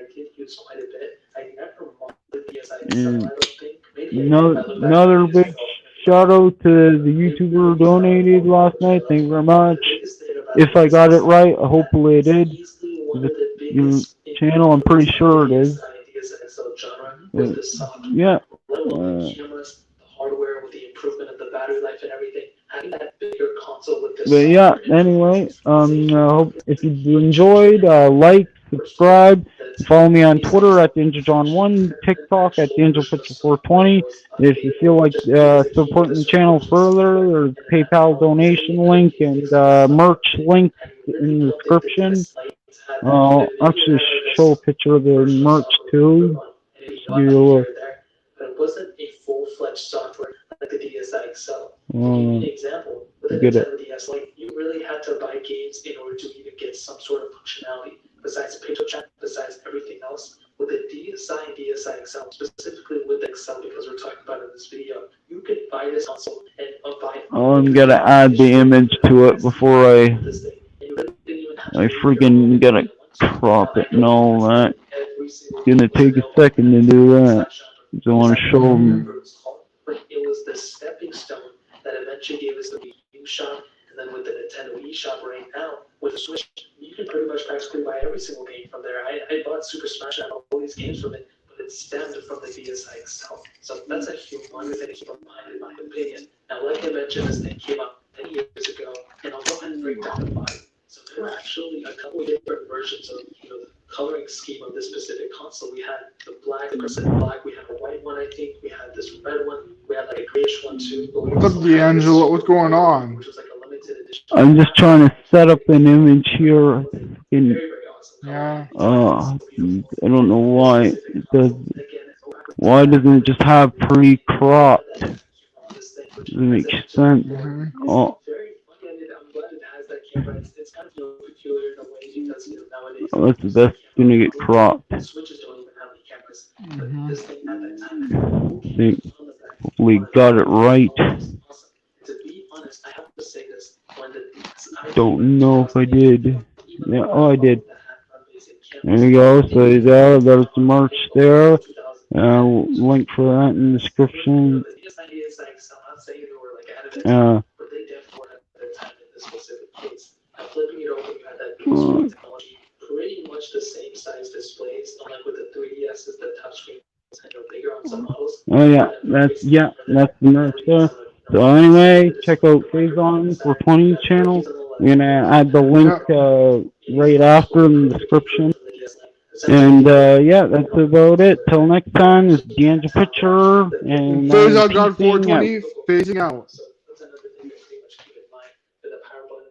[SPEAKER 1] And another big shout out to the YouTuber who donated last night. Thank you very much. If I got it right, hopefully I did. The channel, I'm pretty sure it is. But, yeah. But yeah, anyway, hope if you enjoyed, like, subscribe, follow me on Twitter at DangerJohn1, TikTok at DangerPicture420. If you feel like supporting the channel further, there's a PayPal donation link and merch link in the description. I'll actually show a picture of the merch too. Just to give you a little. Get it. Oh, I'm gonna add the image to it before I freaking gotta crop it and all that. It's gonna take a second to do that. So I want to show them.
[SPEAKER 5] It was the stepping stone that eventually gave us the Wii U shop, and then with the Nintendo eShop right now, with the Switch, you can pretty much practically buy every single game from there. I bought Super Smash, I bought all these games from it, but it stemmed from the DSi itself. So that's a humongous thing to keep in mind, in my opinion. Now, like I mentioned, this thing came out many years ago, and I'll go ahead and break down the body. So there were actually a couple of different versions of the coloring scheme of this specific console. We had the black, the percent black. We had a white one, I think. We had this red one. We had like a grayish one too.
[SPEAKER 2] What's up, D'Angelo? What's going on?
[SPEAKER 5] Which was like a limited edition.
[SPEAKER 1] I'm just trying to set up an image here.
[SPEAKER 5] Very, very awesome.
[SPEAKER 2] Yeah.
[SPEAKER 1] I don't know why it does. Why doesn't it just have pre-cropped? Doesn't make sense. Oh.
[SPEAKER 5] It's kind of peculiar in a way because nowadays
[SPEAKER 1] That's gonna get cropped.
[SPEAKER 5] Switches don't even have any cameras. But this thing at that time,
[SPEAKER 1] Think hopefully got it right.
[SPEAKER 5] to be honest, I have to say this.
[SPEAKER 1] Don't know if I did. Yeah, oh I did. There you go. So there's the merch there. Link for that in the description.
[SPEAKER 5] Flipping it over, you had that big technology, pretty much the same size displays, unlike with the 3DS's, the touchscreen was kind of bigger on some models.
[SPEAKER 1] Oh yeah, that's the merch there. So anyway, check out Phazon 420's channel. We're gonna add the link right after in the description. And yeah, that's about it. Till next time, it's D'Angelo Pitcher and
[SPEAKER 2] Phazon God 420 phasing out.